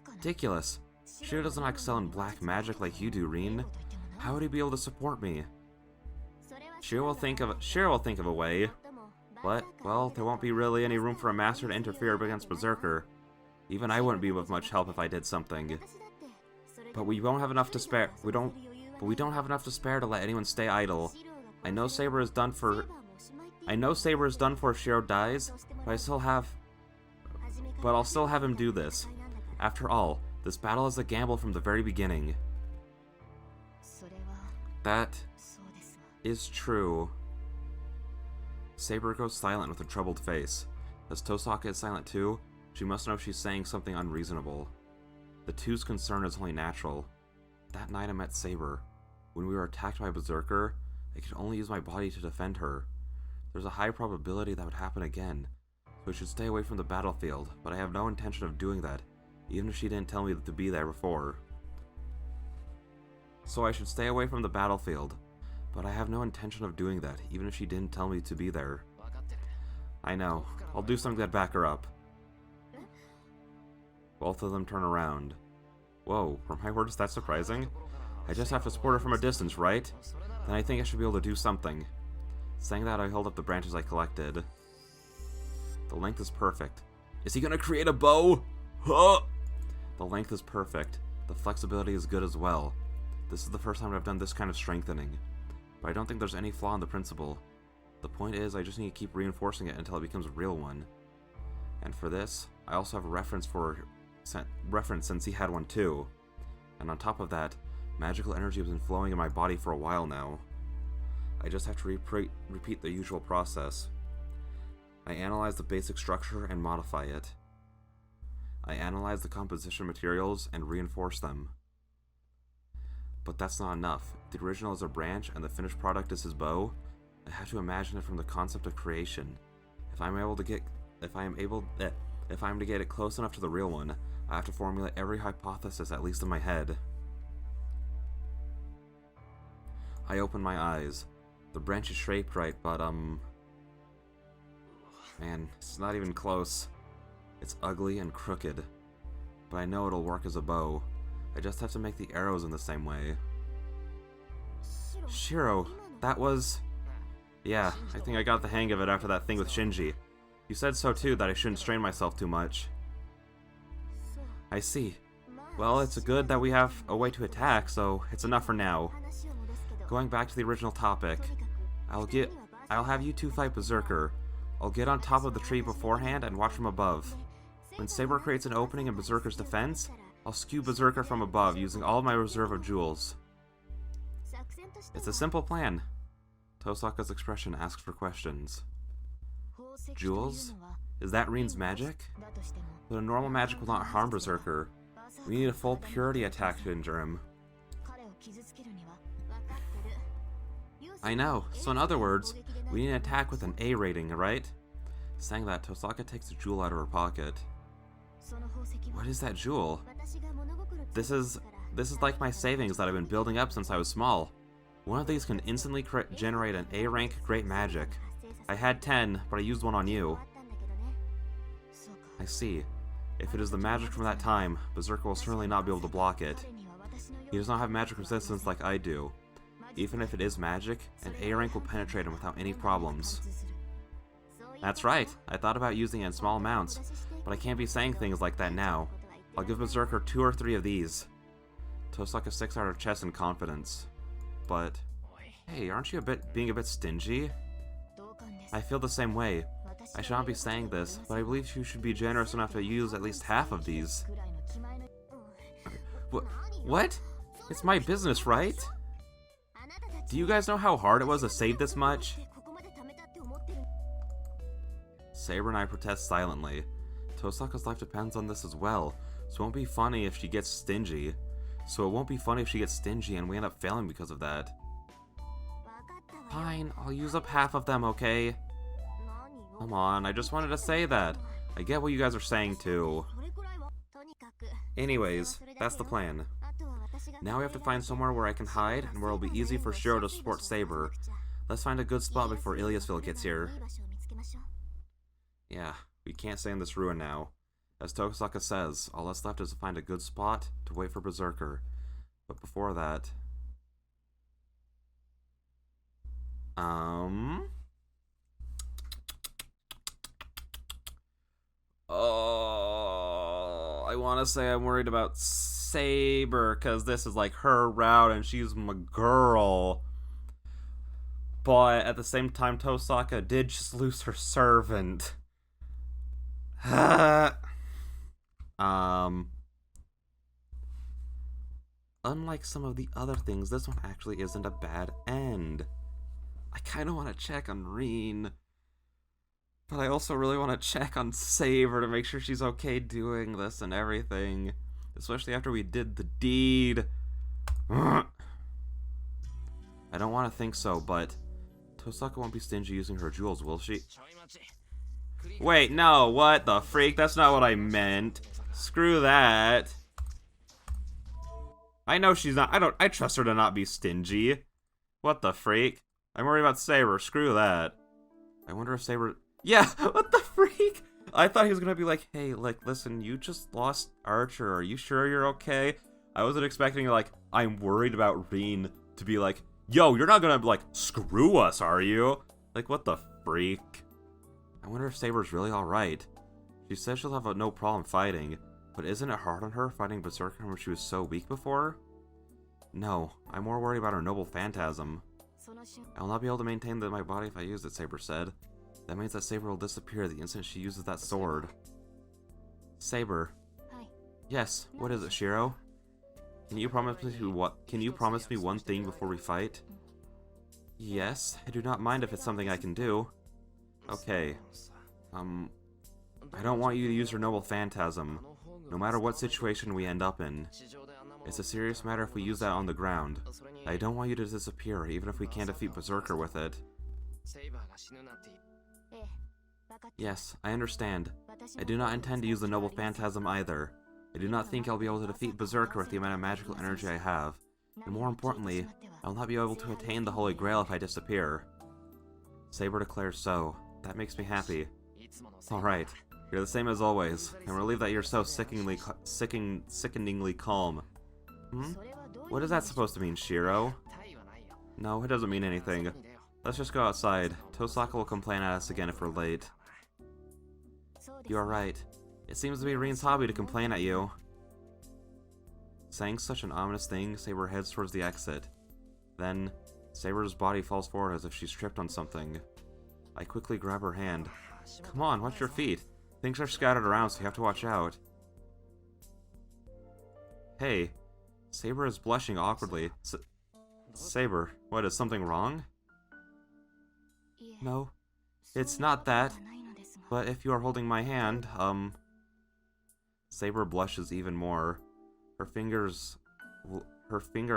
Ridiculous. Shiro does not excel in black magic like you do, Rin. How would he be able to support me? Shiro will think of a way. But, well, there won't be really any room for a master to interfere against Berserker. Even I wouldn't be of much help if I did something. But we won't have enough to spare. We don't have enough to spare to let anyone stay idle. I know Saber is done for if Shiro dies, but I'll still have him do this. After all, this battle is a gamble from the very beginning. That is true. Saber goes silent with a troubled face. As Tosaka is silent too, she must know she's saying something unreasonable. The two's concern is only natural. That night I met Saber. When we were attacked by Berserker, I could only use my body to defend her. There's a high probability that would happen again, so I should stay away from the battlefield, but I have no intention of doing that, even if she didn't tell me to be there before. So I should stay away from the battlefield, but I have no intention of doing that, even if she didn't tell me to be there. I know. I'll do something to back her up. Both of them turn around. Whoa, were my words that surprising? I just have to support her from a distance, right? Then I think I should be able to do something. Saying that, I held up the branches I collected. The length is perfect. Is he gonna create a bow? Huh! The length is perfect. The flexibility is good as well. This is the first time I've done this kind of strengthening. But I don't think there's any flaw in the principle. The point is, I just need to keep reinforcing it until it becomes a real one. And for this, I also have a reference since he had one too. And on top of that, magical energy has been flowing in my body for a while now. I just have to repeat the usual process. I analyze the basic structure and modify it. I analyze the composition materials and reinforce them. But that's not enough. If the original is a branch and the finished product is his bow, I have to imagine it from the concept of creation. If I'm to get it close enough to the real one, I have to formulate every hypothesis at least in my head. I open my eyes. The branch is shaped right, but man, it's not even close. It's ugly and crooked. But I know it'll work as a bow. I just have to make the arrows in the same way. Shiro, that was... Yeah, I think I got the hang of it after that thing with Shinji. You said so too, that I shouldn't strain myself too much. I see. Well, it's good that we have a way to attack, so it's enough for now. Going back to the original topic, I'll have you two fight Berserker. I'll get on top of the tree beforehand and watch from above. When Saber creates an opening in Berserker's defense, I'll skew Berserker from above using all of my reserve of jewels. It's a simple plan. Tosaka's expression asks for questions. Jewels? Is that Rin's magic? But a normal magic will not harm Berserker. We need a full purity attack to injure him. I know. So in other words, we need an attack with an A rating, right? Saying that, Tosaka takes a jewel out of her pocket. What is that jewel? This is like my savings that I've been building up since I was small. One of these can instantly generate an A-rank great magic. I had 10, but I used one on you. I see. If it is the magic from that time, Berserker will certainly not be able to block it. He does not have magic resistance like I do. Even if it is magic, an A-rank will penetrate him without any problems. That's right, I thought about using it in small amounts, but I can't be saying things like that now. I'll give Berserker 2 or 3 of these. Tosaka sticks out her chest in confidence. But, hey, aren't you being a bit stingy? I feel the same way. I should not be saying this, but I believe you should be generous enough to use at least half of these. What? It's my business, right? Do you guys know how hard it was to save this much? Saber and I protest silently. Tosaka's life depends on this as well, so it won't be funny if she gets stingy. And we end up failing because of that. Fine, I'll use up half of them, okay? Come on, I just wanted to say that. I get what you guys are saying too. Anyways, that's the plan. Now we have to find somewhere where I can hide and where it'll be easy for Shiro to support Saber. Let's find a good spot before Iliasville gets here. Yeah, we can't stay in this ruin now. As Tosaka says, all that's left is to find a good spot to wait for Berserker. But before that... Oh, I want to say I'm worried about Saber, because this is like her route and she's my girl. But at the same time, Tosaka did just lose her servant. Unlike some of the other things, this one actually isn't a bad end. I kind of want to check on Reen, but I also really want to check on Saber to make sure she's okay doing this and everything, especially after we did the deed. I don't want to think so, but Tosaka won't be stingy using her jewels, will she? Wait, no, what the freak? That's not what I meant. Screw that. I know she's not. I trust her to not be stingy. What the freak? I'm worried about Saber. Screw that. I wonder if Saber... Yeah, what the freak? I thought he was gonna be like, hey, like, listen, you just lost Archer. Are you sure you're okay? I wasn't expecting, like, I'm worried about Reen to be like, yo, you're not gonna, like, screw us, are you? Like, what the freak? I wonder if Saber's really alright. She says she'll have no problem fighting, but isn't it hard on her fighting Berserker when she was so weak before? No, I'm more worried about her noble phantasm. I will not be able to maintain my body if I use it, Saber said. That means that Saber will disappear the instant she uses that sword. Saber. Yes, what is it, Shiro? Can you promise me one thing before we fight? Yes, I do not mind if it's something I can do. Okay. I don't want you to use your noble phantasm, no matter what situation we end up in. It's a serious matter if we use that on the ground. I don't want you to disappear, even if we can't defeat Berserker with it. Yes, I understand. I do not intend to use the noble phantasm either. I do not think I'll be able to defeat Berserker with the amount of magical energy I have. And more importantly, I will not be able to attain the Holy Grail if I disappear. Saber declares so. That makes me happy. Alright, you're the same as always. I'm relieved that you're so sickeningly calm. What is that supposed to mean, Shiro? No, it doesn't mean anything. Let's just go outside. Tosaka will complain at us again if we're late. You are right. It seems to be Reen's hobby to complain at you. Saying such an ominous thing, Saber heads towards the exit. Then, Saber's body falls forward as if she's tripped on something. I quickly grab her hand. Come on, watch your feet. Things are scattered around, so you have to watch out. Hey. Saber is blushing awkwardly. Saber, what, is something wrong? No, it's not that. But if you are holding my hand, Saber blushes even more. Her finger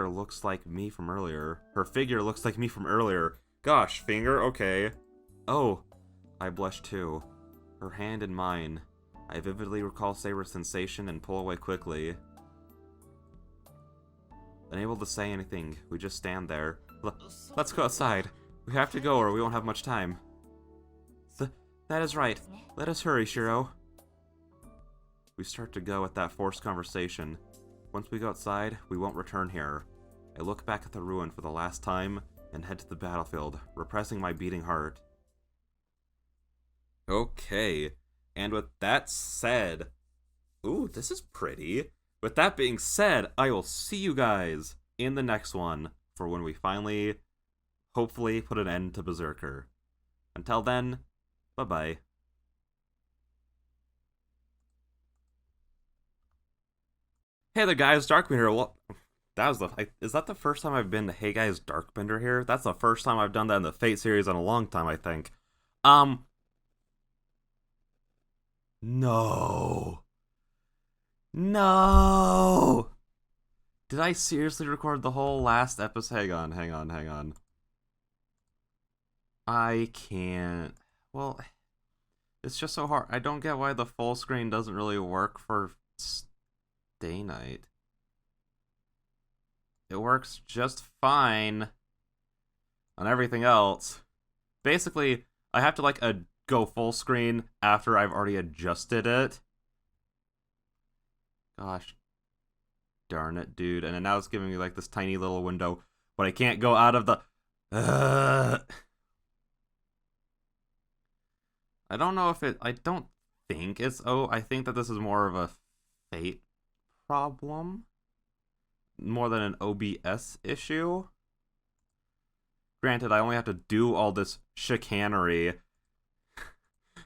looks like me from earlier. Her figure looks like me from earlier. Gosh, finger, okay. Oh, I blush too. Her hand in mine. I vividly recall Saber's sensation and pull away quickly. Unable to say anything, we just stand there. Let's go outside. We have to go or we won't have much time. That is right. Let us hurry, Shiro. We start to go at that forced conversation. Once we go outside, we won't return here. I look back at the ruin for the last time and head to the battlefield, repressing my beating heart. Okay, and with that said... Ooh, this is pretty. With that being said, I will see you guys in the next one for when we finally, hopefully, put an end to Berserker. Until then, bye-bye. Hey there guys, Darkbender here. Well, is that the first time I've been to Hey guys, Darkbender here? That's the first time I've done that in the Fate series in a long time, I think. No. No! Did I seriously record the whole last episode? Hang on. I can't. Well, it's just so hard. I don't get why the full screen doesn't really work for Stay Night. It works just fine on everything else. Basically, I have to like go full screen after I've already adjusted it. Gosh darn it, dude. And then now it's giving me like this tiny little window, but I can't go out of the... I don't know if it... I don't think it's... Oh, I think that this is more of a Fate problem. More than an OBS issue. Granted, I only have to do all this chicanery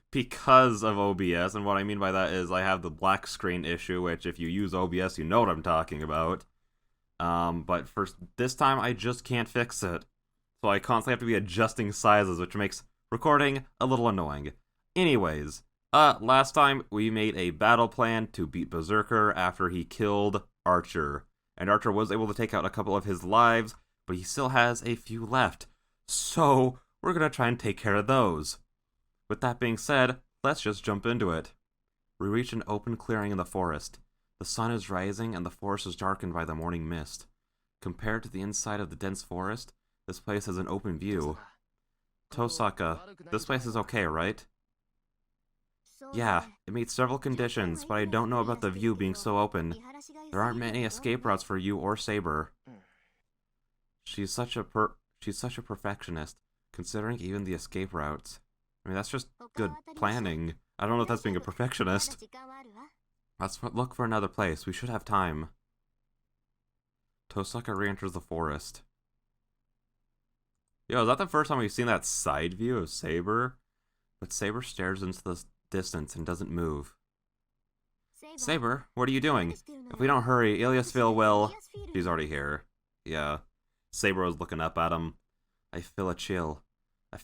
because of OBS, and what I mean by that is I have the black screen issue, which if you use OBS, you know what I'm talking about. But for this time, I just can't fix it. So I constantly have to be adjusting sizes, which makes recording a little annoying. Anyways, last time we made a battle plan to beat Berserker after he killed Archer. And Archer was able to take out a couple of his lives, but he still has a few left. So we're gonna try and take care of those. With that being said, let's just jump into it. We reach an open clearing in the forest. The sun is rising and the forest is darkened by the morning mist. Compared to the inside of the dense forest, this place has an open view. Osaka, this place is okay, right? Yeah, it meets several conditions, but I don't know about the view being so open. There aren't many escape routes for you or Saber. She's such a perfectionist, considering even the escape routes. I mean, that's just good planning. I don't know if that's being a perfectionist. Let's look for another place. We should have time. Osaka re-enters the forest. Yo, is that the first time we've seen that side view of Saber? But Saber stares into the distance and doesn't move. Saber, what are you doing? If we don't hurry, Iliasville will... She's already here. Yeah. Saber was looking up at him. I feel a chill. I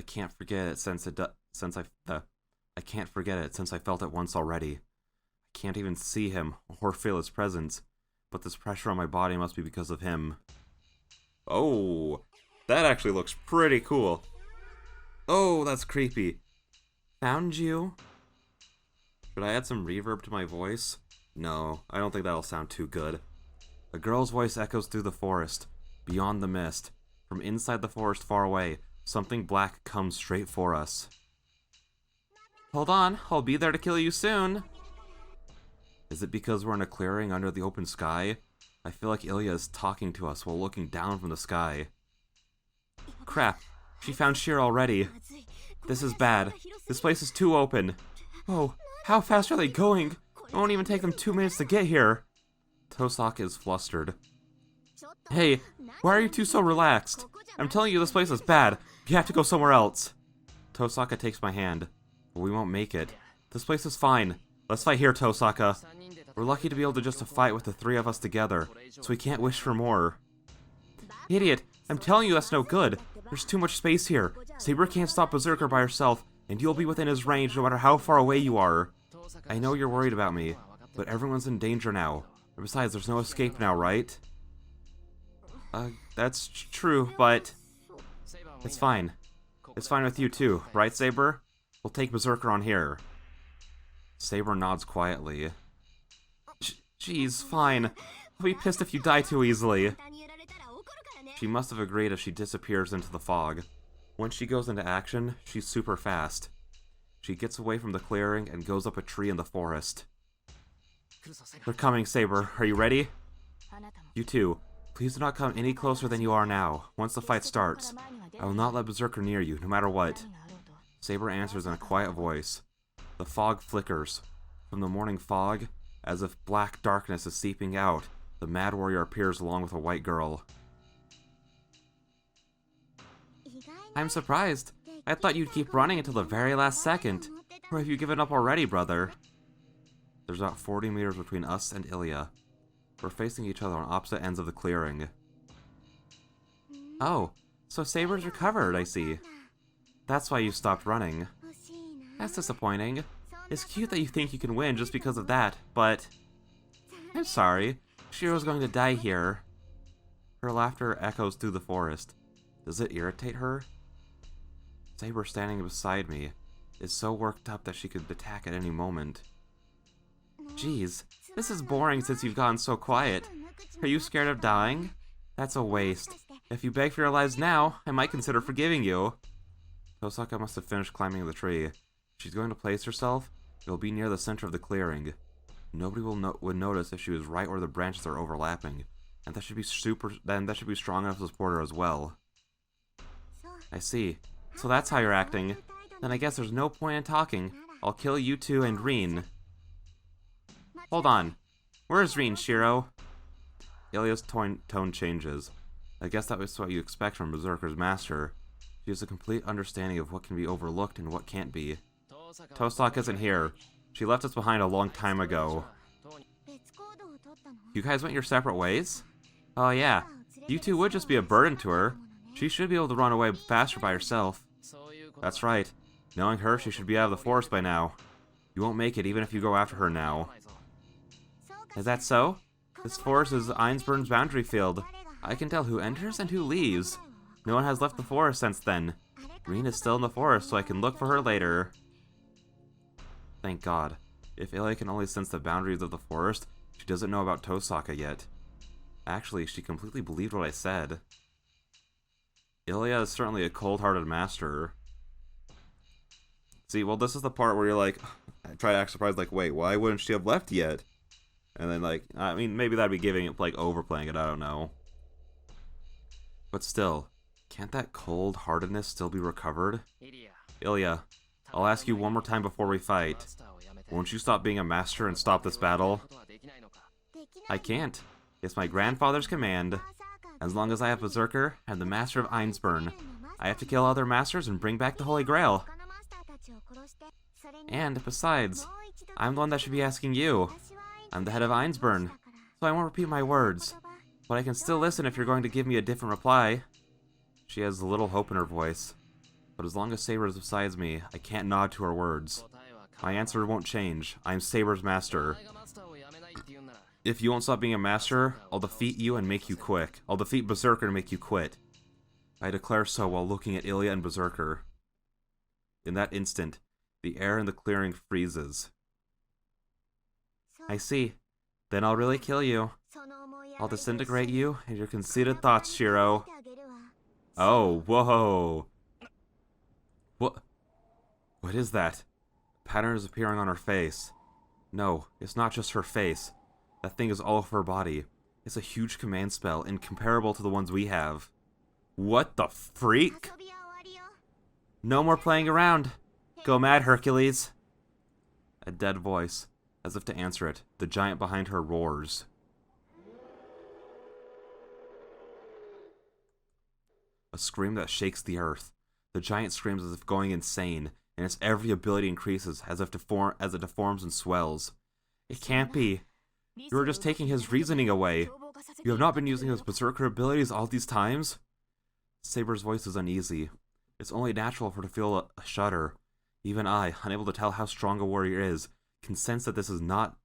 can't forget it since I can't forget it since I felt it once already. I can't even see him or feel his presence, but this pressure on my body must be because of him. Oh, that actually looks pretty cool. Oh, that's creepy. Found you. Should I add some reverb to my voice? No, I don't think that'll sound too good. A girl's voice echoes through the forest, beyond the mist. From inside the forest far away, something black comes straight for us. Hold on, I'll be there to kill you soon. Is it because we're in a clearing under the open sky? I feel like Ilya is talking to us while looking down from the sky. Crap, she found Shiro already. This is bad. This place is too open. Oh, how fast are they going? It won't even take them 2 minutes to get here. Osaka is flustered. Hey, why are you two so relaxed? I'm telling you this place is bad. You have to go somewhere else. Osaka takes my hand. But we won't make it. This place is fine. Let's fight here, Osaka. We're lucky to be able to just fight with the 3 of us together, so we can't wish for more. Idiot, I'm telling you that's no good. There's too much space here. Saber can't stop Berserker by herself, and you'll be within his range no matter how far away you are. I know you're worried about me, but everyone's in danger now. Besides, there's no escape now, right? That's true, but... It's fine. It's fine with you too, right, Saber? We'll take Berserker on here. Saber nods quietly. Jeez, fine. I'll be pissed if you die too easily. She must have agreed as she disappears into the fog. Once she goes into action, she's super fast. She gets away from the clearing and goes up a tree in the forest. They're coming, Saber. Are you ready? You too. Please do not come any closer than you are now. Once the fight starts, I will not let Berserker near you, no matter what. Saber answers in a quiet voice. The fog flickers. From the morning fog, as if black darkness is seeping out, the Mad Warrior appears along with a white girl. I'm surprised. I thought you'd keep running until the very last second. Or have you given up already, brother? There's about 40 meters between us and Ilya. We're facing each other on opposite ends of the clearing. Oh, so Saber's recovered, I see. That's why you stopped running. That's disappointing. It's cute that you think you can win just because of that, but... I'm sorry. Shiro's going to die here. Her laughter echoes through the forest. Does it irritate her? Saber standing beside me is so worked up that she could attack at any moment. Geez, this is boring since you've gotten so quiet. Are you scared of dying? That's a waste. If you beg for your lives now, I might consider forgiving you. Osaka must have finished climbing the tree. She's going to place herself. It'll be near the center of the clearing. Nobody would notice if she was right where the branches are overlapping, and that should be strong enough to support her as well. I see. So that's how you're acting. Then I guess there's no point in talking. I'll kill you two and Rin. Hold on. Where's Rin, Shiro? Ilya's tone changes. I guess that was what you expect from Berserker's master. She has a complete understanding of what can be overlooked and what can't be. Tosaka isn't here. She left us behind a long time ago. You guys went your separate ways? Oh yeah. You two would just be a burden to her. She should be able to run away faster by herself. That's right. Knowing her, she should be out of the forest by now. You won't make it even if you go after her now. Is that so? This forest is Einsburn's boundary field. I can tell who enters and who leaves. No one has left the forest since then. Rin is still in the forest, so I can look for her later. Thank God. If Ilya can only sense the boundaries of the forest, she doesn't know about Tosaka yet. Actually, she completely believed what I said. Ilya is certainly a cold-hearted master. See, well, this is the part where you're like, I try to act surprised, like, wait, why wouldn't she have left yet? And then, like, I mean, maybe that'd be giving it, like, overplaying it, I don't know. But still, can't that cold-heartedness still be recovered? Ilya, I'll ask you one more time before we fight. Won't you stop being a master and stop this battle? I can't. It's my grandfather's command. As long as I have Berserker, I'm the master of Einsburn. I have to kill other masters and bring back the Holy Grail. And, besides, I'm the one that should be asking you. I'm the head of Einsburn, so I won't repeat my words. But I can still listen if you're going to give me a different reply. She has a little hope in her voice. But as long as Saber is beside me, I can't nod to her words. My answer won't change. I'm Saber's master. If you won't stop being a master, I'll defeat you and make you quick. I'll defeat Berserker and make you quit. I declare so while looking at Ilya and Berserker. In that instant, the air in the clearing freezes. I see. Then I'll really kill you. I'll disintegrate you and your conceited thoughts, Shiro. Oh, whoa. What is that? A pattern is appearing on her face. No, it's not just her face. That thing is all over her body. It's a huge command spell, incomparable to the ones we have. What the freak? No more playing around. Go mad, Hercules. A dead voice. As if to answer it, the giant behind her roars. A scream that shakes the earth. The giant screams as if going insane, and its every ability increases as it deforms and swells. It can't be. You are just taking his reasoning away. You have not been using his berserker abilities all these times? Saber's voice is uneasy. It's only natural for her to feel a shudder. Even I, unable to tell how strong a warrior is, can sense that this is not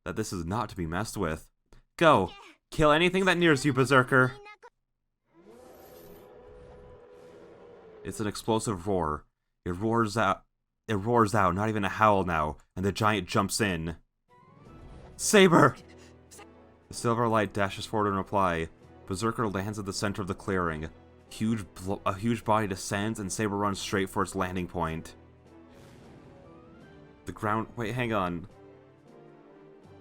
to be messed with. Go! Kill anything that nears you, Berserker! It's an explosive roar. It roars out It roars out, not even a howl now, and the giant jumps in. Saber! The silver light dashes forward in reply. Berserker lands at the center of the clearing. A huge body descends, and Saber runs straight for its landing point. The ground... Wait, hang on.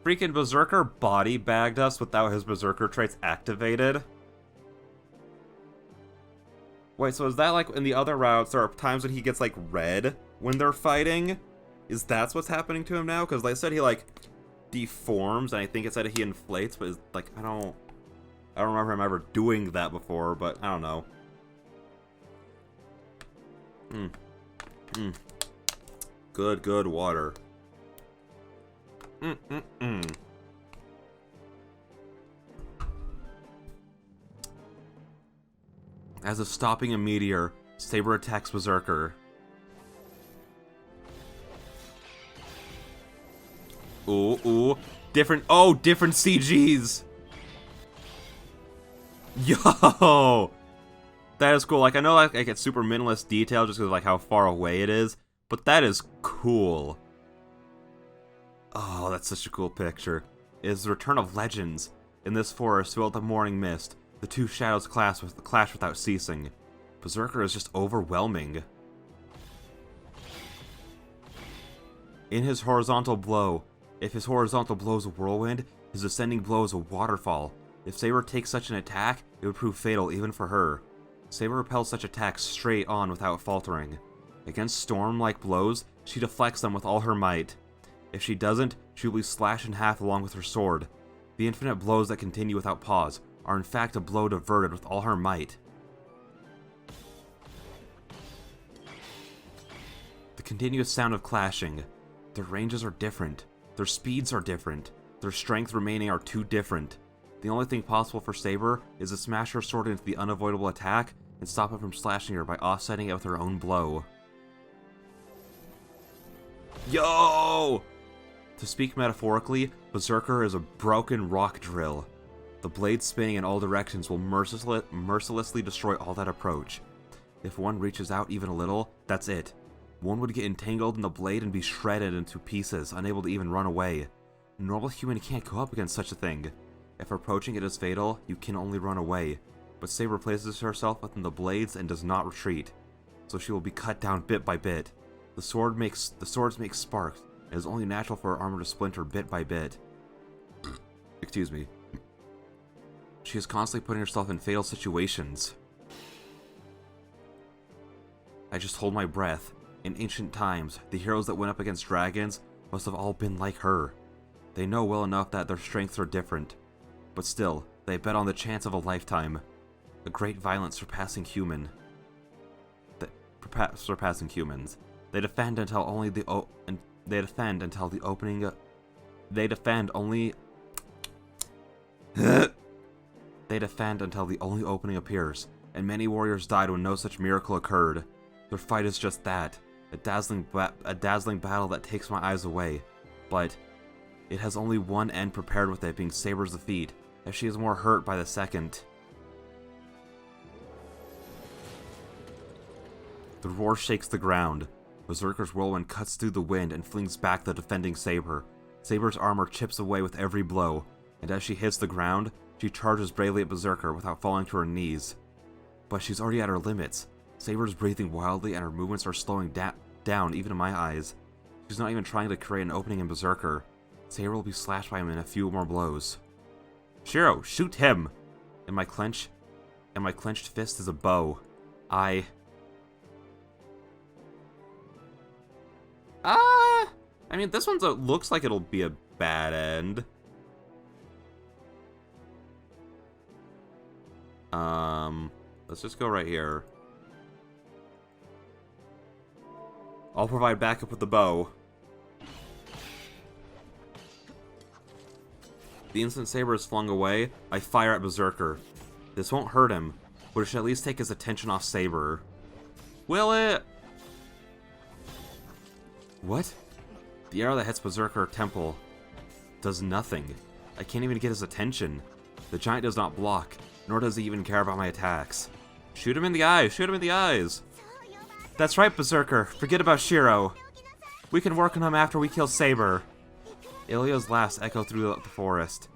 Freaking Berserker body bagged us without his Berserker traits activated? Wait, so is that like in the other routes, there are times when he gets like red when they're fighting? Is that what's happening to him now? Because they said he like deforms, and I think it said he inflates, but it's like, I don't remember him ever doing that before, but I don't know. Good water. As if stopping a meteor, Saber attacks Berserker. Ooh. Different CGs! Yo! That is cool. Like, I know like it's super minimalist detail just because of like how far away it is, but that is cool. Oh, that's such a cool picture. It is the return of legends. In this forest, filled with the morning mist, the two shadows clash without ceasing. Berserker is just overwhelming. In his horizontal blow, if his horizontal blow is a whirlwind, his ascending blow is a waterfall. If Saber takes such an attack, it would prove fatal even for her. Saber repels such attacks straight on without faltering. Against storm-like blows, she deflects them with all her might. If she doesn't, she will be slashed in half along with her sword. The infinite blows that continue without pause are in fact a blow diverted with all her might. The continuous sound of clashing. Their ranges are different. Their speeds are different. Their strength remaining are too different. The only thing possible for Saber is to smash her sword into the unavoidable attack and stop it from slashing her by offsetting it with her own blow. Yo! To speak metaphorically, Berserker is a broken rock drill. The blade spinning in all directions will mercilessly destroy all that approach. If one reaches out even a little, that's it. One would get entangled in the blade and be shredded into pieces, unable to even run away. A normal human can't go up against such a thing. If approaching it is fatal, you can only run away. But Saber places herself within the blades and does not retreat, so she will be cut down bit by bit. The swords make sparks, and it is only natural for her armor to splinter bit by bit. Excuse me. She is constantly putting herself in fatal situations. I just hold my breath. In ancient times, the heroes that went up against dragons must have all been like her. They know well enough that their strengths are different. But still, they bet on the chance of a lifetime. A great violence surpassing humans. They defend until the opening. They defend until the only opening appears, and many warriors died when no such miracle occurred. Their fight is just that, a dazzling battle that takes my eyes away, but it has only one end prepared with it being Saber's defeat, as she is more hurt by the second. The roar shakes the ground. Berserker's whirlwind cuts through the wind and flings back the defending Saber. Saber's armor chips away with every blow, and as she hits the ground, she charges bravely at Berserker without falling to her knees. But she's already at her limits. Saber's breathing wildly and her movements are slowing down even in my eyes. She's not even trying to create an opening in Berserker. Saber will be slashed by him in a few more blows. Shiro, shoot him! And my clenched fist is a bow. I mean, this one looks like it'll be a bad end. Let's just go right here. I'll provide backup with the bow. The instant Saber is flung away, I fire at Berserker. This won't hurt him, but it should at least take his attention off Saber. Will it? What? The arrow that hits Berserker temple does nothing. I can't even get his attention. The giant does not block, nor does he even care about my attacks. Shoot him in the eyes! Shoot him in the eyes! That's right, Berserker! Forget about Shiro! We can work on him after we kill Saber. Ilya's laughs echo through the forest.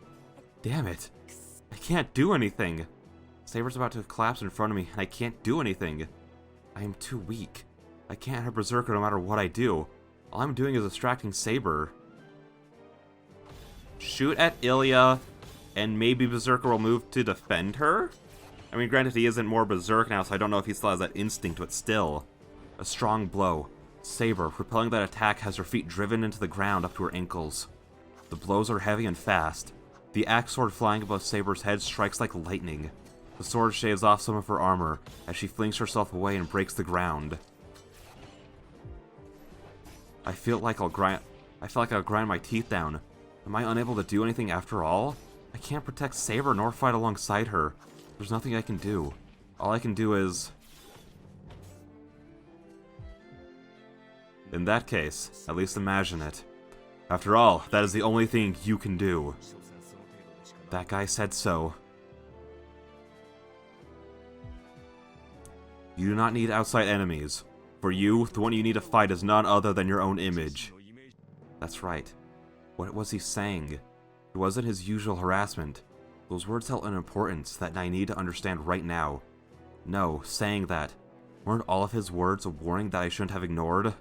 Damn it. I can't do anything. Saber's about to collapse in front of me, and I can't do anything. I am too weak. I can't have Berserker no matter what I do. All I'm doing is distracting Saber. Shoot at Ilya, and maybe Berserker will move to defend her? I mean, granted, he isn't more Berserk now, so I don't know if he still has that instinct, but still. A strong blow. Saber, repelling that attack, has her feet driven into the ground up to her ankles. The blows are heavy and fast. The axe sword flying above Saber's head strikes like lightning. The sword shaves off some of her armor as she flings herself away and breaks the ground. I feel like I'll grind my teeth down. Am I unable to do anything after all? I can't protect Saber nor fight alongside her. There's nothing I can do. All I can do is... In that case, at least imagine it. After all, that is the only thing you can do. That guy said so. You do not need outside enemies. For you, the one you need to fight is none other than your own image. That's right. What was he saying? It wasn't his usual harassment. Those words held an importance that I need to understand right now. No, saying that. Weren't all of his words a warning that I shouldn't have ignored?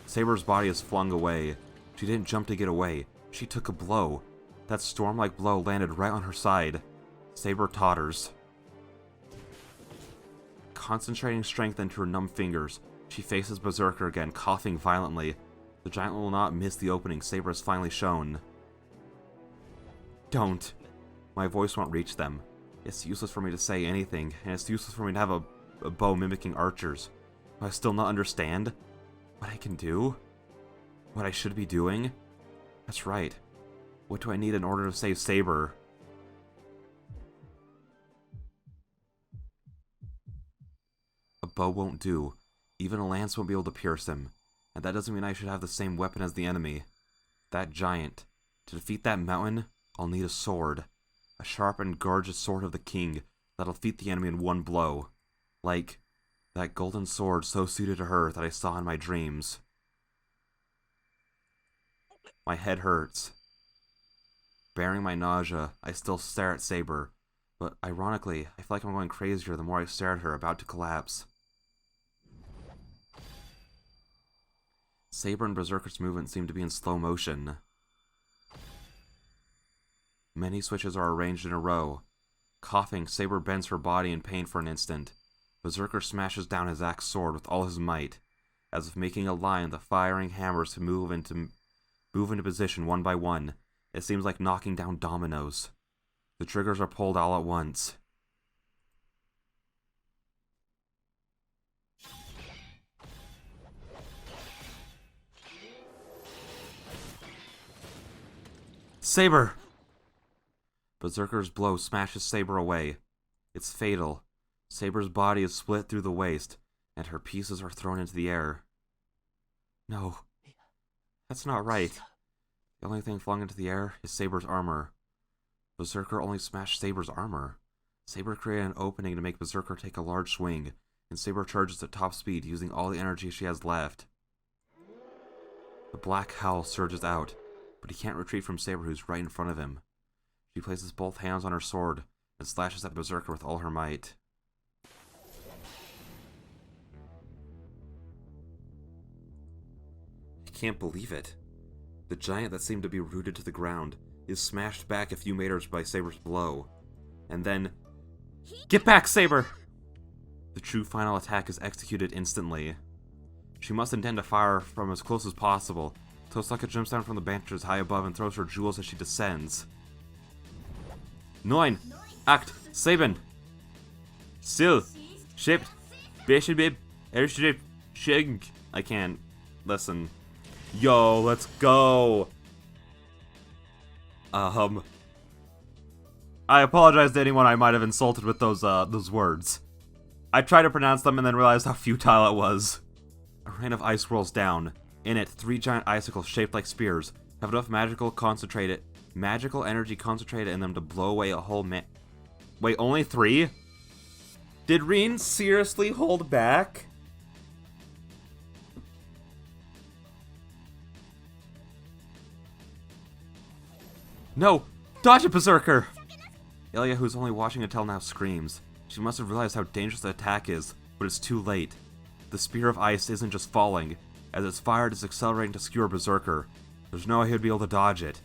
Saber's body is flung away. She didn't jump to get away. She took a blow. That storm-like blow landed right on her side. Saber totters. Concentrating strength into her numb fingers, she faces Berserker again, coughing violently. The giant will not miss the opening Saber has finally shown. Don't. My voice won't reach them. It's useless for me to say anything, and it's useless for me to have a bow mimicking archers. Do I still not understand what I can do? What I should be doing? That's right. What do I need in order to save Saber? A bow won't do. Even a lance won't be able to pierce him. And that doesn't mean I should have the same weapon as the enemy. That giant. To defeat that mountain, I'll need a sword. A sharp and gorgeous sword of the king that'll defeat the enemy in one blow. Like that golden sword so suited to her that I saw in my dreams. My head hurts. Bearing my nausea, I still stare at Saber. But ironically, I feel like I'm going crazier the more I stare at her, about to collapse. Saber and Berserker's movements seem to be in slow motion. Many switches are arranged in a row. Coughing, Saber bends her body in pain for an instant. Berserker smashes down his axe sword with all his might. As if making a line, the firing hammers to move into position one by one. It seems like knocking down dominoes. The triggers are pulled all at once. Saber! Berserker's blow smashes Saber away. It's fatal. Saber's body is split through the waist, and her pieces are thrown into the air. No. That's not right. The only thing flung into the air is Saber's armor. Berserker only smashed Saber's armor. Saber created an opening to make Berserker take a large swing, and Saber charges at top speed using all the energy she has left. The black howl surges out, but he can't retreat from Saber, who's right in front of him. She places both hands on her sword and slashes at Berserker with all her might. I can't believe it. The giant that seemed to be rooted to the ground is smashed back a few meters by Saber's blow. And then... Get back, Saber! The true final attack is executed instantly. She must intend to fire from as close as possible. Tosaka jumps down from the benches high above and throws her jewels as she descends. 9, 8, 7, Still, Shipped, Bishop, Airship, Shig. I can't. Listen. Yo, let's go! I apologize to anyone I might have insulted with those words. I tried to pronounce them and then realized how futile it was. A rain of ice rolls down. In it, 3 giant icicles shaped like spears have enough magical energy concentrated in them to blow away a whole Wait, only 3? Did Rin seriously hold back? No! Dodge it, Berserker! Ilya, who's only watching until now, screams. She must have realized how dangerous the attack is, but it's too late. The spear of ice isn't just falling. As it's fired, it's accelerating to skewer Berserker. There's no way he would be able to dodge it.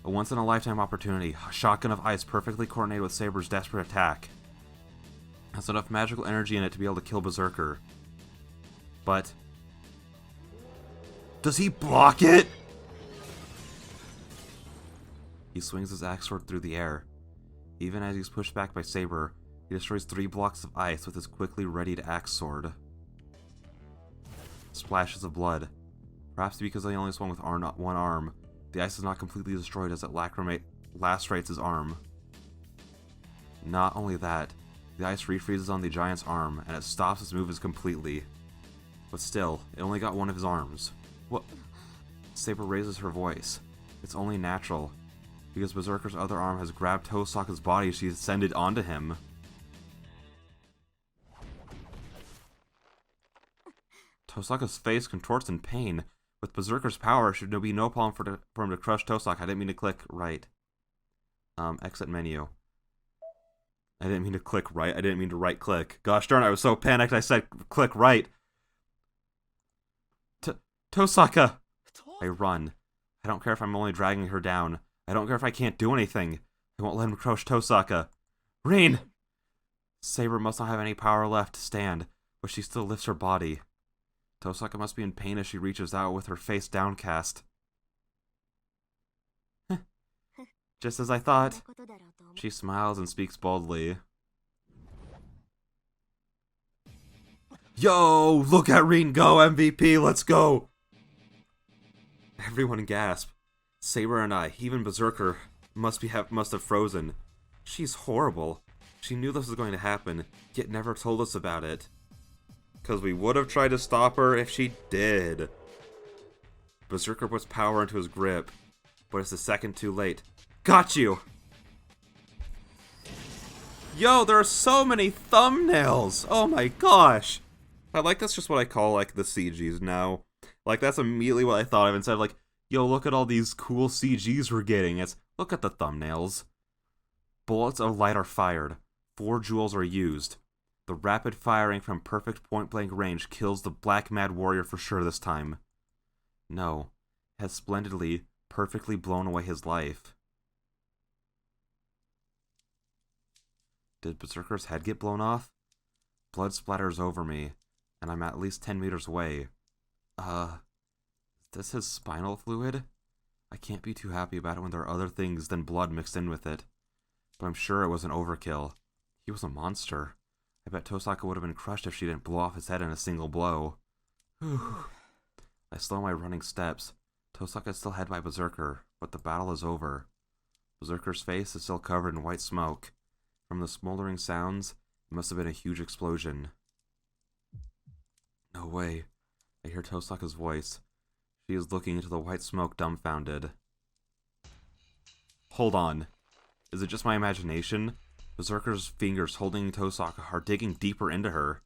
A once-in-a-lifetime opportunity, a shotgun of ice perfectly coordinated with Saber's desperate attack. Has enough magical energy in it to be able to kill Berserker. But... does he block it? He swings his axe sword through the air. Even as he's pushed back by Saber, he destroys 3 blocks of ice with his quickly readied axe sword. Splashes of blood. Perhaps because he only swung with one arm, the ice is not completely destroyed as it lacerates his arm. Not only that, the ice refreezes on the giant's arm, and it stops his movements completely. But still, it only got one of his arms. What? Saber raises her voice. It's only natural, because Berserker's other arm has grabbed Tosaka's body as she ascended onto him. Tosaka's face contorts in pain. With Berserker's power, should be no problem for him to crush Tosaka. I didn't mean to click right. Exit menu. I didn't mean to click right. I didn't mean to right click. Gosh darn, I was so panicked I said click right. Tosaka! I run. I don't care if I'm only dragging her down. I don't care if I can't do anything. I won't let him crush Tosaka. Rin! Saber must not have any power left to stand, but she still lifts her body. Tosaka must be in pain as she reaches out with her face downcast. Just as I thought. She smiles and speaks boldly. Yo! Look at Rin go, MVP! Let's go! Everyone gasped. Saber and I, even Berserker, must have frozen. She's horrible. She knew this was going to happen, yet never told us about it. Because we would have tried to stop her if she did. Berserker puts power into his grip, but it's a second too late. Got you! Yo, there are so many thumbnails! Oh my gosh! That's just what I call, like, the CGs now. Like, that's immediately what I thought of instead of, like, yo, look at all these cool CGs we're getting. It's, look at the thumbnails. Bullets of light are fired. 4 jewels are used. The rapid firing from perfect point-blank range kills the Black Mad Warrior for sure this time. No, it has splendidly, perfectly blown away his life. Did Berserker's head get blown off? Blood splatters over me, and I'm at least 10 meters away. Is this his spinal fluid? I can't be too happy about it when there are other things than blood mixed in with it. But I'm sure it was an overkill. He was a monster. I bet Tosaka would have been crushed if she didn't blow off his head in a single blow. I slow my running steps. Tosaka is still head by Berserker, but the battle is over. Berserker's face is still covered in white smoke. From the smoldering sounds, it must have been a huge explosion. No way. I hear Tosaka's voice. She is looking into the white smoke dumbfounded. Hold on. Is it just my imagination? Berserker's fingers holding Tosaka are digging deeper into her.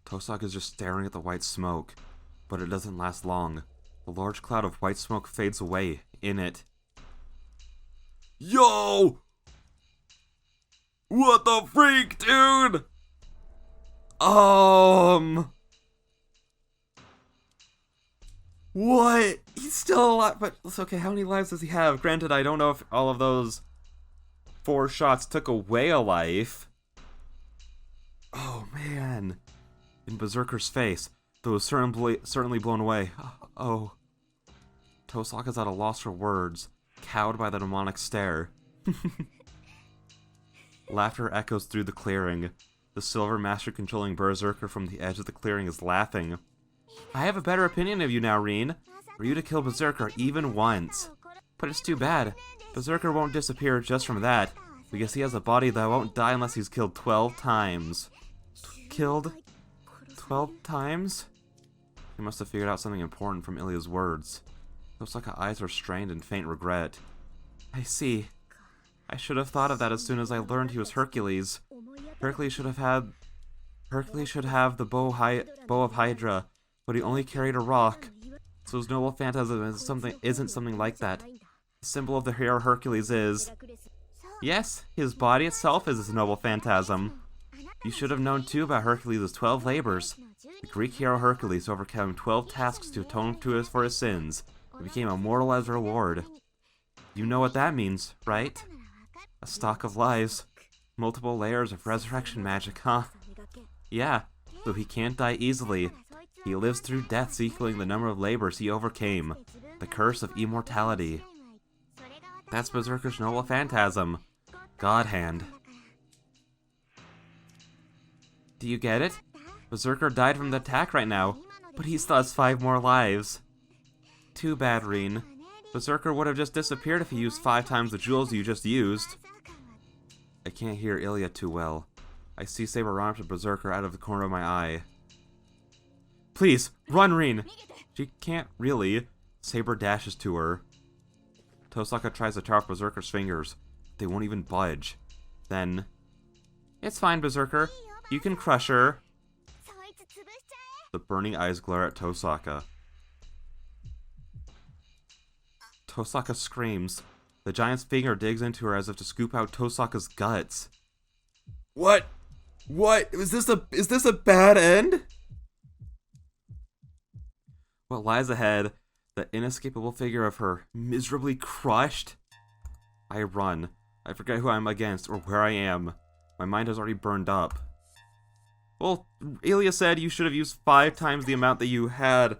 Tosaka is just staring at the white smoke, but it doesn't last long. The large cloud of white smoke fades away in it. Yo! What the freak, dude? What? He's still alive, but it's okay, how many lives does he have? Granted, I don't know if all of those 4 shots took away a life. Oh, man. In Berserker's face, though was certainly blown away. Oh. Tosaka's at a loss for words, cowed by the demonic stare. Laughter echoes through the clearing. The silver master controlling Berserker from the edge of the clearing is laughing. I have a better opinion of you now, Rin. Were you to kill Berserker even once? But it's too bad. Berserker won't disappear just from that, because he has a body that won't die unless he's killed 12 times. Killed 12 times? He must have figured out something important from Ilya's words. Tosaka's eyes were strained in faint regret. I see. I should have thought of that as soon as I learned he was Hercules. Hercules should have the bow of Hydra, but he only carried a rock. So his noble phantasm isn't something like that. The symbol of the hero Hercules is... Yes, his body itself is his noble phantasm. You should have known too about Hercules' 12 labors. The Greek hero Hercules overcame 12 tasks to atone for his sins, and became immortal as a reward. You know what that means, right? A stock of lives. Multiple layers of resurrection magic, huh? Yeah, so he can't die easily. He lives through deaths equaling the number of labors he overcame. The curse of immortality. That's Berserker's noble phantasm. God Hand. Do you get it? Berserker died from the attack right now, but he still has 5 more lives. Too bad, Rin. Berserker would have just disappeared if he used 5 times the jewels you just used. I can't hear Ilya too well. I see Saber run up to Berserker out of the corner of my eye. Please, run, Rin! She can't really. Saber dashes to her. Tosaka tries to chop Berserker's fingers. They won't even budge. Then... It's fine, Berserker. You can crush her. The burning eyes glare at Tosaka. Tosaka screams. The giant's finger digs into her as if to scoop out Tosaka's guts. What? What? Is this a bad end? What lies ahead? The inescapable figure of her, miserably crushed? I run. I forget who I'm against or where I am. My mind has already burned up. Well, Ilya said you should have used 5 times the amount that you had,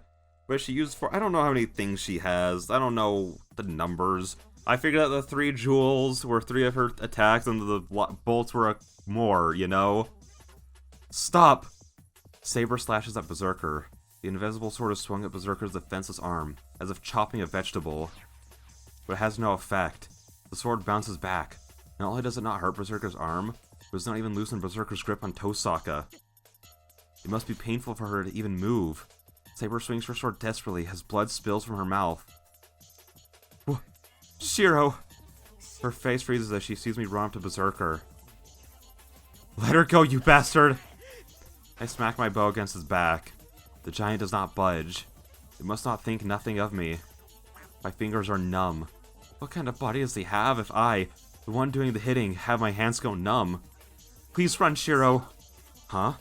but she used 4. I don't know how many things she has. I don't know the numbers. I figured out the 3 jewels were 3 of her attacks and the bolts were more, you know? Stop! Saber slashes at Berserker. The invisible sword is swung at Berserker's defenseless arm, as if chopping a vegetable. But it has no effect. The sword bounces back. Not only does it not hurt Berserker's arm, but it does not even loosen Berserker's grip on Tosaka. It must be painful for her to even move. Saber swings her sword desperately as blood spills from her mouth. Shiro! Her face freezes as she sees me run up to Berserker. Let her go, you bastard! I smack my bow against his back. The giant does not budge. It must not think nothing of me. My fingers are numb. What kind of body does he have if I, the one doing the hitting, have my hands go numb? Please run, Shiro! Huh?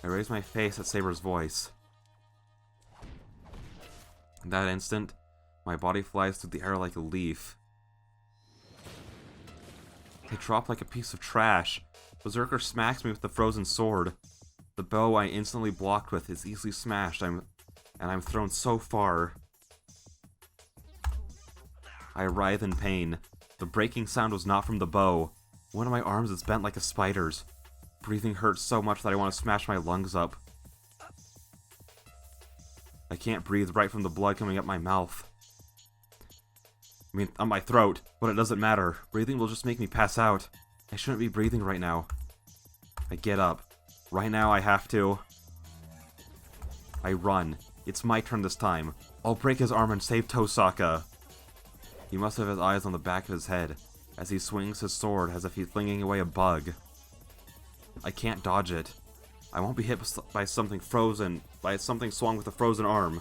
I raise my face at Saber's voice. In that instant, my body flies through the air like a leaf. I drop like a piece of trash. Berserker smacks me with the frozen sword. The bow I instantly blocked with is easily smashed, and I'm thrown so far. I writhe in pain. The breaking sound was not from the bow. One of my arms is bent like a spider's. Breathing hurts so much that I want to smash my lungs up. I can't breathe right from the blood coming up my mouth. I mean, on my throat, but it doesn't matter. Breathing will just make me pass out. I shouldn't be breathing right now. I get up. Right now I have to. I run. It's my turn this time. I'll break his arm and save Tosaka. He must have his eyes on the back of his head, as he swings his sword as if he's flinging away a bug. I can't dodge it. I won't be hit by something frozen, by something swung with a frozen arm.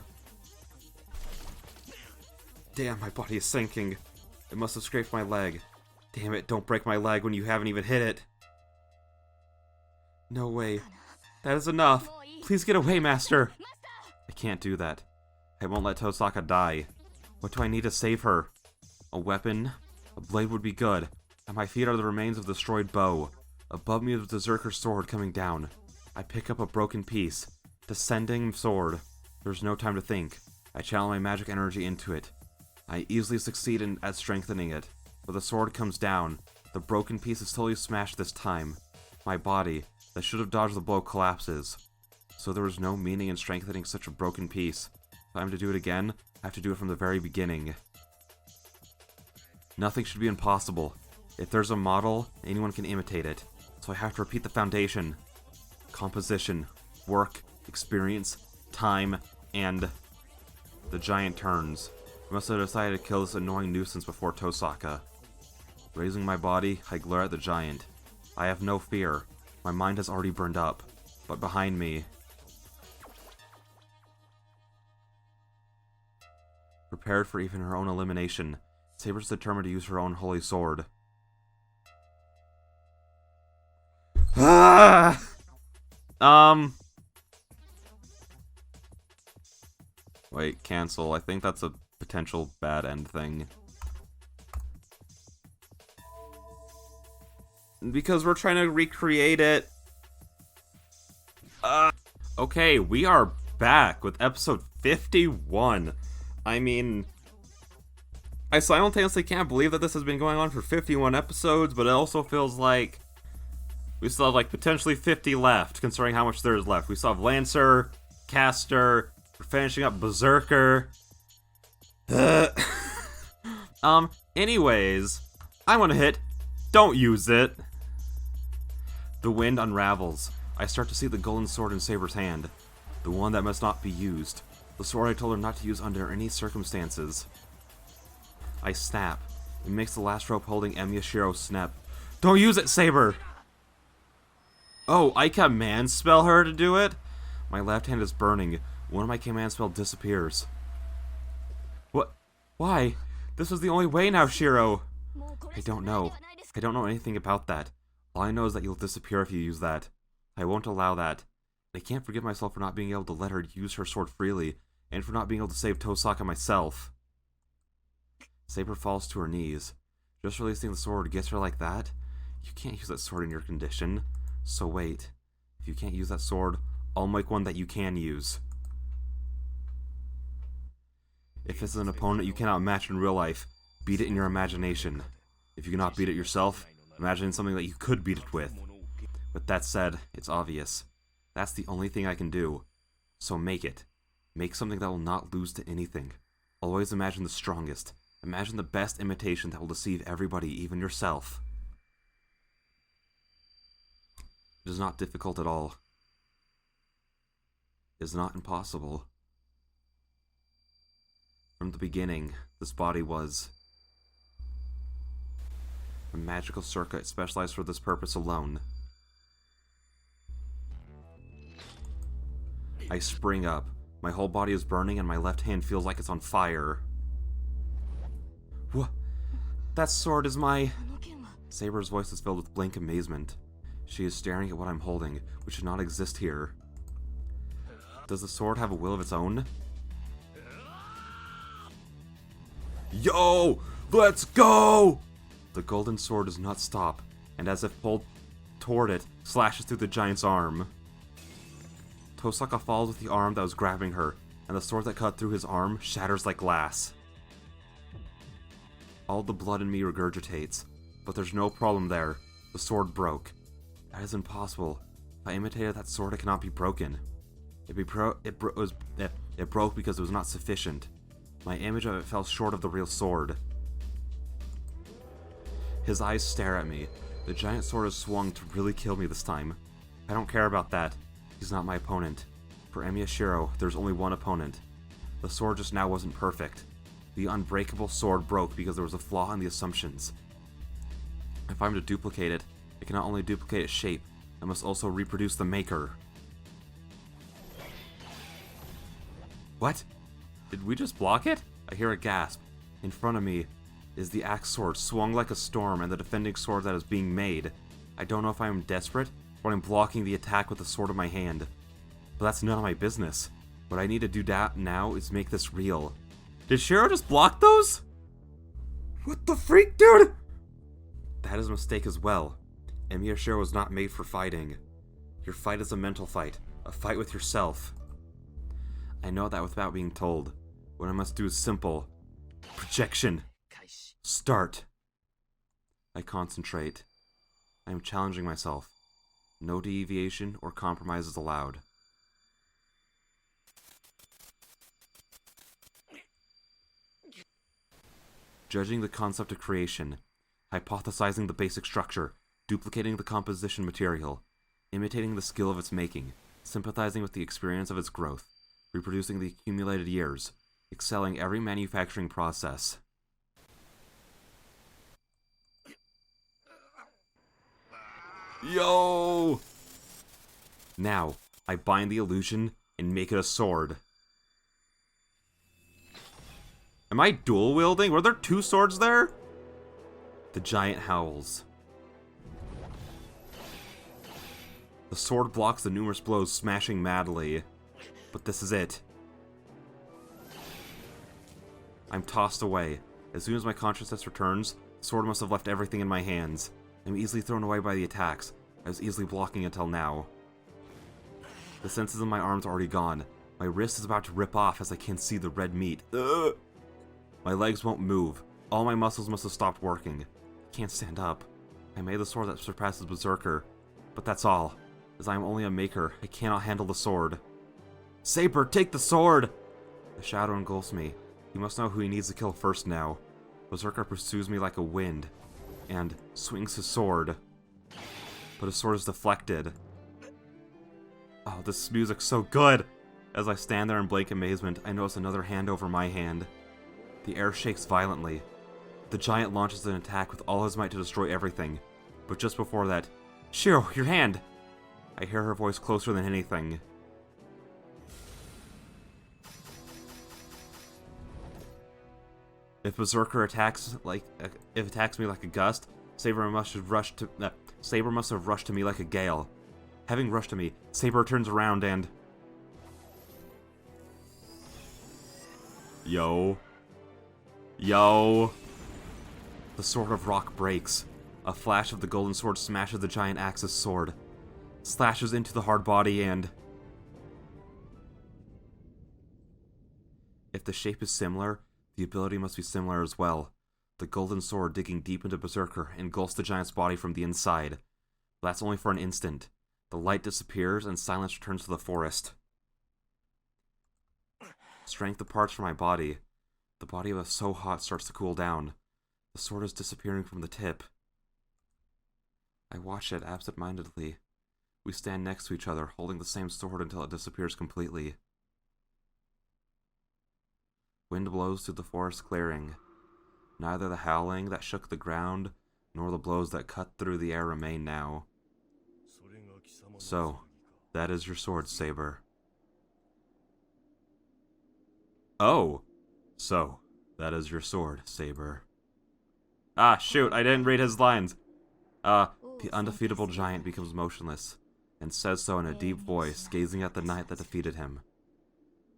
Damn, my body is sinking. It must have scraped my leg. Damn it, don't break my leg when you haven't even hit it. No way. That is enough. Please get away, Master. I can't do that. I won't let Tosaka die. What do I need to save her? A weapon? A blade would be good. At my feet are the remains of the destroyed bow. Above me is the Berserker's sword coming down. I pick up a broken piece. Descending sword. There's no time to think. I channel my magic energy into it. I easily succeed at strengthening it. But the sword comes down. The broken piece is totally smashed this time. My body, that should have dodged the blow, collapses. So there was no meaning in strengthening such a broken piece. If I'm to do it again, I have to do it from the very beginning. Nothing should be impossible. If there's a model, anyone can imitate it. So I have to repeat the foundation. Composition, work, experience, time, and... The giant turns. I must have decided to kill this annoying nuisance before Tosaka. Raising my body, I glare at the giant. I have no fear. My mind has already burned up. But behind me... Prepared for even her own elimination, Saber's determined to use her own holy sword. Ah! Wait, cancel. I think that's a potential bad end thing. Because we're trying to recreate it. Okay, we are back with episode 51. I mean, I simultaneously can't believe that this has been going on for 51 episodes, but it also feels like we still have, like, potentially 50 left, considering how much there is left. We still have Lancer, Caster, we're finishing up Berserker. Anyways, I want to hit don't use it. The wind unravels. I start to see the golden sword in Saber's hand. The one that must not be used. The sword I told her not to use under any circumstances. I snap. It makes the last rope holding Emyashiro snap. Don't use it, Saber! Oh, I command spell her to do it? My left hand is burning. One of my command spell disappears. What? Why? This was the only way now, Shiro! I don't know. I don't know anything about that. All I know is that you'll disappear if you use that. I won't allow that. I can't forgive myself for not being able to let her use her sword freely, and for not being able to save Osaka myself. Saber falls to her knees. Just releasing the sword gets her like that? You can't use that sword in your condition. So wait. If you can't use that sword, I'll make one that you can use. If it's an opponent you cannot match in real life, beat it in your imagination. If you cannot beat it yourself, imagine something that you could beat it with. With that said, it's obvious. That's the only thing I can do. So make it. Make something that will not lose to anything. Always imagine the strongest. Imagine the best imitation that will deceive everybody, even yourself. It is not difficult at all. It is not impossible. From the beginning, this body was a magical circuit specialized for this purpose alone. I spring up. My whole body is burning and my left hand feels like it's on fire. What? That sword is my... Saber's voice is filled with blank amazement. She is staring at what I'm holding, which should not exist here. Does the sword have a will of its own? Yo! Let's go! The golden sword does not stop, and as if pulled toward it, slashes through the giant's arm. Osaka falls with the arm that was grabbing her, and the sword that cut through his arm shatters like glass. All the blood in me regurgitates, but there's no problem there. The sword broke. That is impossible. If I imitated that sword, it cannot be broken. It broke because it was not sufficient. My image of it fell short of the real sword. His eyes stare at me. The giant sword is swung to really kill me this time. I don't care about that. He's not my opponent. For Emyashiro, there's only one opponent. The sword just now wasn't perfect. The unbreakable sword broke because there was a flaw in the assumptions. If I'm to duplicate it, I cannot only duplicate its shape, I must also reproduce the maker. What? Did we just block it? I hear a gasp. In front of me is the axe sword swung like a storm and the defending sword that is being made. I don't know if I am desperate or I'm blocking the attack with the sword in my hand. But that's none of my business. What I need to do now is make this real. Did Shiro just block those? What the freak, dude? That is a mistake as well. Emyashiro was not made for fighting. Your fight is a mental fight. A fight with yourself. I know that without being told. What I must do is simple. Projection. Start. I concentrate. I am challenging myself. No deviation or compromise is allowed. Judging the concept of creation. Hypothesizing the basic structure. Duplicating the composition material. Imitating the skill of its making. Sympathizing with the experience of its growth. Reproducing the accumulated years. Excelling every manufacturing process. Yo! Now, I bind the illusion and make it a sword. Am I dual wielding? Were there two swords there? The giant howls. The sword blocks the numerous blows, smashing madly. But this is it. I'm tossed away. As soon as my consciousness returns, the sword must have left everything in my hands. I'm easily thrown away by the attacks. I was easily blocking until now. The senses in my arms are already gone. My wrist is about to rip off as I can't see the red meat. Ugh! My legs won't move. All my muscles must have stopped working. I can't stand up. I made the sword that surpasses Berserker. But that's all. As I am only a maker, I cannot handle the sword. Saber, take the sword! The shadow engulfs me. He must know who he needs to kill first now. Berserker pursues me like a wind, and swings his sword. But his sword is deflected. Oh, this music's so good! As I stand there in blank amazement, I notice another hand over my hand. The air shakes violently. The giant launches an attack with all his might to destroy everything. But just before that, Shiro, your hand! I hear her voice closer than anything. If Berserker attacks me like a gust, Saber must have rushed to me like a gale. Having rushed to me, Saber turns around and... Yo. The sword of rock breaks. A flash of the golden sword smashes the giant axe's sword. Slashes into the hard body and... If the shape is similar, the ability must be similar as well. The golden sword digging deep into Berserker engulfs the giant's body from the inside. But that's only for an instant. The light disappears and silence returns to the forest. Strength departs from my body. The body that was so hot starts to cool down. The sword is disappearing from the tip. I watch it absent-mindedly. We stand next to each other, holding the same sword until it disappears completely. Wind blows through the forest clearing. Neither the howling that shook the ground, nor the blows that cut through the air remain now. So, that is your sword, Saber. Oh! So, that is your sword, Saber. Ah, shoot, I didn't read his lines! The undefeatable giant becomes motionless, and says so in a deep voice, gazing at the knight that defeated him.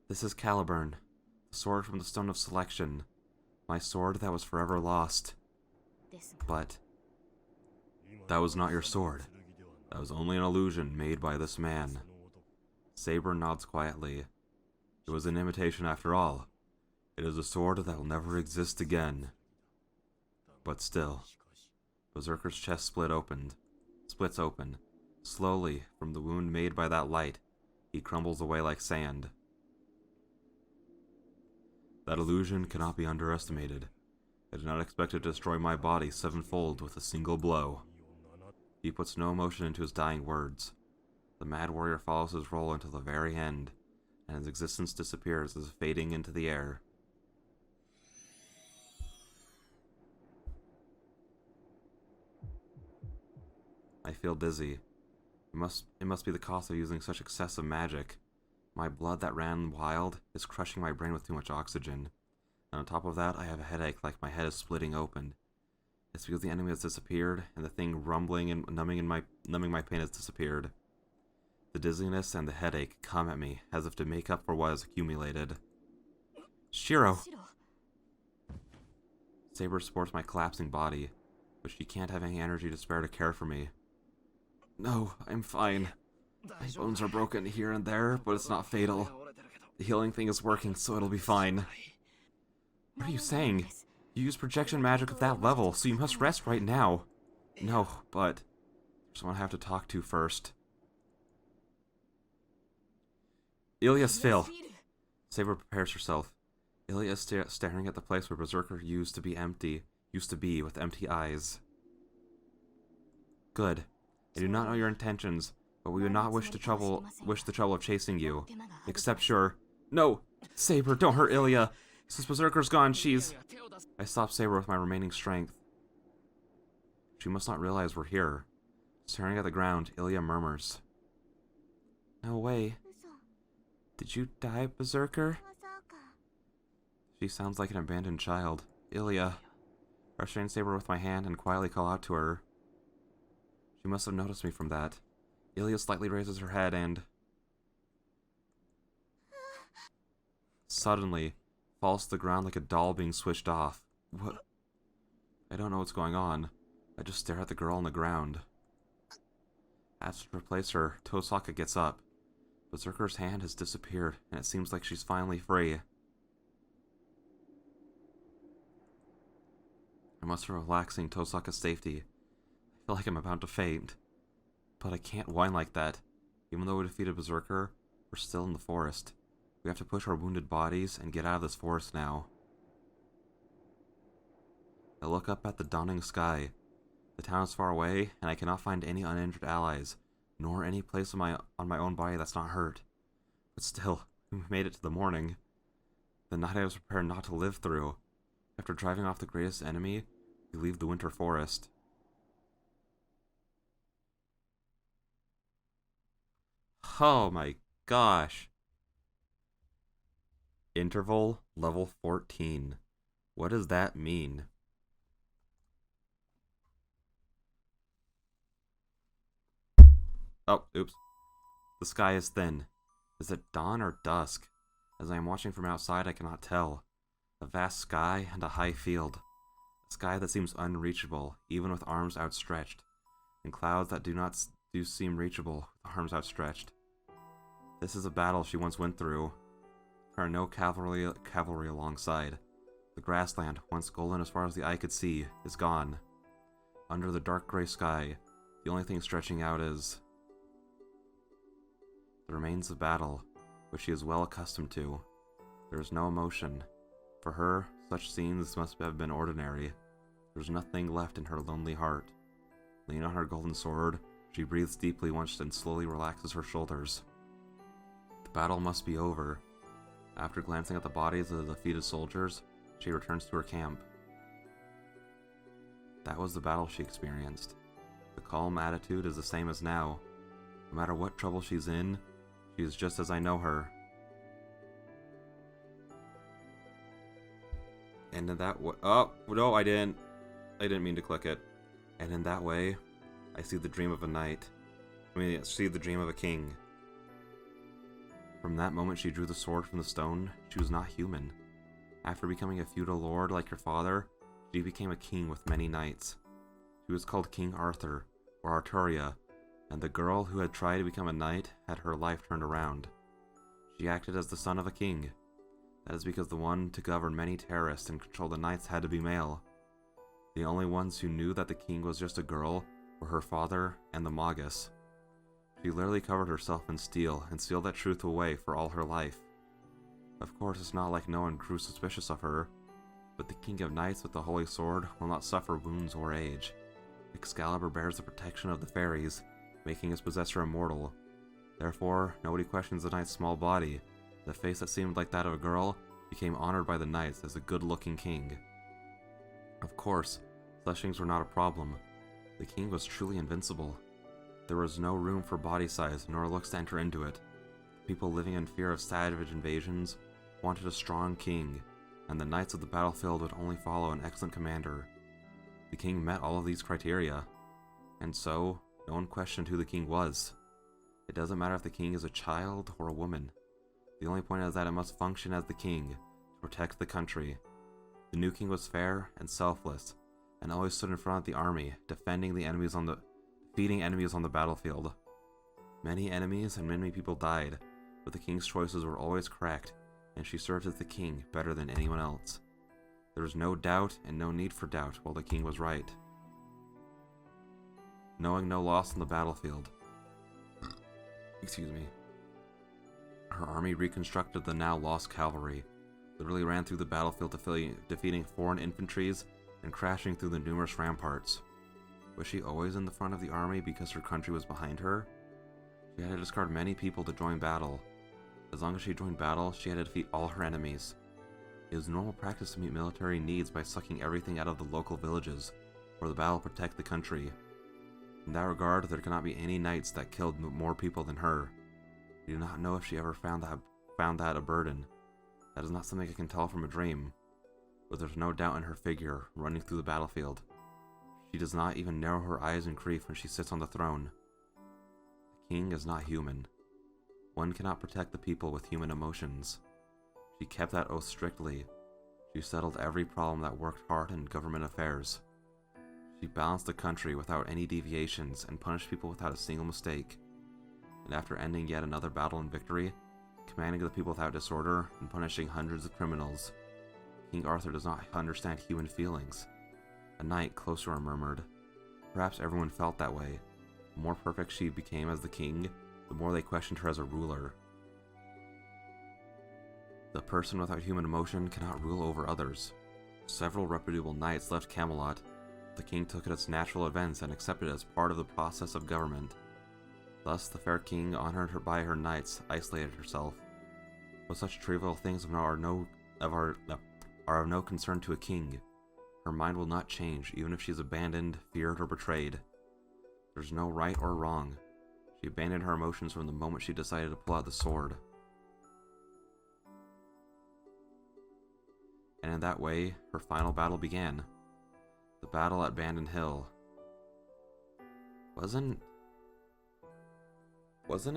This is Caliburn, the sword from the Stone of Selection, my sword that was forever lost. But that was not your sword. That was only an illusion made by this man. Saber nods quietly. It was an imitation after all. It is a sword that will never exist again. But still, Berserker's chest splits open. Slowly, from the wound made by that light, he crumbles away like sand. That illusion cannot be underestimated. I did not expect it to destroy my body sevenfold with a single blow. He puts no emotion into his dying words. The mad warrior follows his role until the very end, and his existence disappears as fading into the air. I feel dizzy. It must be the cost of using such excessive magic. My blood that ran wild is crushing my brain with too much oxygen. And on top of that, I have a headache like my head is splitting open. It's because the enemy has disappeared, and the thing rumbling and numbing my pain has disappeared. The dizziness and the headache come at me, as if to make up for what has accumulated. Shiro! Saber supports my collapsing body, but she can't have any energy to spare to care for me. No, I'm fine. My bones are broken here and there, but it's not fatal. The healing thing is working, so it'll be fine. What are you saying? You use projection magic at that level, so you must rest right now. No, but there's someone I have to talk to first. Ilya's Phil. Saber prepares herself. Ilya is staring at the place where Berserker used to be with empty eyes. Good. I do not know your intentions, but we would not wish the trouble of chasing you. Except your... No! Saber, don't hurt Ilya! Since Berserker's gone, she's... I stop Saber with my remaining strength. She must not realize we're here. Staring at the ground, Ilya murmurs. No way. Did you die, Berserker? She sounds like an abandoned child. Ilya. I restrain saber with my hand and quietly call out to her. She must have noticed me from that. Ilya slightly raises her head and suddenly falls to the ground like a doll being switched off. What? I don't know what's going on. I just stare at the girl on the ground. As to replace her, Osaka gets up. Berserker's hand has disappeared, and it seems like she's finally free. I must relax seeing Osaka's safety. I feel like I'm about to faint. But I can't whine like that. Even though we defeated Berserker, we're still in the forest. We have to push our wounded bodies and get out of this forest now. I look up at the dawning sky. The town is far away, and I cannot find any uninjured allies, nor any place on my own body that's not hurt. But still, we made it to the morning. The night I was prepared not to live through. After driving off the greatest enemy, we leave the winter forest. Oh my gosh. Interval level 14. What does that mean? Oh, oops. The sky is thin. Is it dawn or dusk? As I am watching from outside, I cannot tell. A vast sky and a high field. A sky that seems unreachable, even with arms outstretched. And clouds that do seem reachable, with arms outstretched. This is a battle she once went through. There are no cavalry alongside. The grassland, once golden as far as the eye could see, is gone. Under the dark gray sky, the only thing stretching out is the remains of battle, which she is well accustomed to. There is no emotion. For her, such scenes must have been ordinary. There is nothing left in her lonely heart. Leaning on her golden sword, she breathes deeply once and slowly relaxes her shoulders. The battle must be over. After glancing at the bodies of the defeated soldiers, she returns to her camp. That was the battle she experienced. The calm attitude is the same as now. No matter what trouble she's in, she is just as I know her. And in that way, oh, no, I didn't mean to click it. And in that way, I see the dream of a knight. I see the dream of a king. From that moment she drew the sword from the stone, she was not human. After becoming a feudal lord like her father, she became a king with many knights. She was called King Arthur, or Arturia, and the girl who had tried to become a knight had her life turned around. She acted as the son of a king. That is because the one to govern many terrorists and control the knights had to be male. The only ones who knew that the king was just a girl were her father and the Magus. She literally covered herself in steel and sealed that truth away for all her life. Of course, it's not like no one grew suspicious of her, but the King of Knights with the Holy Sword will not suffer wounds or age. Excalibur bears the protection of the fairies, making his possessor immortal. Therefore, nobody questions the knight's small body. The face that seemed like that of a girl became honored by the knights as a good-looking king. Of course, such things were not a problem. The king was truly invincible. There was no room for body size nor looks to enter into it. People living in fear of savage invasions wanted a strong king, and the knights of the battlefield would only follow an excellent commander. The king met all of these criteria, and so no one questioned who the king was. It doesn't matter if the king is a child or a woman. The only point is that it must function as the king to protect the country. The new king was fair and selfless, and always stood in front of the army, defeating enemies on the battlefield. Many enemies and many people died, but the king's choices were always correct, and she served as the king better than anyone else. There was no doubt and no need for doubt while the king was right. Knowing no loss on the battlefield. Excuse me. Her army reconstructed the now lost cavalry, literally ran through the battlefield defeating foreign infantries and crashing through the numerous ramparts. Was she always in the front of the army because her country was behind her? She had to discard many people to join battle. As long as she joined battle, she had to defeat all her enemies. It was normal practice to meet military needs by sucking everything out of the local villages, or the battle protect the country. In that regard, there cannot be any knights that killed more people than her. We do not know if she ever found that a burden. That is not something I can tell from a dream, but there's no doubt in her figure running through the battlefield. She does not even narrow her eyes in grief when she sits on the throne. The king is not human. One cannot protect the people with human emotions. She kept that oath strictly. She settled every problem that worked hard in government affairs. She balanced the country without any deviations and punished people without a single mistake. And after ending yet another battle and victory, commanding the people without disorder, and punishing hundreds of criminals, King Arthur does not understand human feelings. A knight close to her murmured, "Perhaps everyone felt that way. The more perfect she became as the king, the more they questioned her as a ruler. The person without human emotion cannot rule over others." Several reputable knights left Camelot. The king took it as natural events and accepted it as part of the process of government. Thus, the fair king, honored her by her knights, isolated herself. But such trivial things are of no concern to a king. Her mind will not change, even if she is abandoned, feared, or betrayed. There's no right or wrong. She abandoned her emotions from the moment she decided to pull out the sword. And in that way, her final battle began. The battle at Bandon Hill. Wasn't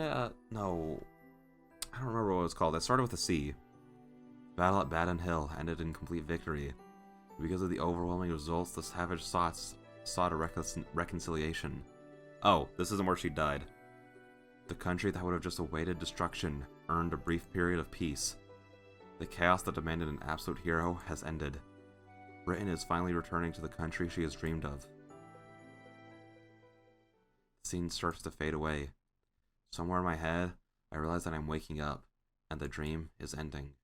it no, I don't remember what it was called. It started with a C. The battle at Bandon Hill ended in complete victory. Because of the overwhelming results, the savage sought a reconciliation. Oh, this isn't where she died. The country that would have just awaited destruction earned a brief period of peace. The chaos that demanded an absolute hero has ended. Britain is finally returning to the country she has dreamed of. The scene starts to fade away. Somewhere in my head, I realize that I'm waking up, and the dream is ending.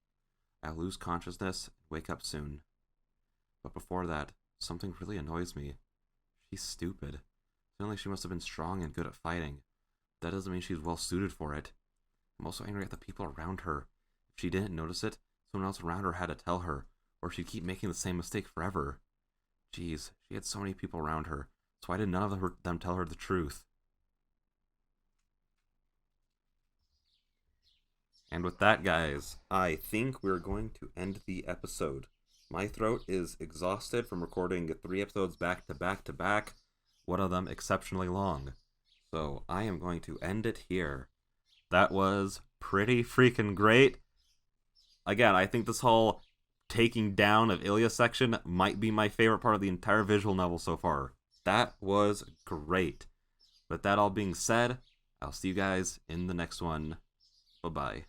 I'll lose consciousness and wake up soon. But before that, something really annoys me. She's stupid. Certainly she must have been strong and good at fighting. That doesn't mean she's well suited for it. I'm also angry at the people around her. If she didn't notice it, someone else around her had to tell her, or she'd keep making the same mistake forever. Jeez, she had so many people around her, so why did none of them tell her the truth? And with that, guys, I think we're going to end the episode. My throat is exhausted from recording 3 episodes back to back to back, one of them exceptionally long. So I am going to end it here. That was pretty freaking great. Again, I think this whole taking down of Ilya section might be my favorite part of the entire visual novel so far. That was great. With that all being said, I'll see you guys in the next one. Bye-bye.